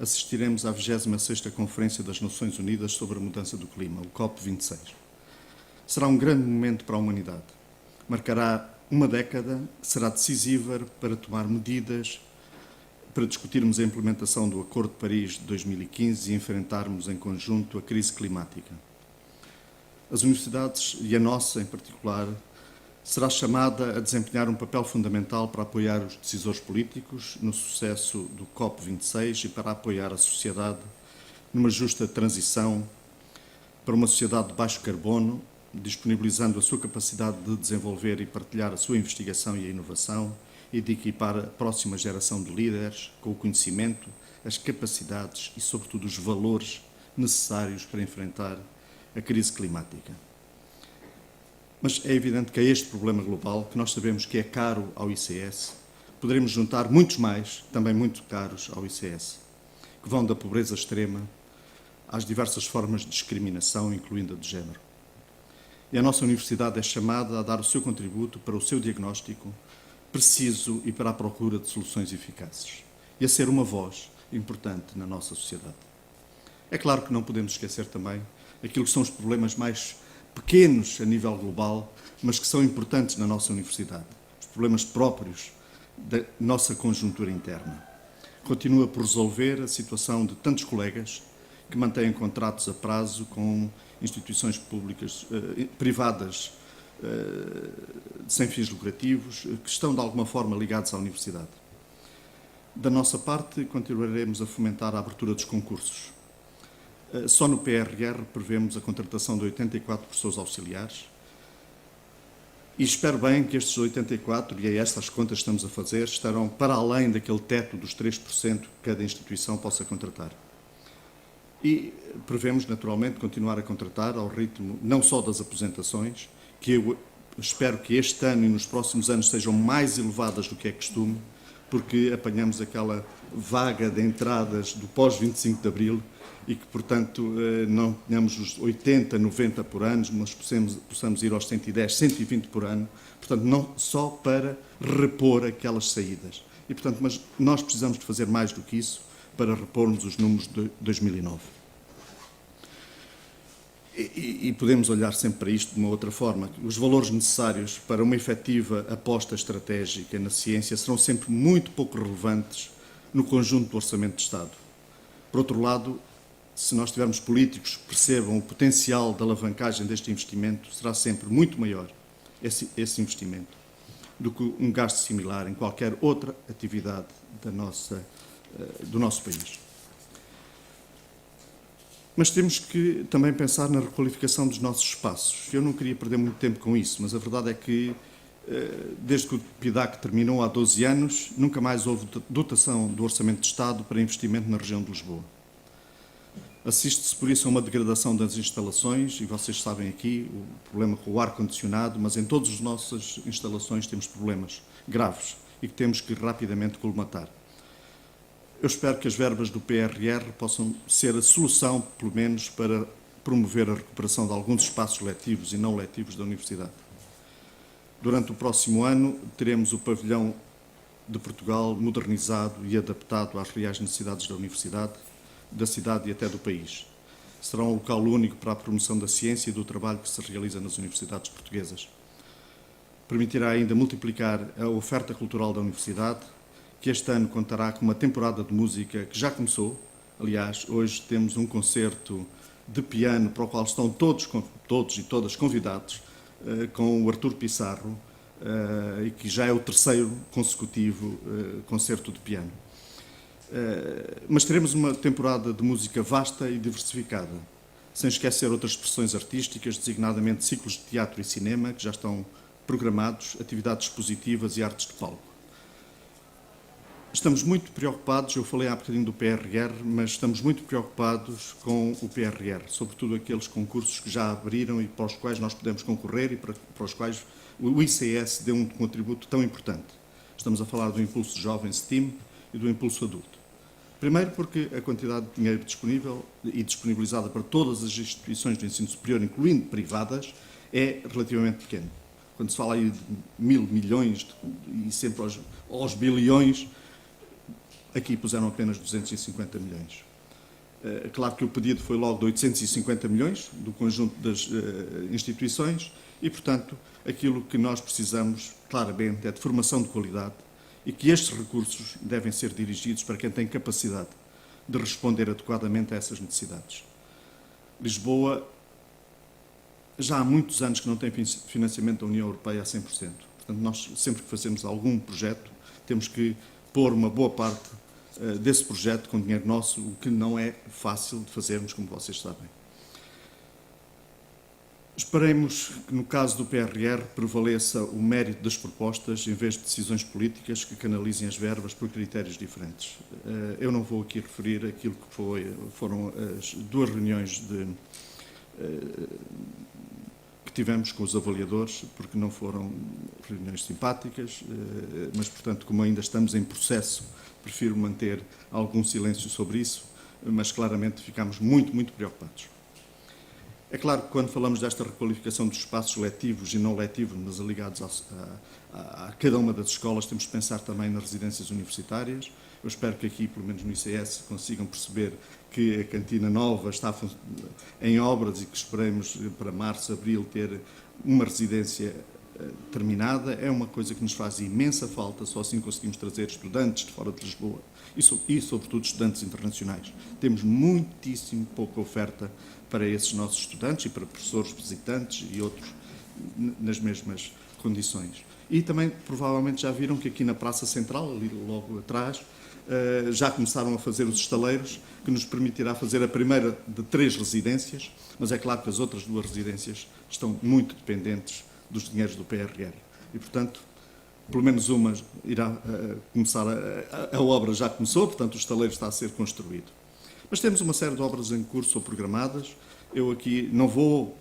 assistiremos à 26ª Conferência das Nações Unidas sobre a Mudança do Clima, o COP26. Será um grande momento para a humanidade. Marcará uma década que será decisiva para tomar medidas para discutirmos a implementação do Acordo de Paris de 2015 e enfrentarmos em conjunto a crise climática. As universidades, e a nossa em particular, será chamada a desempenhar um papel fundamental para apoiar os decisores políticos no sucesso do COP26 e para apoiar a sociedade numa justa transição para uma sociedade de baixo carbono, disponibilizando a sua capacidade de desenvolver e partilhar a sua investigação e a inovação e de equipar a próxima geração de líderes com o conhecimento, as capacidades e, sobretudo, os valores necessários para enfrentar a crise climática. Mas é evidente que é este problema global, que nós sabemos que é caro ao ICS, poderemos juntar muitos mais, também muito caros ao ICS, que vão da pobreza extrema às diversas formas de discriminação, incluindo a de género. E a nossa Universidade é chamada a dar o seu contributo para o seu diagnóstico preciso e para a procura de soluções eficazes, e a ser uma voz importante na nossa sociedade. É claro que não podemos esquecer também aquilo que são os problemas mais pequenos a nível global, mas que são importantes na nossa universidade, os problemas próprios da nossa conjuntura interna. Continua por resolver a situação de tantos colegas que mantêm contratos a prazo com instituições públicas, privadas, sem fins lucrativos, que estão de alguma forma ligados à universidade. Da nossa parte, continuaremos a fomentar a abertura dos concursos. Só no PRR prevemos a contratação de 84 professores auxiliares e espero bem que estes 84, e é estas contas que estamos a fazer, estarão para além daquele teto dos 3% que cada instituição possa contratar. E prevemos, naturalmente, continuar a contratar ao ritmo não só das apresentações, que eu espero que este ano e nos próximos anos sejam mais elevadas do que é costume, porque apanhamos aquela vaga de entradas do pós-25 de Abril e que, portanto, não tenhamos os 80, 90 por ano, mas possamos ir aos 110, 120 por ano, portanto, não só para repor aquelas saídas. E, portanto, mas nós precisamos de fazer mais do que isso para repormos os números de 2009. E podemos olhar sempre para isto de uma outra forma. Os valores necessários para uma efetiva aposta estratégica na ciência serão sempre muito pouco relevantes no conjunto do Orçamento de Estado. Por outro lado, se nós tivermos políticos que percebam o potencial da alavancagem deste investimento, será sempre muito maior esse investimento do que um gasto similar em qualquer outra atividade do nosso país. Mas temos que também pensar na requalificação dos nossos espaços. Eu não queria perder muito tempo com isso, mas a verdade é que, desde que o PIDAC terminou há 12 anos, nunca mais houve dotação do Orçamento de Estado para investimento na região de Lisboa. Assiste-se, por isso, a uma degradação das instalações, e vocês sabem aqui o problema com o ar-condicionado, mas em todas as nossas instalações temos problemas graves e que temos que rapidamente colmatar. Eu espero que as verbas do PRR possam ser a solução, pelo menos, para promover a recuperação de alguns espaços letivos e não letivos da Universidade. Durante o próximo ano, teremos o pavilhão de Portugal modernizado e adaptado às reais necessidades da Universidade, da cidade e até do país. Será um local único para a promoção da ciência e do trabalho que se realiza nas universidades portuguesas. Permitirá ainda multiplicar a oferta cultural da Universidade, que este ano contará com uma temporada de música que já começou. Aliás, hoje temos um concerto de piano para o qual estão todos e todas convidados, com o Artur Pissarro, e que já é o terceiro consecutivo concerto de piano. Mas teremos uma temporada de música vasta e diversificada, sem esquecer outras expressões artísticas, designadamente ciclos de teatro e cinema, que já estão programados, atividades expositivas e artes de palco. Estamos muito preocupados, eu falei há bocadinho do PRR, mas estamos muito preocupados com o PRR, sobretudo aqueles concursos que já abriram e para os quais nós podemos concorrer e para os quais o ICS deu um contributo tão importante. Estamos a falar do Impulso Jovem STEAM e do Impulso Adulto. Primeiro porque a quantidade de dinheiro disponível e disponibilizada para todas as instituições de ensino superior, incluindo privadas, é relativamente pequeno. Quando se fala aí de 1.000 milhões e sempre aos bilhões, aqui puseram apenas 250 milhões. É claro que o pedido foi logo de 850 milhões do conjunto das instituições e, portanto, aquilo que nós precisamos, claramente, é de formação de qualidade e que estes recursos devem ser dirigidos para quem tem capacidade de responder adequadamente a essas necessidades. Lisboa já há muitos anos que não tem financiamento da União Europeia a 100%. Portanto, nós, sempre que fazemos algum projeto, temos que pôr uma boa parte desse projeto com dinheiro nosso, o que não é fácil de fazermos, como vocês sabem. Esperemos que, no caso do PRR, prevaleça o mérito das propostas em vez de decisões políticas que canalizem as verbas por critérios diferentes. Eu não vou aqui referir aquilo que foram as duas reuniões que tivemos com os avaliadores, porque não foram reuniões simpáticas, mas, portanto, como ainda estamos em processo, prefiro manter algum silêncio sobre isso, mas claramente ficámos muito, muito preocupados. É claro que quando falamos desta requalificação dos espaços letivos e não letivos, mas ligados a cada uma das escolas, temos de pensar também nas residências universitárias. Eu espero que aqui, pelo menos no ICS, consigam perceber que a cantina nova está em obras e que esperemos para março, abril, ter uma residência terminada. É uma coisa que nos faz imensa falta, só assim conseguimos trazer estudantes de fora de Lisboa e sobretudo, estudantes internacionais. Temos muitíssimo pouca oferta para esses nossos estudantes e para professores visitantes e outros nas mesmas condições. E também, provavelmente, já viram que aqui na Praça Central, ali logo atrás, já começaram a fazer os estaleiros, que nos permitirá fazer a primeira de 3 residências, mas é claro que as outras 2 residências estão muito dependentes dos dinheiros do PRR. E, portanto, pelo menos uma irá começar, a obra já começou, portanto o estaleiro está a ser construído. Mas temos uma série de obras em curso ou programadas. Eu aqui não vou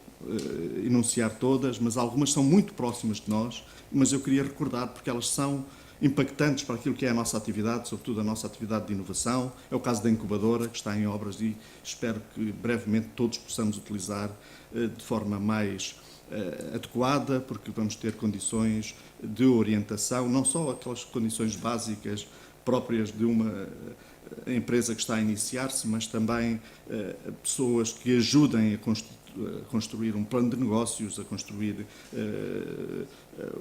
enunciar todas, mas algumas são muito próximas de nós, mas eu queria recordar porque elas são impactantes para aquilo que é a nossa atividade, sobretudo a nossa atividade de inovação. É o caso da incubadora, que está em obras e espero que brevemente todos possamos utilizar de forma mais adequada, porque vamos ter condições de orientação, não só aquelas condições básicas próprias de uma empresa que está a iniciar-se, mas também pessoas que ajudem a construir um plano de negócios, a construir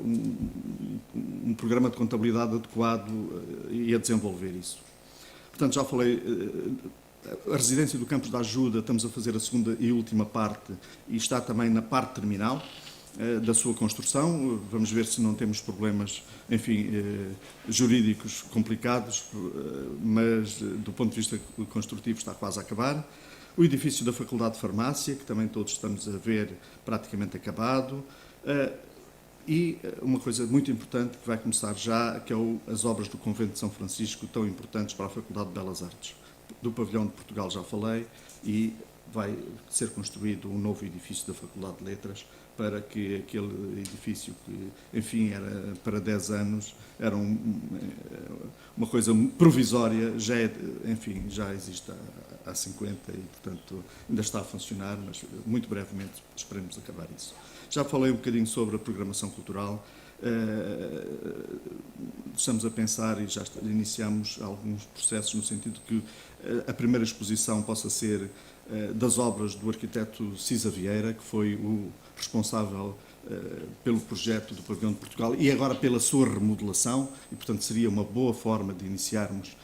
um programa de contabilidade adequado e a desenvolver isso. Portanto, já falei, a residência do Campos da Ajuda, estamos a fazer a segunda e última parte e está também na parte terminal da sua construção. Vamos ver se não temos problemas, enfim, jurídicos complicados, mas do ponto de vista construtivo está quase a acabar. O edifício da Faculdade de Farmácia, que também todos estamos a ver praticamente acabado. E uma coisa muito importante que vai começar já, que é as obras do Convento de São Francisco, tão importantes para a Faculdade de Belas Artes. Do Pavilhão de Portugal já falei e vai ser construído um novo edifício da Faculdade de Letras para que aquele edifício que, enfim, era para 10 anos, era uma coisa provisória, já existe há 50 e, portanto, ainda está a funcionar, mas muito brevemente esperemos acabar isso. Já falei um bocadinho sobre a programação cultural. Estamos a pensar e já iniciamos alguns processos no sentido que a primeira exposição possa ser das obras do arquiteto Cisa Vieira, que foi o responsável pelo projeto do Pavilhão de Portugal e agora pela sua remodelação, e portanto seria uma boa forma de iniciarmos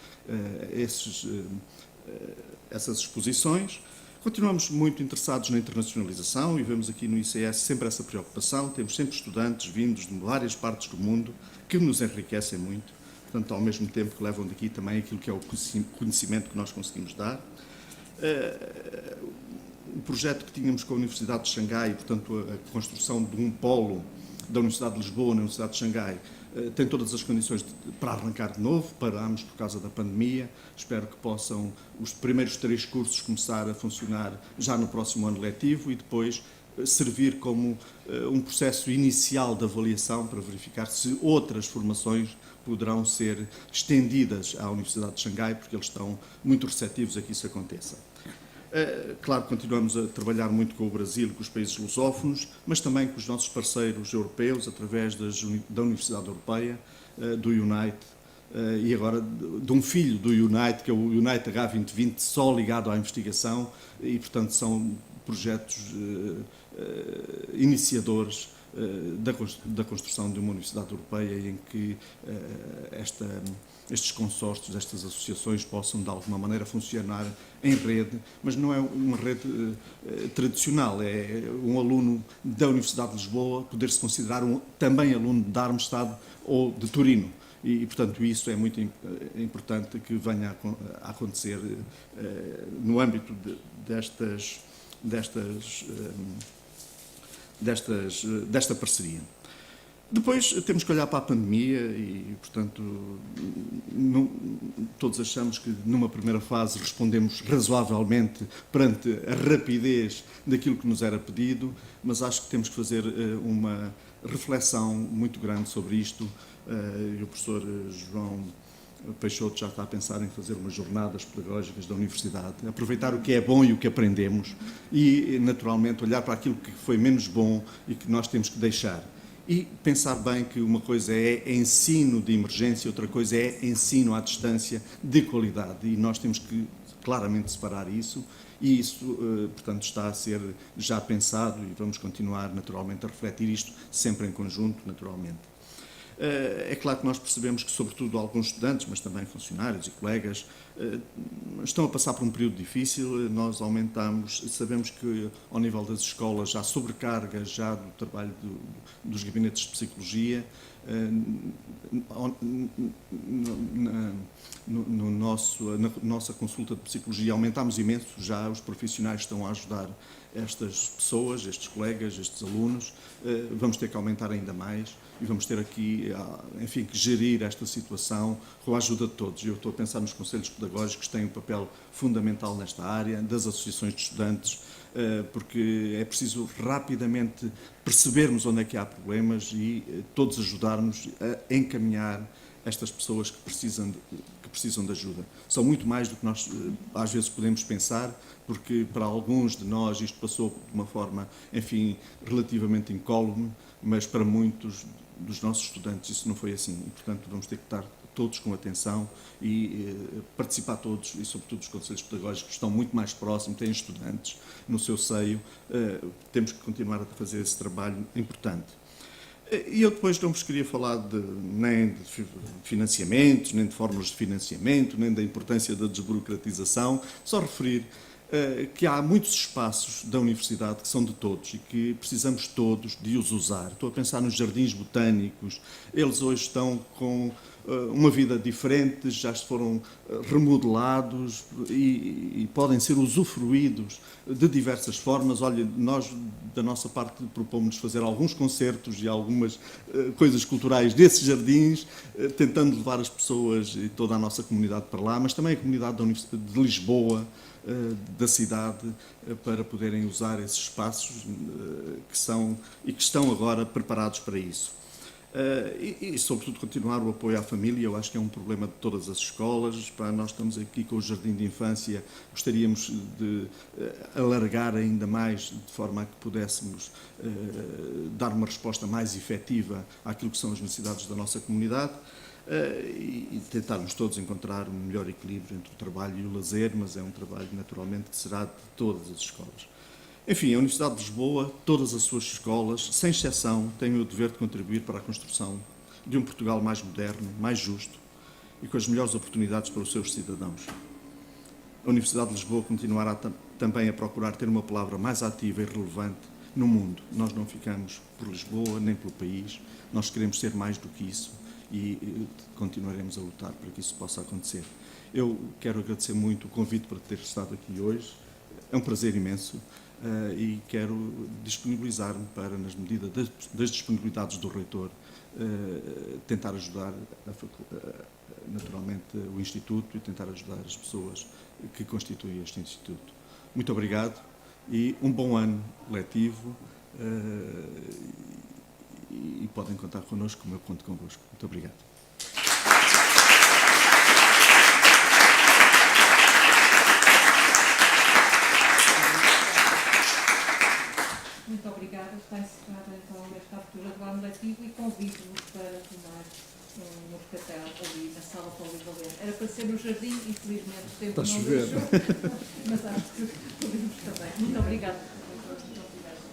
essas exposições. Continuamos muito interessados na internacionalização e vemos aqui no ICS sempre essa preocupação. Temos sempre estudantes vindos de várias partes do mundo que nos enriquecem muito, portanto, ao mesmo tempo que levam daqui também aquilo que é o conhecimento que nós conseguimos dar. O projeto que tínhamos com a Universidade de Xangai, portanto, a construção de um polo da Universidade de Lisboa na Universidade de Xangai, tem todas as condições para arrancar de novo. Parámos por causa da pandemia. Espero que possam os primeiros 3 cursos começar a funcionar já no próximo ano letivo e depois servir como um processo inicial de avaliação para verificar se outras formações poderão ser estendidas à Universidade de Xangai, porque eles estão muito receptivos a que isso aconteça. Claro que continuamos a trabalhar muito com o Brasil, com os países lusófonos, mas também com os nossos parceiros europeus, através da Universidade Europeia, do Unite, e agora de um filho do Unite, que é o Unite H2020, só ligado à investigação, e, portanto, são projetos iniciadores da construção de uma Universidade Europeia em que estes consórcios, estas associações possam de alguma maneira funcionar em rede, mas não é uma rede tradicional, é um aluno da Universidade de Lisboa poder-se considerar também aluno de Darmstadt ou de Turino. E, portanto, isso é muito importante que venha a acontecer no âmbito desta parceria. Depois temos que olhar para a pandemia e, portanto, todos achamos que numa primeira fase respondemos razoavelmente perante a rapidez daquilo que nos era pedido, mas acho que temos que fazer uma reflexão muito grande sobre isto. E o professor João Peixoto já está a pensar em fazer umas jornadas pedagógicas da Universidade, aproveitar o que é bom e o que aprendemos e, naturalmente, olhar para aquilo que foi menos bom e que nós temos que deixar. E pensar bem que uma coisa é ensino de emergência, outra coisa é ensino à distância de qualidade. E nós temos que claramente separar isso. E isso, portanto, está a ser já pensado e vamos continuar, naturalmente, a refletir isto, sempre em conjunto, naturalmente. É claro que nós percebemos que, sobretudo, alguns estudantes, mas também funcionários e colegas, estão a passar por um período difícil. Nós aumentamos, sabemos que, ao nível das escolas, há sobrecarga já do trabalho dos gabinetes de psicologia. Na nossa consulta de psicologia aumentámos imenso já, os profissionais estão a ajudar estas pessoas, estes colegas, estes alunos. Vamos ter que aumentar ainda mais e vamos ter aqui, enfim, que gerir esta situação com a ajuda de todos. Eu estou a pensar nos conselhos pedagógicos, que têm um papel fundamental nesta área, das associações de estudantes, porque é preciso rapidamente percebermos onde é que há problemas e todos ajudarmos a encaminhar estas pessoas que precisam de ajuda. São muito mais do que nós às vezes podemos pensar, porque para alguns de nós isto passou de uma forma, enfim, relativamente incólume, mas para muitos dos nossos estudantes isso não foi assim. E, portanto, vamos ter que estar todos com atenção e participar todos, e sobretudo os conselhos pedagógicos que estão muito mais próximos, têm estudantes no seu seio. Temos que continuar a fazer esse trabalho importante. E eu depois não vos queria falar nem de financiamentos, nem de fórmulas de financiamento, nem da importância da desburocratização, só referir que há muitos espaços da Universidade que são de todos e que precisamos todos de os usar. Estou a pensar nos jardins botânicos, eles hoje estão com uma vida diferente, já foram remodelados e podem ser usufruídos de diversas formas. Olha, nós, da nossa parte, propomos fazer alguns concertos e algumas coisas culturais desses jardins, tentando levar as pessoas e toda a nossa comunidade para lá, mas também a comunidade da Universidade de Lisboa, da cidade, para poderem usar esses espaços que estão agora preparados para isso. E, sobretudo, continuar o apoio à família. Eu acho que é um problema de todas as escolas. Nós estamos aqui com o Jardim de Infância, gostaríamos de alargar ainda mais, de forma a que pudéssemos dar uma resposta mais efetiva àquilo que são as necessidades da nossa comunidade. E tentarmos todos encontrar um melhor equilíbrio entre o trabalho e o lazer, mas é um trabalho, naturalmente, que será de todas as escolas. Enfim, a Universidade de Lisboa, todas as suas escolas, sem exceção, têm o dever de contribuir para a construção de um Portugal mais moderno, mais justo e com as melhores oportunidades para os seus cidadãos. A Universidade de Lisboa continuará também a procurar ter uma palavra mais ativa e relevante no mundo. Nós não ficamos por Lisboa, nem pelo país, nós queremos ser mais do que isso e continuaremos a lutar para que isso possa acontecer. Eu quero agradecer muito o convite para ter estado aqui hoje, é um prazer imenso. E quero disponibilizar-me para, nas medidas das disponibilidades do reitor, tentar ajudar, naturalmente, o Instituto e tentar ajudar as pessoas que constituem este Instituto. Muito obrigado e um bom ano letivo e podem contar connosco, como eu conto convosco. Muito obrigado. Muito obrigada. Está encerrada então esta abertura do ano letivo e convido-vos para tomar um café ali na sala polivalente. Era para ser no jardim, infelizmente o tempo não deixou, mas acho que podemos também. Muito obrigada. Muito obrigada.